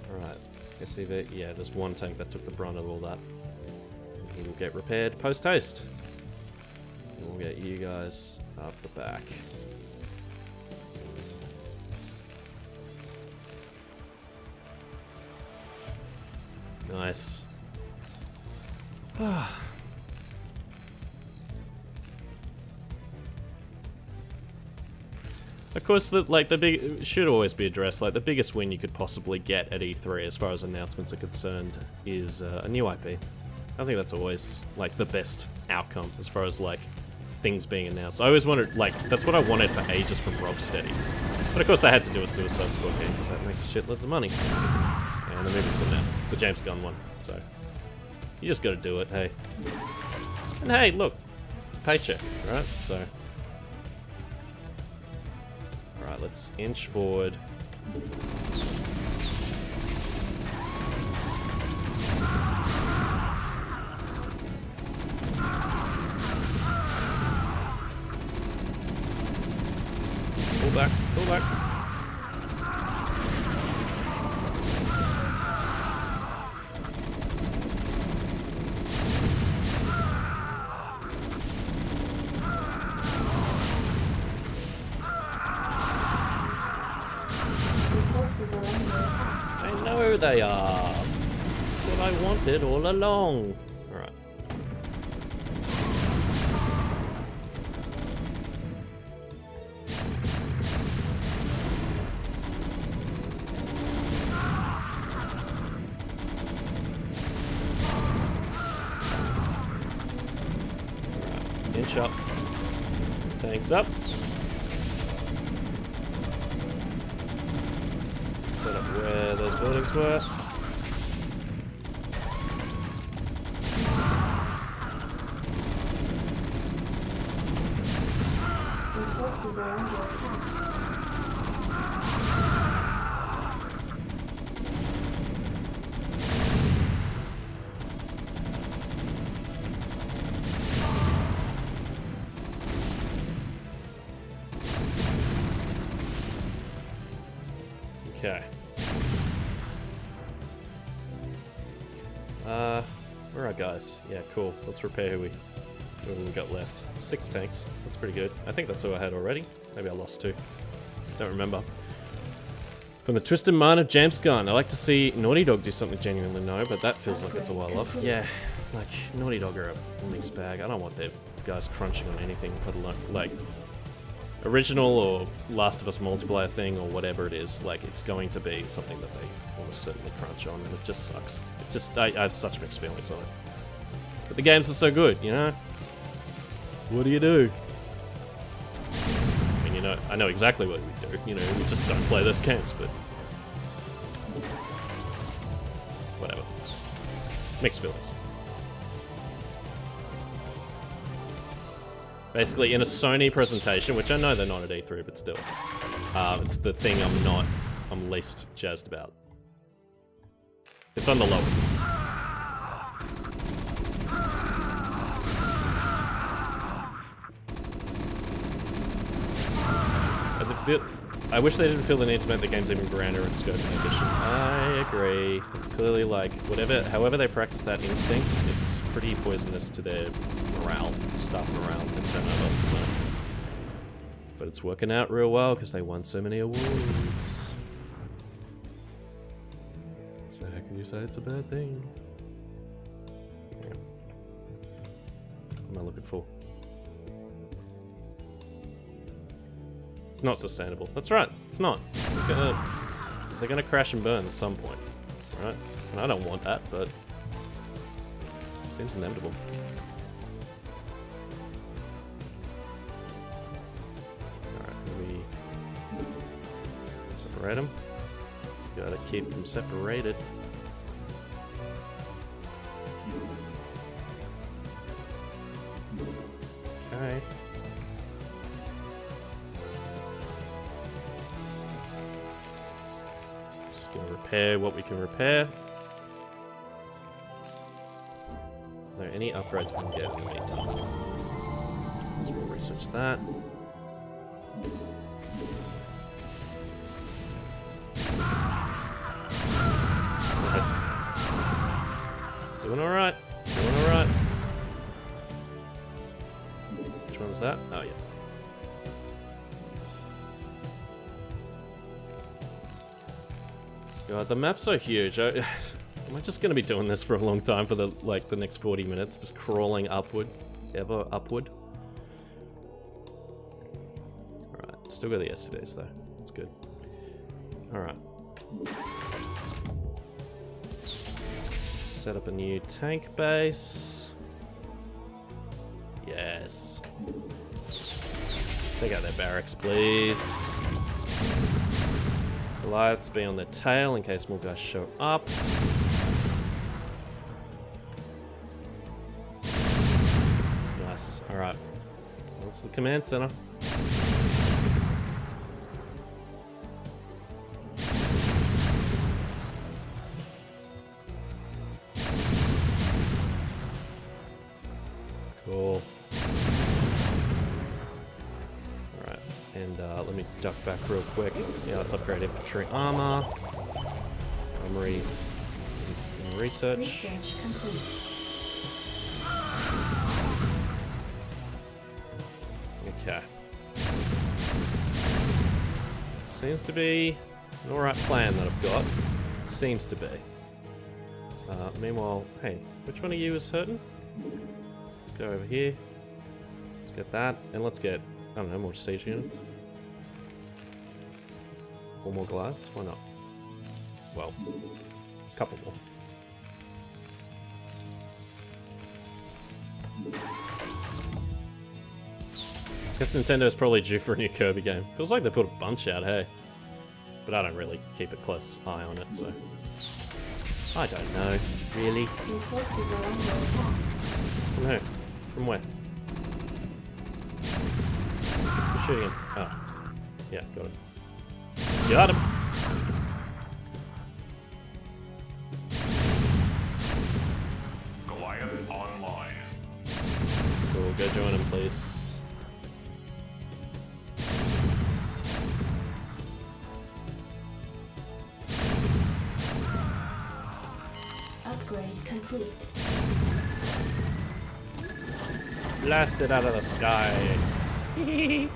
Alright, SCV, yeah, there's one tank that took the brunt of all that. He will get repaired post-haste. And we'll get you guys up the back. Nice. Of course, it should always be addressed. Like, the biggest win you could possibly get at E3, as far as announcements are concerned, is a new IP. I think that's always, like, the best outcome as far as, like, things being announced. I always wanted, like, that's what I wanted for ages from Rocksteady. But of course they had to do a Suicide Squad game, because that makes shitloads of money. And the movie's coming out. The James Gunn one. So, you just gotta do it, hey. And hey, look, it's a paycheck, right? So, alright, let's inch forward. Pull back, pull back. I know they are. That's what I wanted all along. Alright. Inch up. Tanks up. Set up where those buildings were. Your forces are under attack. Okay. Where are our guys? Yeah, cool. Let's repair who we What have we got left? 6 tanks. That's pretty good. I think that's all I had already. Maybe I lost 2. Don't remember. From the Twisted Mind of James Gunn. I like to see Naughty Dog do something genuinely no, but that feels like it's a while off. Yeah, it's like Naughty Dog are a mixed bag. I don't want their guys crunching on anything, let alone like original or Last of Us multiplayer thing or whatever it is. Like it's going to be something that they almost certainly crunch on, and it just sucks. It just I have such mixed feelings on it. But the games are so good, you know. What do you do? I mean, you know, I know exactly what we do. You know, we just don't play those games, but whatever. Mixed feelings. Basically, in a Sony presentation, which I know they're not at E3, but still, it's the thing I'm least jazzed about. It's on the low end. I wish they didn't feel the need to make the games even grander in scope and ambition. I agree. It's clearly like, however they practice that instinct, it's pretty poisonous to their morale, staff morale, and turnover, so. But it's working out real well because they won so many awards. So how can you say it's a bad thing? Yeah. What am I looking for? It's not sustainable. That's right. It's not. They're gonna crash and burn at some point, right? And I don't want that, but it seems inevitable. All right, we separate them. Gotta keep them separated. Okay. Gonna repair what we can repair. Are there any upgrades we can get in the meantime? So we'll research that. Nice. Doing alright. Doing alright. Which one's that? Oh, yeah. God, the map's so huge. Am I just gonna be doing this for a long time for the next 40 minutes, just crawling upward, ever upward? Alright, still got the SCDs though. That's good. Alright. Set up a new tank base. Yes. Take out their barracks, please. Lights be on their tail in case more guys show up. Nice. Alright. That's the command center. Cool. Alright. And let me duck back real quick. Yeah, let's upgrade infantry armor. Armories. And research. Research complete. Okay. Seems to be an alright plan that I've got. Seems to be. Meanwhile, hey, which one of you is hurting? Let's go over here. Let's get that, and let's get, I don't know, more siege units. 4 more glass? Why not? Well, a couple more. Guess Nintendo's probably due for a new Kirby game. Feels like they put a bunch out, hey? But I don't really keep a close eye on it, so... I don't know, really. Your forces are under attack. From who? From where? Who's shooting him? Oh. Yeah, got him. Got him! Goliath online. Cool, go join him, please. Upgrade complete. blasted out of the sky. Alright.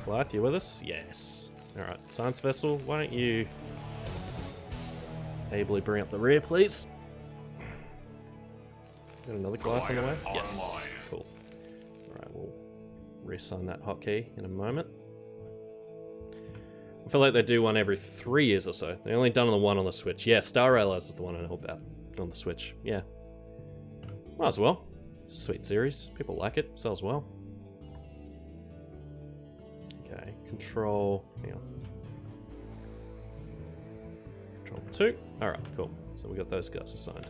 Goliath, you with us? Yes. Alright, science vessel, why don't you ably bring up the rear, please? Got another Goliath on the way? Yes. Cool. Alright, we'll reassign that hotkey in a moment. I feel like they do one every 3 years or so. They only done the one on the Switch. Yeah, Star Railers is the one I know about on the Switch. Yeah. Might as well. It's a sweet series. People like it. Sells well. Okay, control. Hang on. Control 2. Alright, cool. So we got those guys assigned.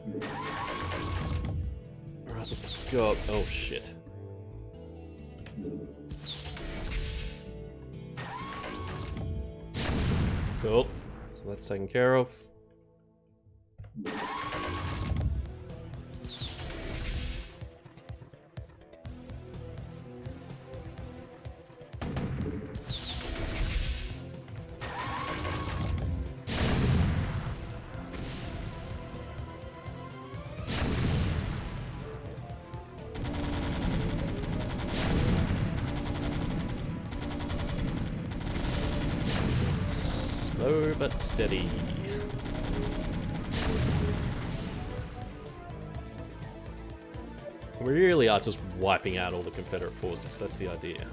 Alright, let's go. Oh shit. Cool. So that's taken care of. Slow but steady. We really are just wiping out all the Confederate forces. That's the idea,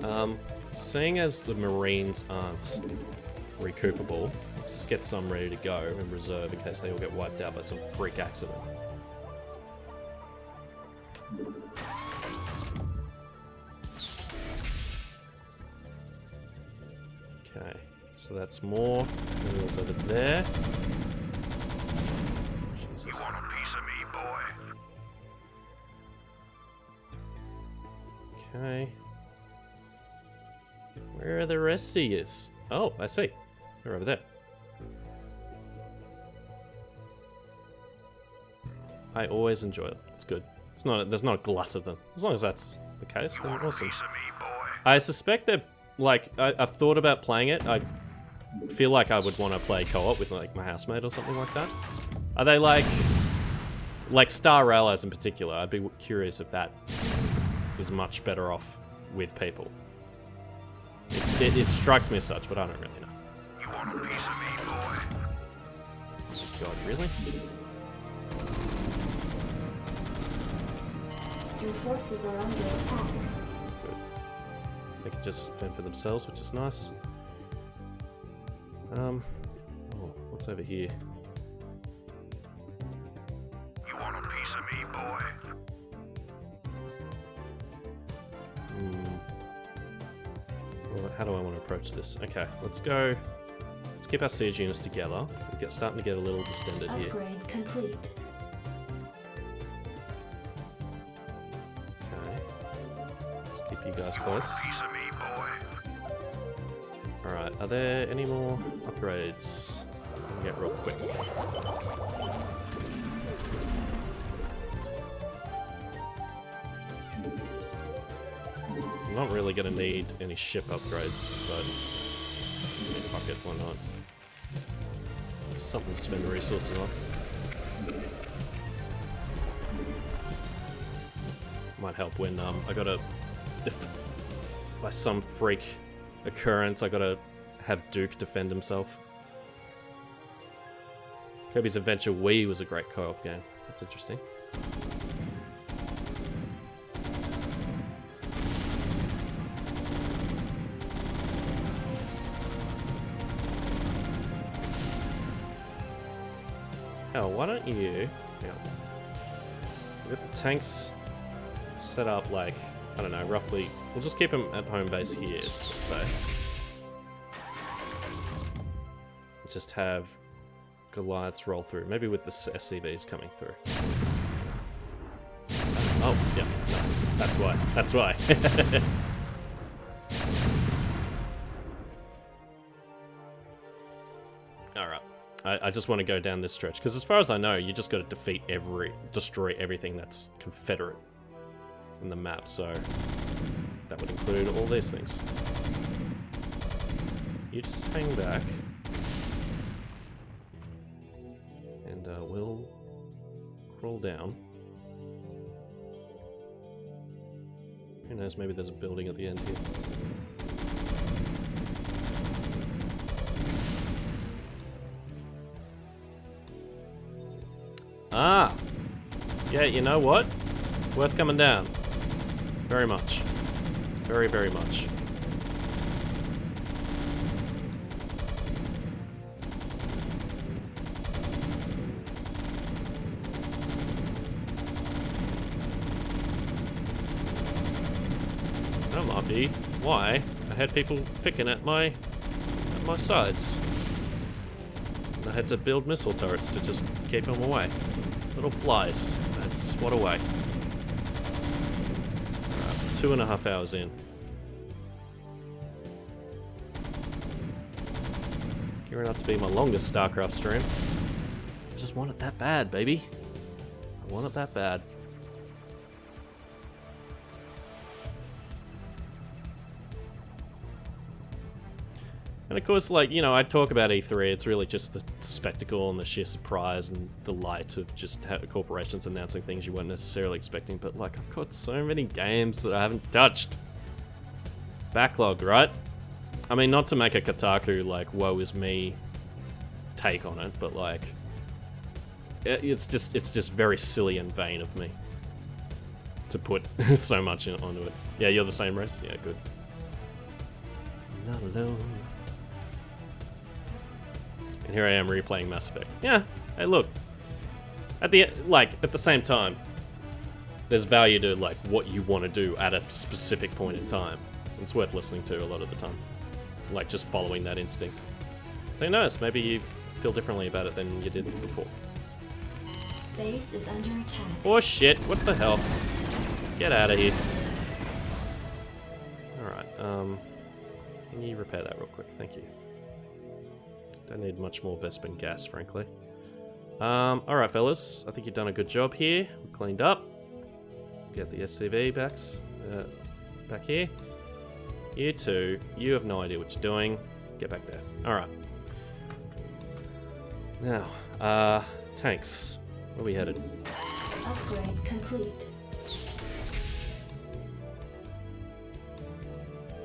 huh? Seeing as the Marines aren't recoupable, let's just get some ready to go in reserve in case they all get wiped out by some freak accident. Okay, so that's more minerals over there. Jesus. You want a piece of me, boy? Okay. Where are the rest of yous? Oh, I see. They're over there. I always enjoy them. It's good. It's not. There's not a glut of them. As long as that's the case, then awesome. Piece of me, boy? I suspect they're like. I've thought about playing it. I feel like I would want to play co-op with like my housemate or something like that. Are they like Star Railers in particular? I'd be curious if that is much better off with people. It strikes me as such, but I don't really know. You want a piece of me, boy? God, really? Your forces are under attack. Good. They can just fend for themselves, which is nice. Oh, what's over here? You want a piece of me, boy? Well, how do I want to approach this? Okay, let's go. Let's keep our siege units together. We're starting to get a little distended here. Upgrade complete. Okay. Let's keep you guys close. Piece of me, boy? Alright, are there any more upgrades? I can get real quick. I'm not really gonna need any ship upgrades, but yeah, fuck it, why not? Something to spend resources on. Might help when I gotta, if by some freak occurrence I gotta have Duke defend himself. Kirby's Adventure Wii was a great co-op game. That's interesting. Oh, why don't you... Hang on. We've got the tanks set up like, I don't know, roughly... We'll just keep them at home base here, let's say. Just have Goliaths roll through, maybe with the SCVs coming through. Oh, yeah, nice. That's why. That's why. Alright. I just want to go down this stretch, because as far as I know, you just got to destroy everything that's Confederate in the map, so that would include all these things. You just hang back, and we'll crawl down. Who knows, maybe there's a building at the end here. Ah! Yeah, you know what? Worth coming down. Very much. Very, very much. That might be why I had people picking at my sides. And I had to build missile turrets to just keep them away. Little flies. I had to swat away. Alright, 2.5 hours in. Gearing up to be my longest StarCraft stream. I just want it that bad, baby. I want it that bad. And of course, like, you know, I talk about E3, it's really just the spectacle and the sheer surprise and delight of just corporations announcing things you weren't necessarily expecting, but like, I've got so many games that I haven't touched. Backlog, right? I mean, not to make a Kotaku, like, woe is me take on it, but like, it's just very silly and vain of me to put so much onto it. Yeah, you're the same race? Yeah, good. Not alone. And here I am replaying Mass Effect. Yeah, hey look. At the same time, there's value to like what you want to do at a specific point in time. It's worth listening to a lot of the time. Like just following that instinct. So who knows, maybe you feel differently about it than you did before. Base is under attack. Oh shit, what the hell? Get out of here. Alright, can you repair that real quick? Thank you. Don't need much more Vespin gas, frankly. Alright, fellas. I think you've done a good job here. We cleaned up. Get the SCV back here. You two, you have no idea what you're doing. Get back there. Alright. Now, tanks. Where are we headed? Upgrade complete.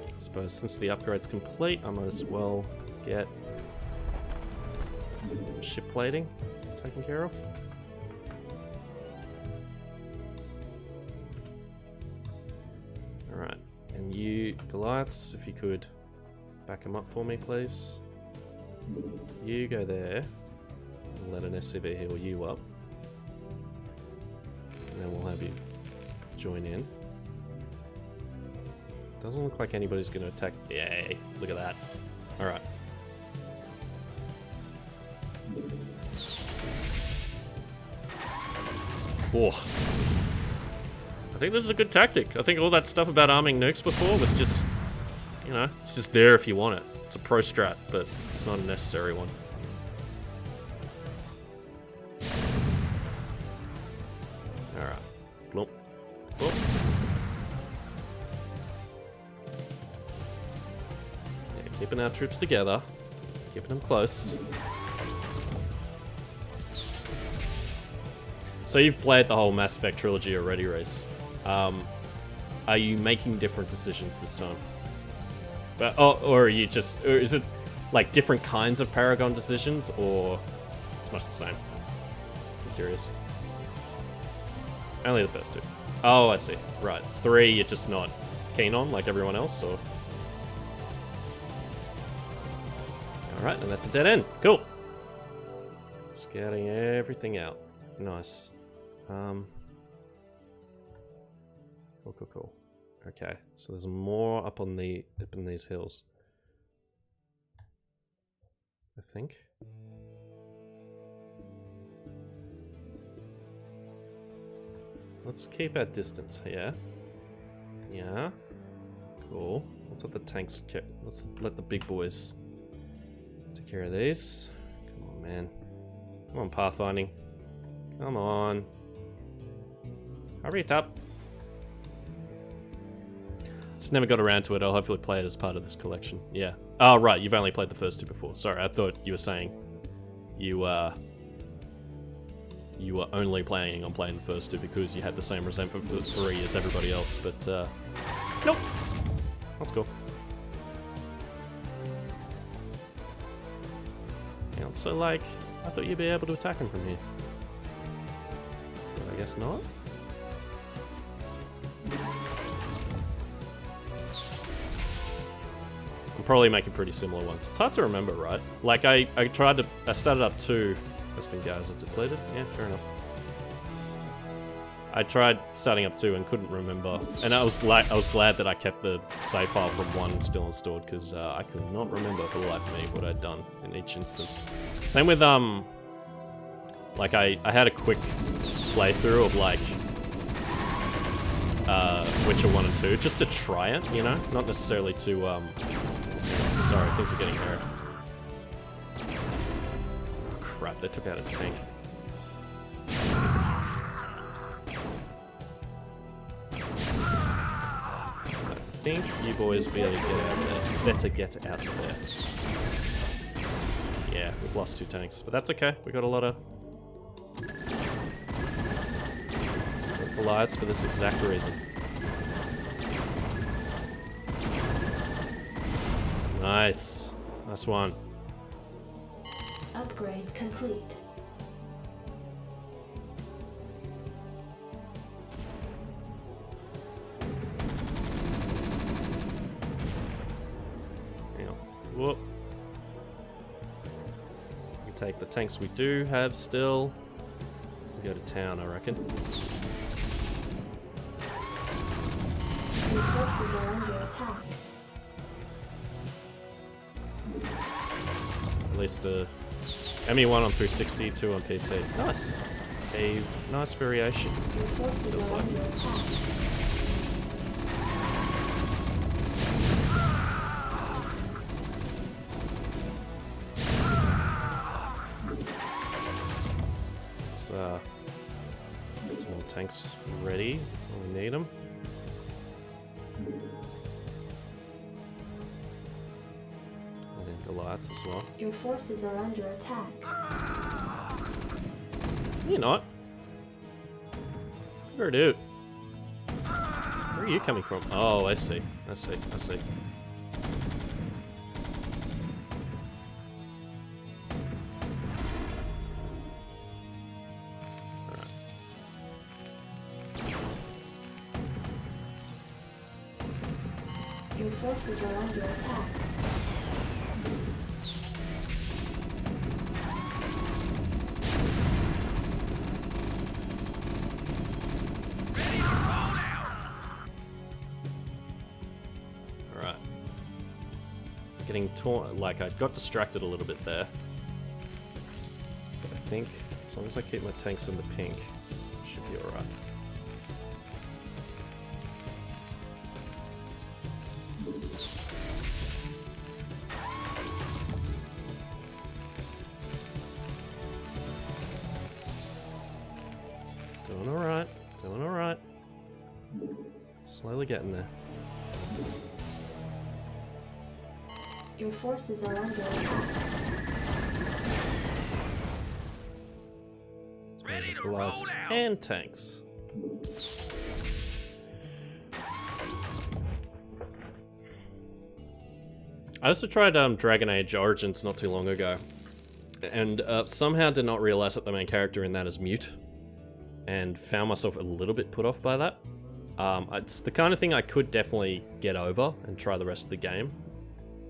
I suppose since the upgrade's complete, I might as well get ship plating taken care of. Alright, and you, Goliaths, if you could back them up for me, please. You go there, and let an SCV heal you up. And then we'll have you join in. Doesn't look like anybody's going to attack. Yay, look at that. Alright. Oh. I think this is a good tactic. I think all that stuff about arming nukes before was just, you know, it's just there if you want it. It's a pro strat, but it's not a necessary one. Alright. Bloop. Bloop. Yeah, keeping our troops together. Keeping them close. So you've played the whole Mass Effect trilogy already, Reese. Are you making different decisions this time? But, or are you just... Or is it like different kinds of Paragon decisions, or it's much the same? I'm curious. Only the first two. Oh, I see. Right. 3 you're just not keen on, like everyone else, or... Alright, and that's a dead end. Cool. Scouting everything out. Nice. Cool. Okay, so there's more up in these hills. I think. Let's keep our distance here. Yeah. Cool. Let's let the tanks let's let the big boys take care of these. Come on, man. Come on, pathfinding. Come on. Hurry it up. Just never got around to it. I'll hopefully play it as part of this collection. Yeah. Oh, right. You've only played the first two before. Sorry, I thought you were saying you you were only planning on playing the first two because you had the same resentment for 3 as everybody else, but nope. That's cool. Yeah, so like, I thought you'd be able to attack him from here. But I guess not. I'm probably making pretty similar ones. It's hard to remember, right? Like I started up 2. That's been guys are depleted. Yeah, fair enough. I tried starting up 2 and couldn't remember, and I was glad that I kept the save file from 1 still installed because I could not remember for the life of me what I'd done in each instance. Same with like I had a quick playthrough of like Witcher 1 and 2 just to try it, you know, not necessarily to sorry, things are getting hurt. Oh, crap, they took out a tank. I think you boys better get out of there. Better get out of there. Yeah, we've lost 2 tanks, but that's okay. We got a lot of lives for this exact reason. Nice. Nice one. Upgrade complete. Whoop. We take the tanks we do have still. We go to town, I reckon. Your forces are under attack. At least ME1 on 360, 2 on PC. Nice. A nice variation. Your forces Feels are like. under attack. Get some more tanks ready when we need them. And then Goliaths as well. Your forces are under attack. You're not. You're a dude. Where are you coming from? Oh, I see. I see. I see. Your forces are under attack. Ready to roll out. Alright. Getting torn. Like, I got distracted a little bit there. But I think as long as I keep my tanks in the pink, it should be alright. Doing alright. Doing alright. Slowly getting there. Your forces are under attack. Ready to Goliaths roll out. and tanks. I also tried Dragon Age Origins not too long ago, and somehow did not realize that the main character in that is mute, and found myself a little bit put off by that. It's the kind of thing I could definitely get over and try the rest of the game,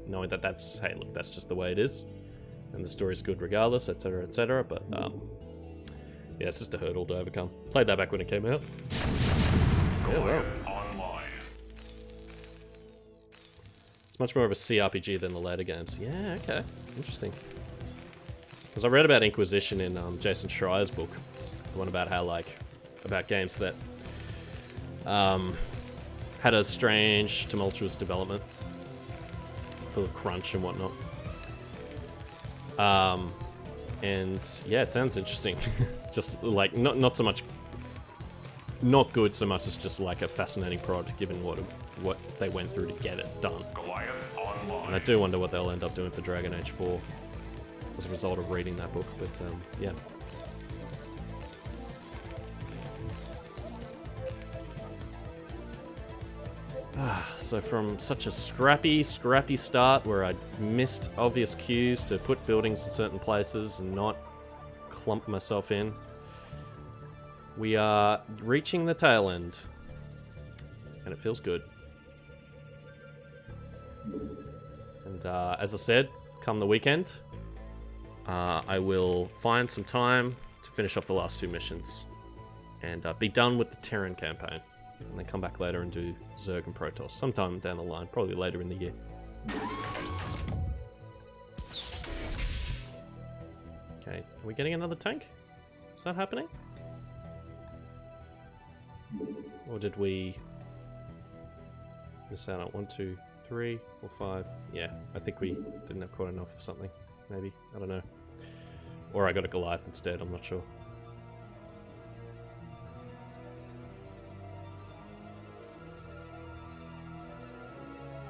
knowing that that's, hey, look, that's just the way it is, and the story's good regardless, etc., but yeah, it's just a hurdle to overcome. Played that back when it came out. Yeah, well. It's much more of a CRPG than the later games. Yeah, okay. Interesting. Because I read about Inquisition in Jason Schreier's book. The one about how, like, about games that had a strange, tumultuous development. Full of crunch and whatnot. And yeah, it sounds interesting. Just like not so much, not good so much as just like a fascinating prod, given what they went through to get it done. And I do wonder what they'll end up doing for Dragon Age 4 as a result of reading that book. But yeah, So from such a scrappy start where I missed obvious cues to put buildings in certain places and not clump myself in, we are reaching the tail end. And it feels good. And as I said, come the weekend, I will find some time to finish off the last 2 missions and be done with the Terran campaign. And then come back later and do Zerg and Protoss sometime down the line, probably later in the year. Okay, are we getting another tank? Is that happening? Or did we miss out on 1, 2, 3, 4, 5? Yeah, I think we didn't have quite enough of something. Maybe, I don't know. Or I got a Goliath instead, I'm not sure.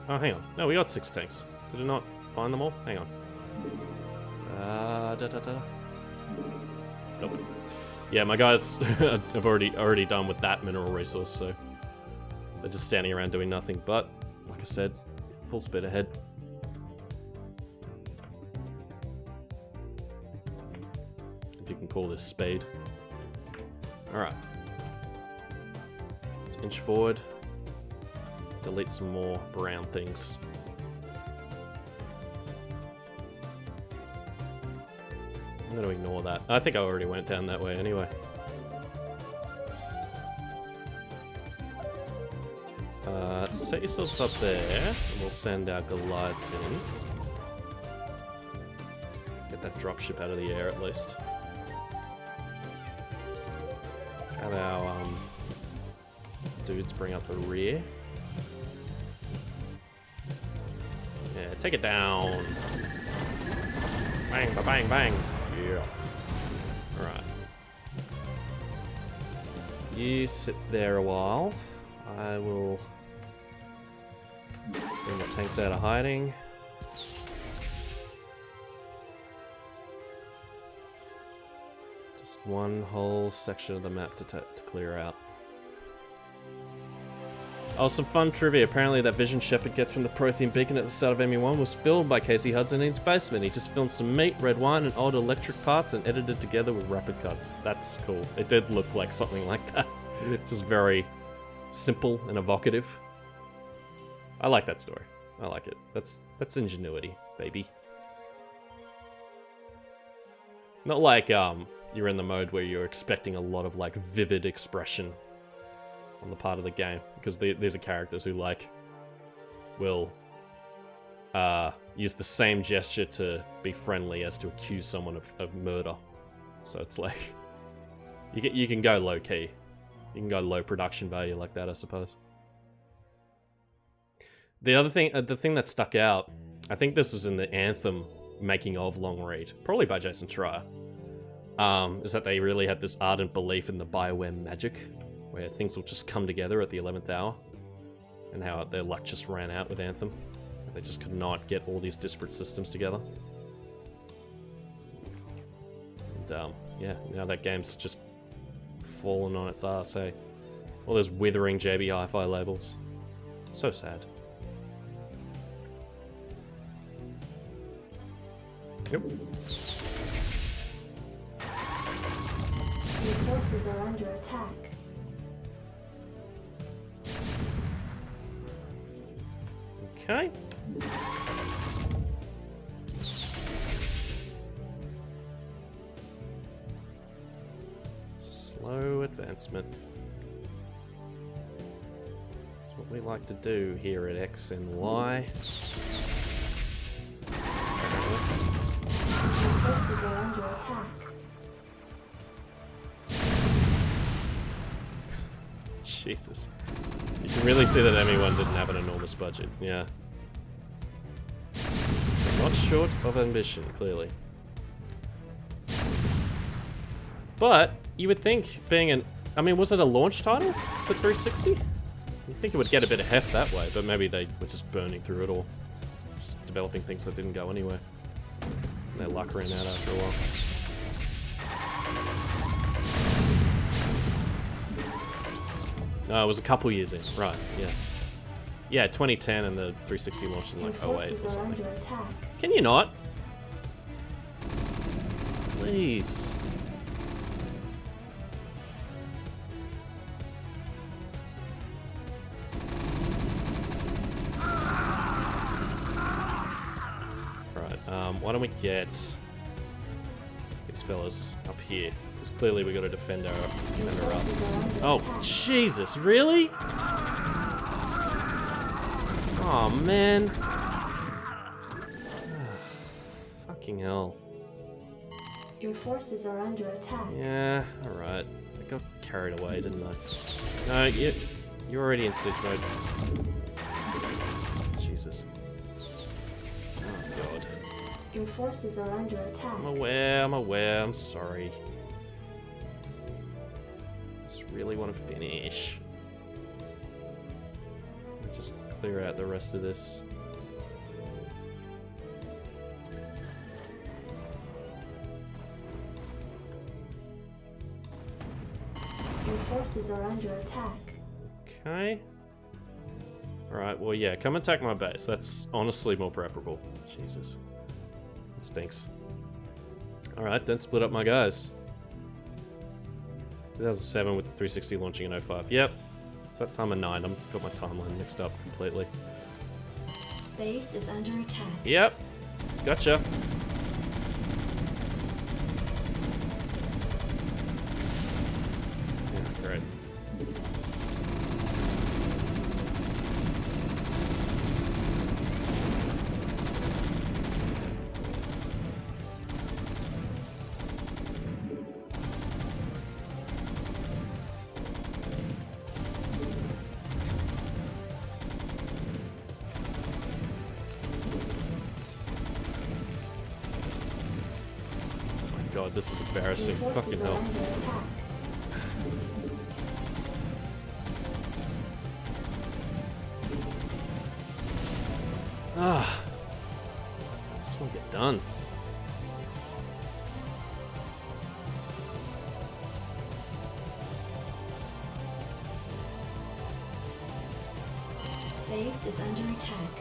Oh, hang on. No, we got 6 tanks. Did it not find them all? Hang on. Nope. Yeah, my guys have already done with that mineral resource, so they're just standing around doing nothing. But, like I said, full speed ahead. If you can call this speed. Alright. Let's inch forward. Delete some more brown things. I'm going to ignore that. I think I already went down that way anyway. Set yourselves up there, and we'll send our Goliaths in. Get that dropship out of the air at least. Have our dudes bring up the rear. Yeah, take it down. Bang, bang, bang. Yeah. Alright. You sit there a while. I will bring the tanks out of hiding. Just one whole section of the map to clear out. Oh, some fun trivia. Apparently that vision Shepard gets from the Prothean beacon at the start of ME1 was filmed by Casey Hudson in his basement. He just filmed some meat, red wine, and old electric parts and edited together with rapid cuts. That's cool. It did look like something like that. Just very simple and evocative. I like that story. I like it. That's ingenuity, baby. Not like you're in the mode where you're expecting a lot of like vivid expression on the part of the game, because these are characters who like will use the same gesture to be friendly as to accuse someone of murder. So it's like you can go low key, you can go low production value like that, I suppose. The other thing, the thing that stuck out, I think this was in the Anthem making of long read, probably by Jason Schreier, is that they really had this ardent belief in the BioWare magic, where things will just come together at the 11th hour, and how their luck just ran out with Anthem. They just could not get all these disparate systems together. And yeah, now that game's just fallen on its ass, hey? All those withering JB Hi-Fi labels. So sad. Yep. Your forces are under attack. Okay. Slow advancement. That's what we like to do here at X and Y. Your forces are under attack. Jesus. You can really see that ME1 didn't have an enormous budget, yeah. They're not short of ambition, clearly. But, you would think, being an... I mean, was it a launch title for 360? You'd think it would get a bit of heft that way, but maybe they were just burning through it all. Just developing things that didn't go anywhere. And their luck ran out after a while. No, it was a couple years in. Right, yeah. Yeah, 2010 and the 360 launched in Your like 08 or forces are something. under attack. Can you not? Please. Right, why don't we get these fellas up here? Because clearly we got to defend our asses. Oh, Jesus, really? Oh, man. Fucking hell. Your forces are under attack. Yeah, alright. I got carried away, didn't I? No, you're already in siege mode. Jesus. Oh, God. Your forces are under attack. I'm aware, I'm sorry. Just really want to finish. Just clear out the rest of this. Your forces are under attack. Okay. Alright, well, yeah, come attack my base. That's honestly more preferable. Jesus. That stinks. Alright, don't split up my guys. 2007 with the 360 launching in 05. Yep. It's that time of 9. I've got my timeline mixed up completely. Base is under attack. Yep. Gotcha. Yeah, great. God, this is embarrassing. Fucking hell. Ah. I just want to get done. Base is under attack.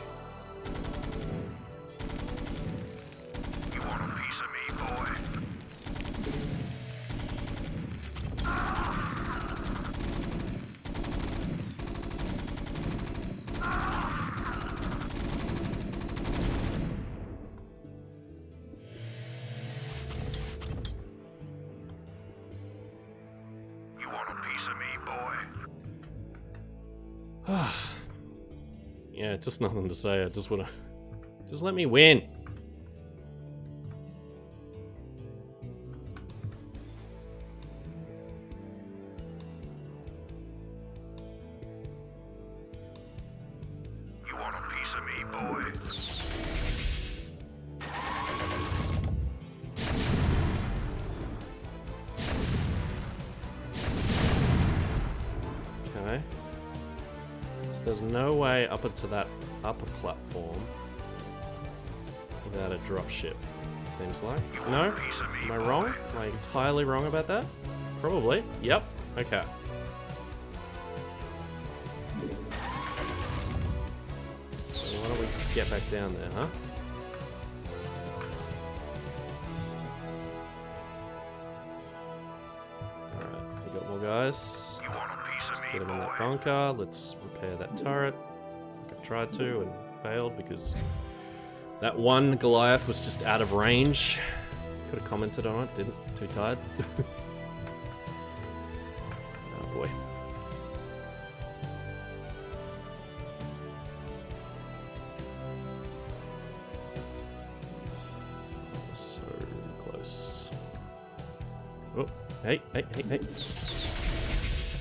You want a piece of me, boy? You want a piece of me, boy? Yeah, just nothing to say. I just want to... Just let me win. You want a piece of me, boy? Okay. So there's no way up into that upper platform without a dropship, it seems like. No? Am I wrong? Am I entirely wrong about that? Probably. Yep. Okay. So why don't we get back down there, huh? Alright, we got more guys. You want a piece Let's of me, put him in that boy? bunker. Let's repair that turret. Like I tried to and failed because that one Goliath was just out of range. Could have commented on it, didn't. Too tired. Oh boy. So close. Oh, hey.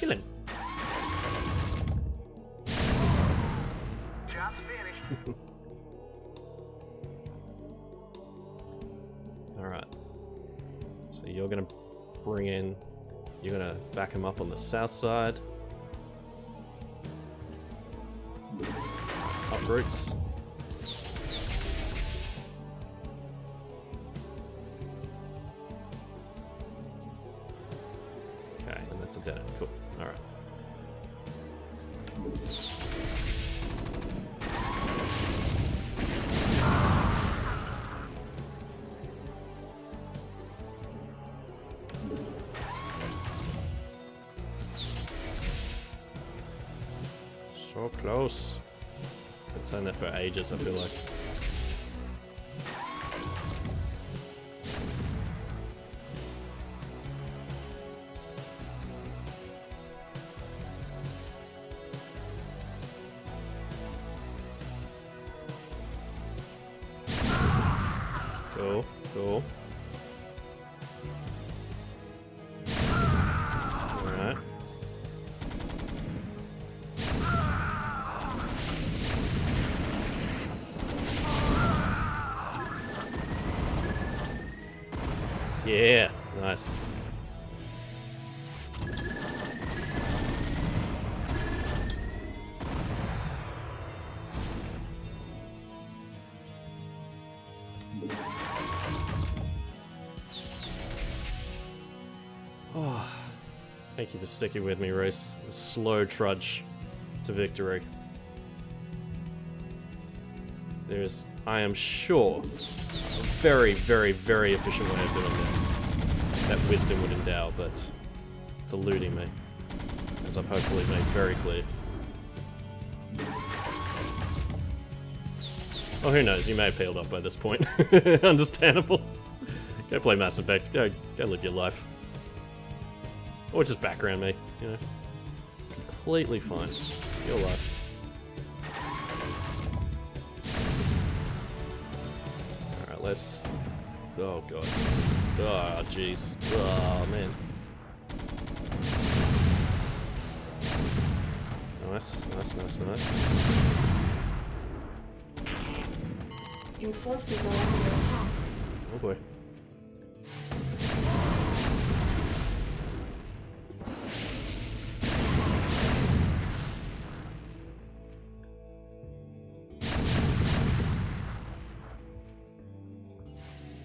Kill him. Job's finished. Alright. So you're gonna bring in... You're gonna back him up on the south side. Uproots. Okay, and that's a dead end. Cool. Alright. So close. Been saying that for ages, I feel like. Cool, cool. Alright. Yeah, nice. Oh, thank you for sticking with me, Reese. A slow trudge to victory. There's, I am sure, a very, very, very efficient way of doing this that wisdom would endow, but it's eluding me, as I've hopefully made very clear. Well, who knows? You may have peeled off by this point. Understandable. Go play Mass Effect. Go live your life. Or just background me, you know. It's completely fine. It's your life. Alright, let's... Oh, God. Oh, jeez. Oh, man. Nice, nice, nice, nice. Your forces are under attack. Oh, boy.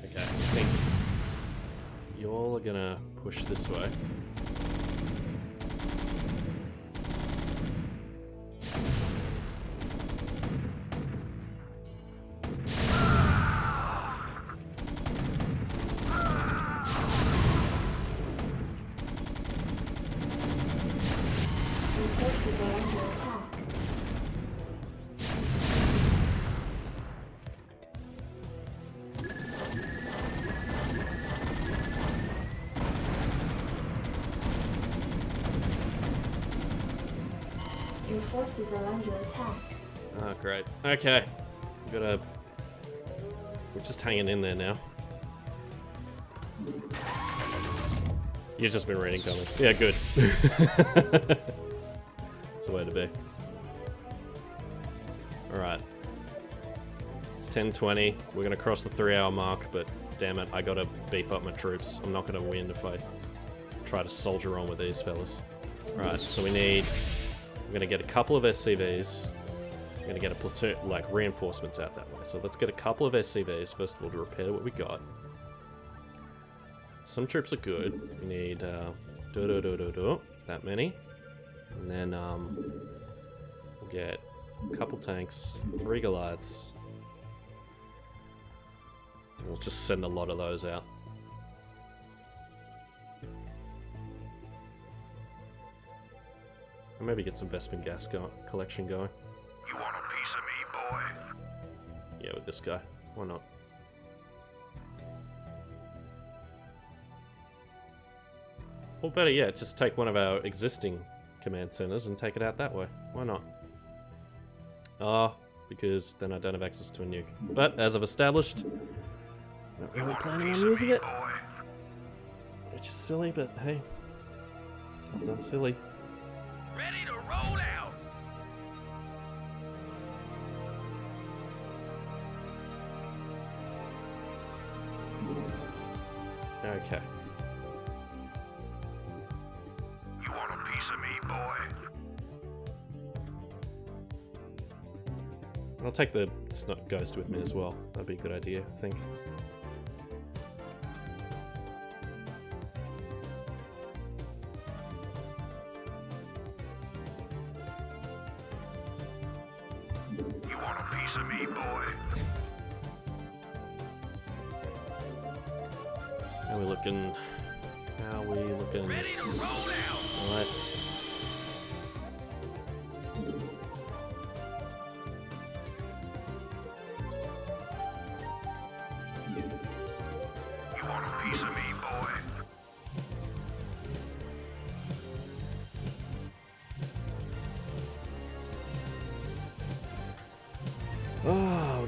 Okay, I think y'all are gonna push this way. Your forces are under attack. Your forces are under attack. Oh, great. Okay. We're just hanging in there now. You've just been reading comics. Yeah, good. That's the way to be. Alright. It's 10:20. We're gonna cross the 3-hour mark, but damn it, I gotta beef up my troops. I'm not gonna win if I try to soldier on with these fellas. Alright, so we're gonna get a couple of SCVs. We're gonna get a platoon, like, reinforcements out that way. So let's get a couple of SCVs, first of all, to repair what we got. Some troops are good. We need, that many. And then, we'll get a couple tanks, 3 Goliaths. We'll just send a lot of those out. And maybe get some Vespin gas collection going. You want a piece of me, boy? Yeah, with this guy. Why not? Or better yet, just take one of our existing command centers and take it out that way. Why not? Because then I don't have access to a nuke. But, as I've established, not really planning on using it. Which is silly, but hey. I've done silly. Ready to roll out. Okay. You want a piece of me, boy? I'll take the ghost with me as well. That'd be a good idea, I think. You want a piece of me, boy? How we looking? How we looking? Ready to roll out. Nice.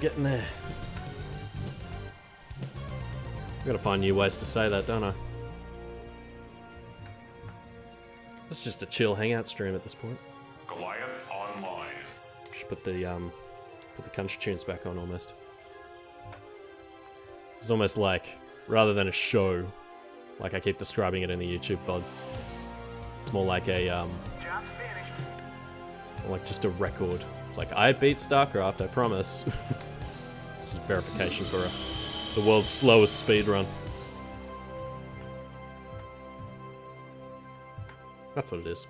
getting there. I've got to find new ways to say that, don't I? It's just a chill hangout stream at this point. Goliath online. Should put the country tunes back on almost. It's almost like, rather than a show, like I keep describing it in the YouTube VODs, it's more like a like just a record. It's like, I beat StarCraft, I promise. It's just verification for the world's slowest speedrun. That's what it is.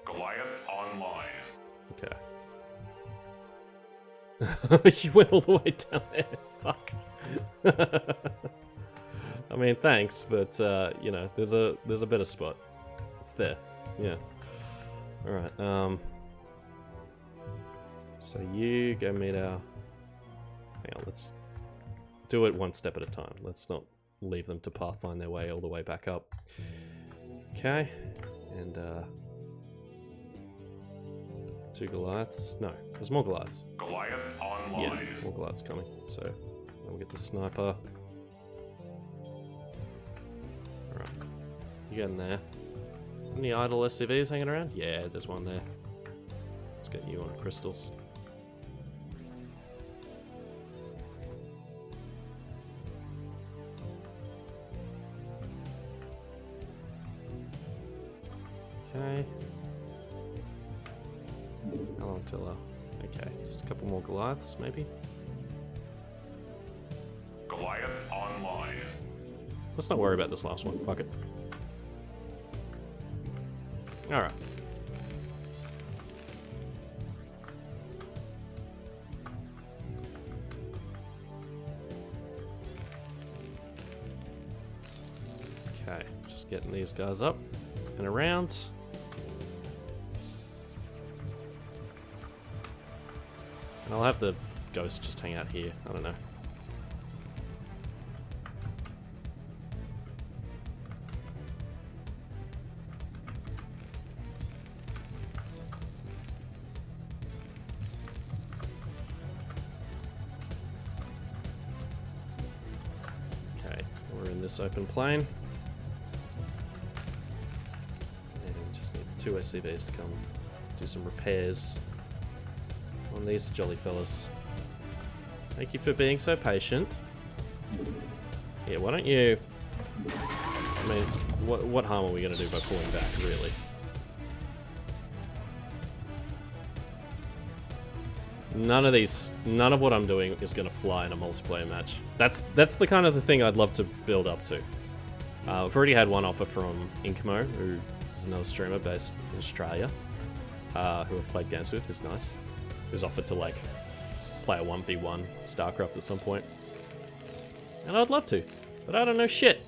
Goliath online. Okay. You went all the way down there. Fuck. I mean, thanks, but you know, there's a better spot. It's there. Yeah. All right. So you go meet our. Hang on. Let's do it one step at a time. Let's not leave them to pathfind their way all the way back up. Okay. And 2 Goliaths. No, there's more Goliaths. Goliath online. Yeah, more Goliaths coming. So then we'll get the sniper. Alright. You get in there. Any idle SCVs hanging around? Yeah, there's one there. Let's get you on crystals. Okay. How long till okay, just a couple more Goliaths, maybe? Goliath online. Let's not worry about this last one. Fuck it. Alright. Okay, just getting these guys up and around. And I'll have the ghost just hang out here. I don't know. Okay, we're in this open plane. And we just need 2 SCVs to come do some repairs on these jolly fellas. Thank you for being so patient. Yeah, why don't you... I mean, what harm are we going to do by pulling back, really? None of what I'm doing is going to fly in a multiplayer match. That's the kind of the thing I'd love to build up to. I've already had one offer from Inkmo, who is another streamer based in Australia, who I've played games with, who's nice. Who's offered to, like, play a 1v1 StarCraft at some point. And I'd love to, but I don't know shit.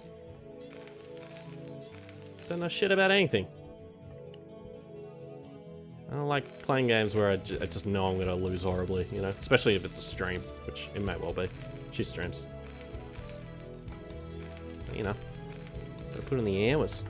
Don't know shit about anything. I don't like playing games where I just know I'm gonna lose horribly, you know? Especially if it's a stream, which it may well be. She streams. But, you know, gotta put in the hours.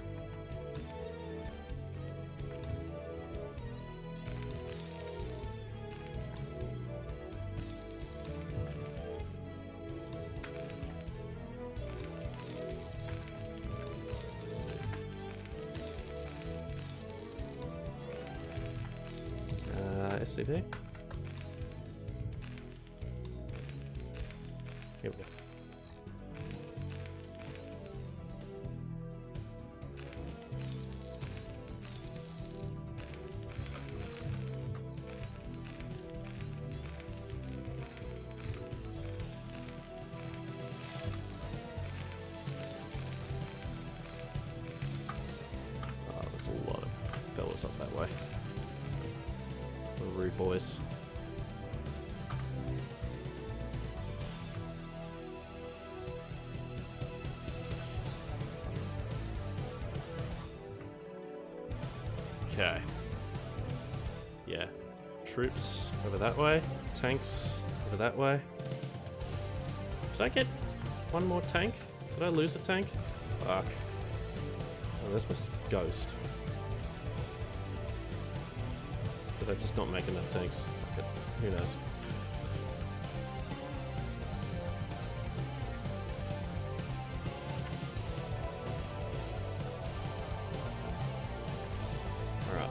SCV. Here we go. Oh, there's a lot of fellas up that way. Rude boys. Okay. Yeah. Troops over that way. Tanks over that way. Did I get one more tank? Did I lose a tank? Fuck. Oh, this must ghost. Did I just not make enough tanks? Fuck it. Who knows? Alright.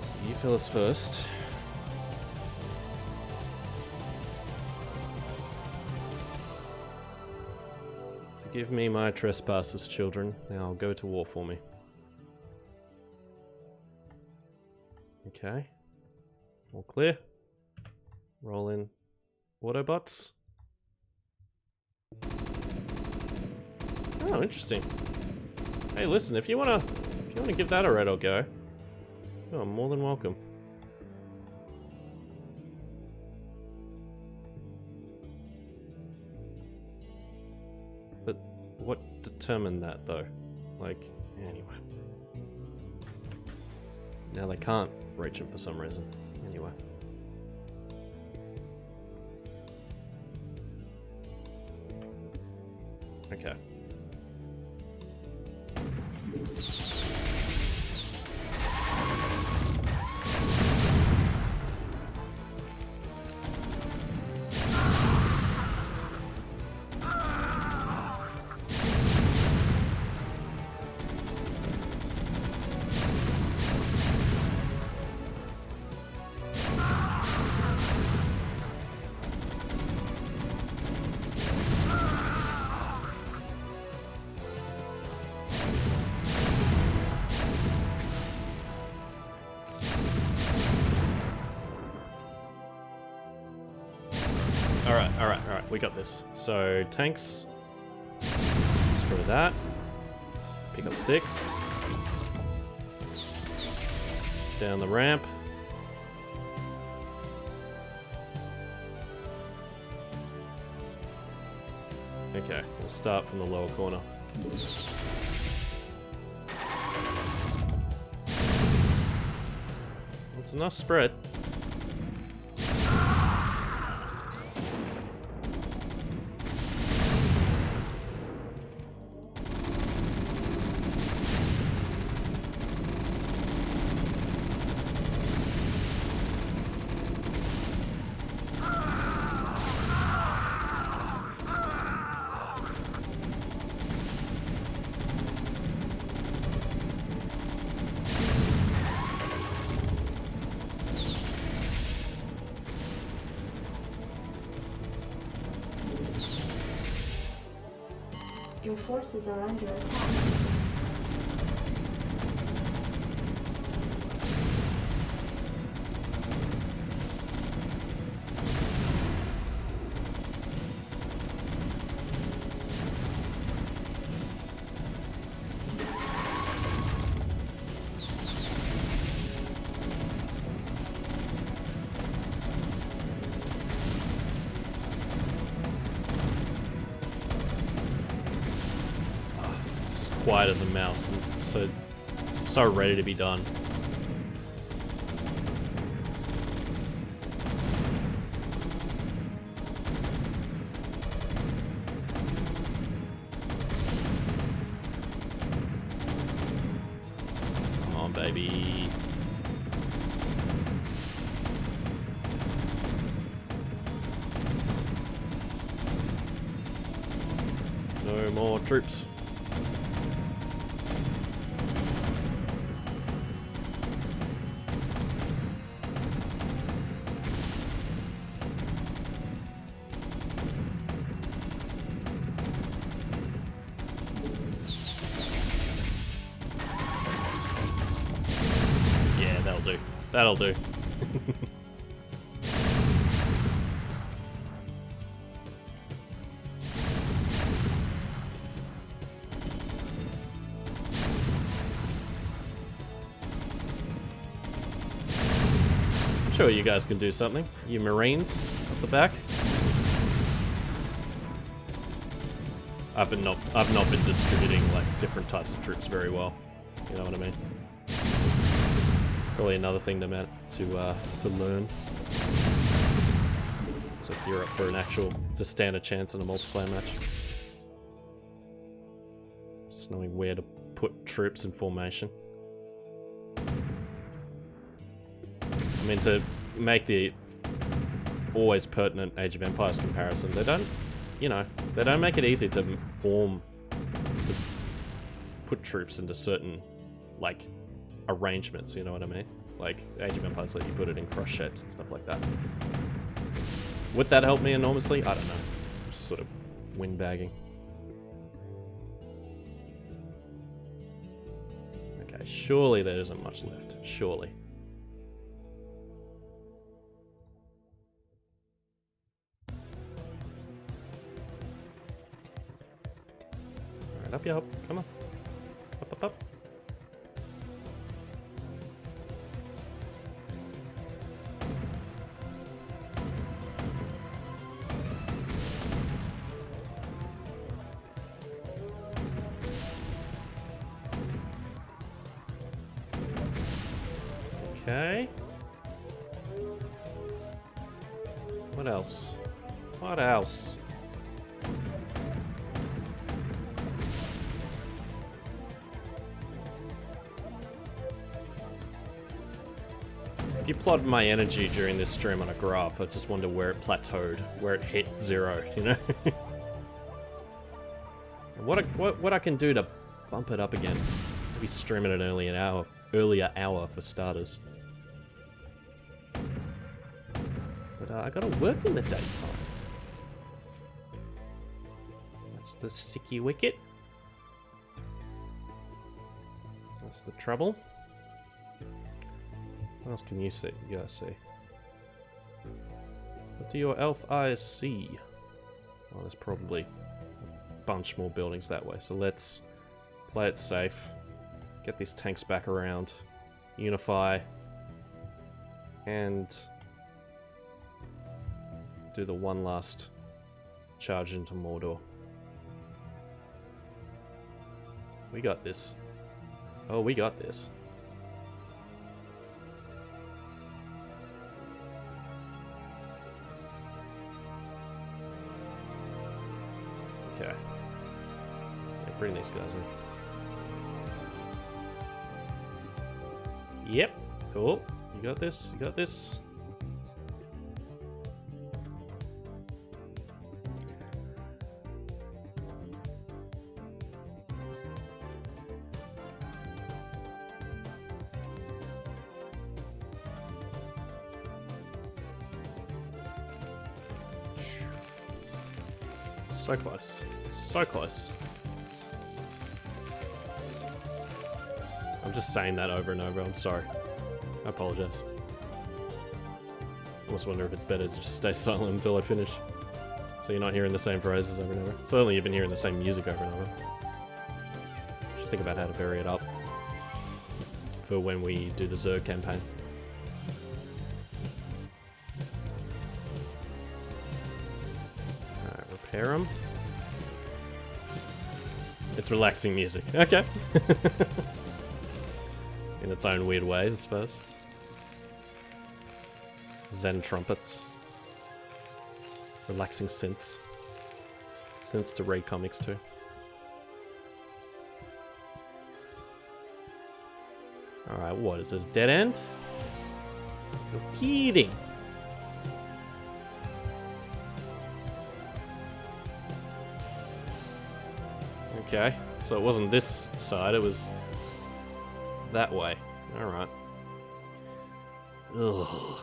So you fill us first. Forgive me my trespasses, children. Now go to war for me. Okay. All clear. Roll in Autobots. Oh, interesting. Hey, listen, if you wanna give that a red or go, you're more than welcome. But what determined that though? Like, anyway. Now they can't reach him for some reason. Anyway. Okay. Alright, we got this. So, tanks. Destroy that. Pick up sticks. Down the ramp. Okay, we'll start from the lower corner. That's a nice spread. Your forces are under attack. Quiet as a mouse and so ready to be done. Come on, baby. No more troops. That'll do. I'm sure you guys can do something. You Marines at the back. I've not been distributing like different types of troops very well. You know what I mean? Probably another thing to learn. So if you're up for to stand a chance in a multiplayer match. Just knowing where to put troops in formation. mean, to make the always pertinent Age of Empires comparison, they don't, you know, they don't make it easy to to put troops into certain, like, arrangements, you know what I mean? Like, Age of Empires let you put it in cross shapes and stuff like that. Would that help me enormously? I don't know. I'm just sort of windbagging. Okay, surely there isn't much left. Surely. Alright, up you up. Come on. Up, up, up. Okay. What else? What else? If you plot my energy during this stream on a graph, I just wonder where it plateaued, where it hit 0, you know? what I can do to bump it up again? Maybe stream at an earlier hour for starters. But I gotta work in the daytime. That's the sticky wicket. That's the trouble. What else can you see? You guys see? What do your elf eyes see? Oh, there's probably a bunch more buildings that way. So let's play it safe. Get these tanks back around. Unify. And do the one last charge into Mordor. We got this. Oh, we got this. Okay. Yeah, bring these guys in. Yep. Cool. You got this. You got this. So close. So close. I'm just saying that over and over. I'm sorry. I apologize. I almost wonder if it's better to just stay silent until I finish. So you're not hearing the same phrases over and over. Certainly you've been hearing the same music over and over. Should think about how to vary it up for when we do the Zerg campaign. Alright, repair them. It's relaxing music. Okay. In its own weird way, I suppose. Zen trumpets. Relaxing synths. Synths to read comics to. Alright, what is it? A dead end? You're kidding! Okay, so it wasn't this side, it was that way. Alright. Ugh.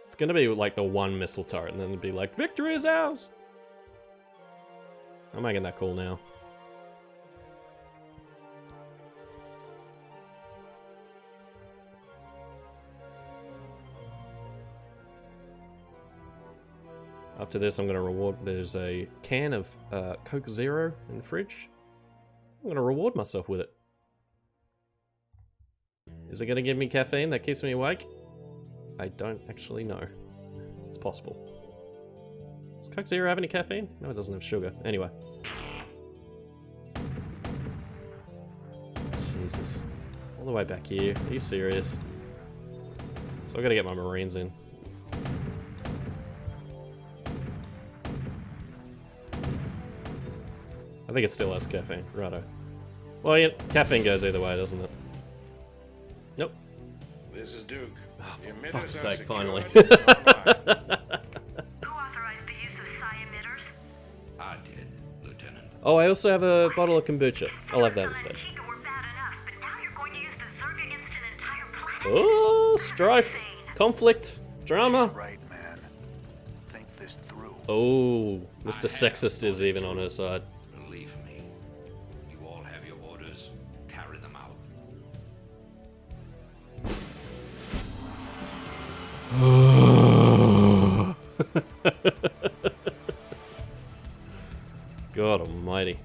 It's gonna be like the one missile turret, and then it'd be like, victory is ours! I'm making that call now. After this, I'm going to reward... There's a can of Coke Zero in the fridge. I'm going to reward myself with it. Is it going to give me caffeine that keeps me awake? I don't actually know. It's possible. Does Coke Zero have any caffeine? No, it doesn't have sugar. Anyway. Jesus. All the way back here. Are you serious? So I've got to get my Marines in. I think it still has caffeine. Righto. Well, yeah, caffeine goes either way, doesn't it? Nope. This is Duke. Oh, The for emitters fuck's are sake, finally. secured and online. Who authorized the use of psi emitters? I did, Lieutenant. Oh, I also have a bottle of kombucha. I'll have that instead. Antigua were bad enough, but now you're going to use the Zerg against an entire planet? Oh, strife, conflict, drama. She's right, man. Think this through. Oh, Mr. Sexist is even on her side. Believe me, you all have your orders. Carry them out. God almighty.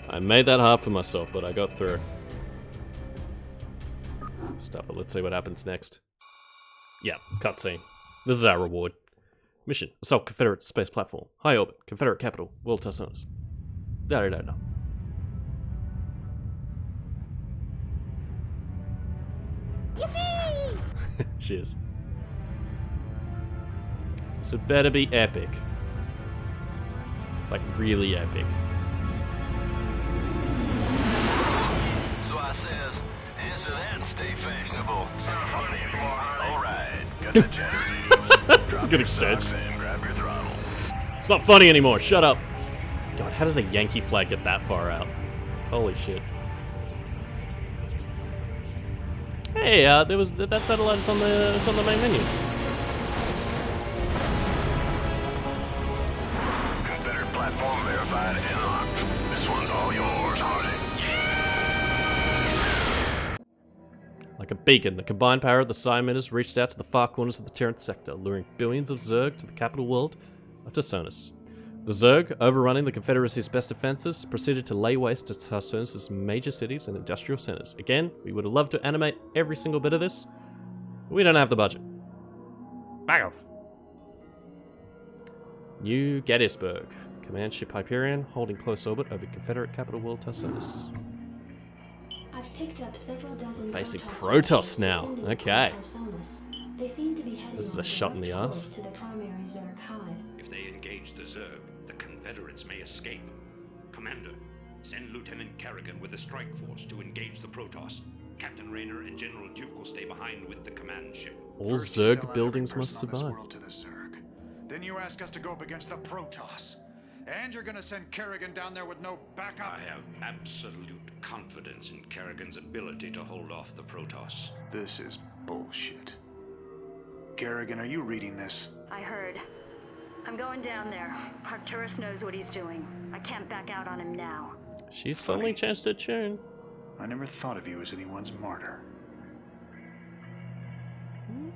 I made that hard for myself, but I got through. Stuff it. Let's see what happens next. Yeah, cutscene. This is our reward. Mission: assault Confederate space platform. High orbit. Confederate capital. World Tarsonis. Da. Yippee! Cheers. This had better be epic. Like, really epic. So I says, answer that and stay fashionable. It's not funny anymore, honey. Alright, got the generators. That's a good exchange. And grab your throttle. It's not funny anymore, shut up. God, how does a Yankee flag get that far out? Holy shit. Hey, there was that satellite is on the main menu. Confederate platform verified and locked. This one's all yours, Hardy. Like a beacon, the combined power of the psi emitters reached out to the far corners of the Terran sector, luring billions of Zerg to the capital world of Tarsonis. The Zerg, overrunning the Confederacy's best defenses, proceeded to lay waste to Tarsonis' major cities and industrial centers. Again, we would have loved to animate every single bit of this, but we don't have the budget. Back off. New Gettysburg. Command ship Hyperion, holding close orbit over Confederate capital world Tarsonis. I've picked up several dozen Facing Protoss Protoss now. descending Okay. from Tarsonis. They seem to be heading This is on a shot in the direct ass. course to the primary Zerg hive. If they engage the Zerg, the Confederates may escape. Commander, send Lieutenant Kerrigan with a strike force to engage the Protoss. Captain Rayner and General Duke will stay behind with the command ship. All First you sell Zerg out buildings every must person on this survive. world to the Zerg. Then you ask us to go up against the Protoss. And you're gonna send Kerrigan down there with no backup? I have absolute confidence in Kerrigan's ability to hold off the Protoss. This is bullshit. Kerrigan, are you reading this? I heard. I'm going down there. Arcturus knows what he's doing. I can't back out on him now. She's suddenly changed her tune. I never thought of you as anyone's martyr.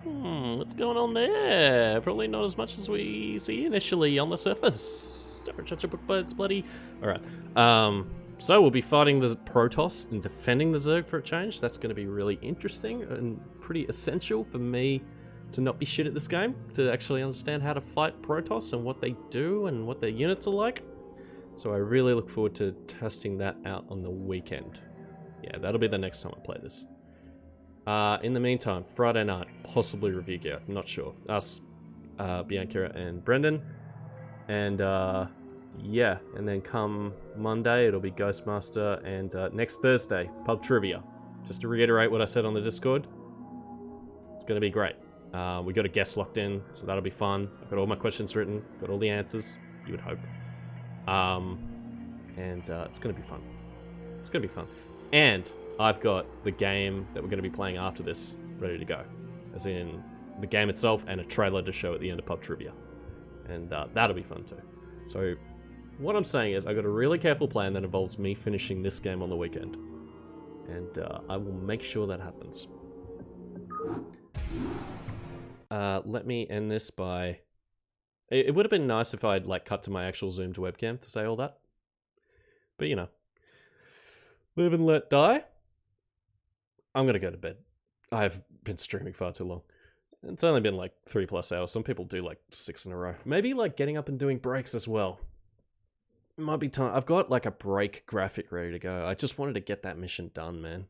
What's going on there? Probably not as much as we see initially on the surface. Don't judge a book by its bloody... Alright. So we'll be fighting the Protoss and defending the Zerg for a change. That's going to be really interesting and pretty essential for me to not be shit at this game, to actually understand how to fight Protoss and what they do and what their units are like. So I really look forward to testing that out on the weekend. Yeah, that'll be the next time I play this. In the meantime, Friday night, possibly review gear. I'm not sure. Us, Bianca and Brendan. And yeah, and then come Monday, it'll be Ghostmaster. And next Thursday, pub trivia. Just to reiterate what I said on the Discord, it's going to be great. We got a guest locked in, so that'll be fun. I've got all my questions written, got all the answers, you would hope. And it's going to be fun. It's going to be fun. And I've got the game that we're going to be playing after this ready to go. As in, the game itself and a trailer to show at the end of pub trivia. And that'll be fun too. So, what I'm saying is, I've got a really careful plan that involves me finishing this game on the weekend. And I will make sure that happens. Let me end this by... It would have been nice if I'd like cut to my actual zoomed webcam to say all that. But you know. Live and let die. I'm gonna go to bed. I've been streaming far too long. It's only been like 3+ hours. Some people do like 6 in a row. Maybe like getting up and doing breaks as well. It might be time. I've got like a break graphic ready to go. I just wanted to get that mission done, man.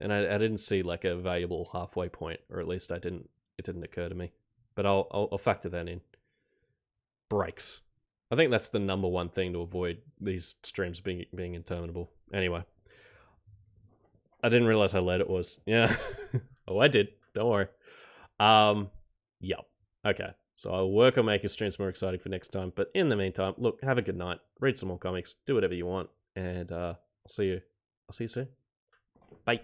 And I didn't see like a valuable halfway point, or at least it didn't occur to me. But I'll factor that in. Breaks. I think that's the number one thing to avoid these streams being interminable. Anyway. I didn't realize how late it was. Yeah. Oh, I did. Don't worry. Yep. Okay. So I'll work on making streams more exciting for next time. But in the meantime, look, have a good night. Read some more comics. Do whatever you want. And I'll see you soon. Bye.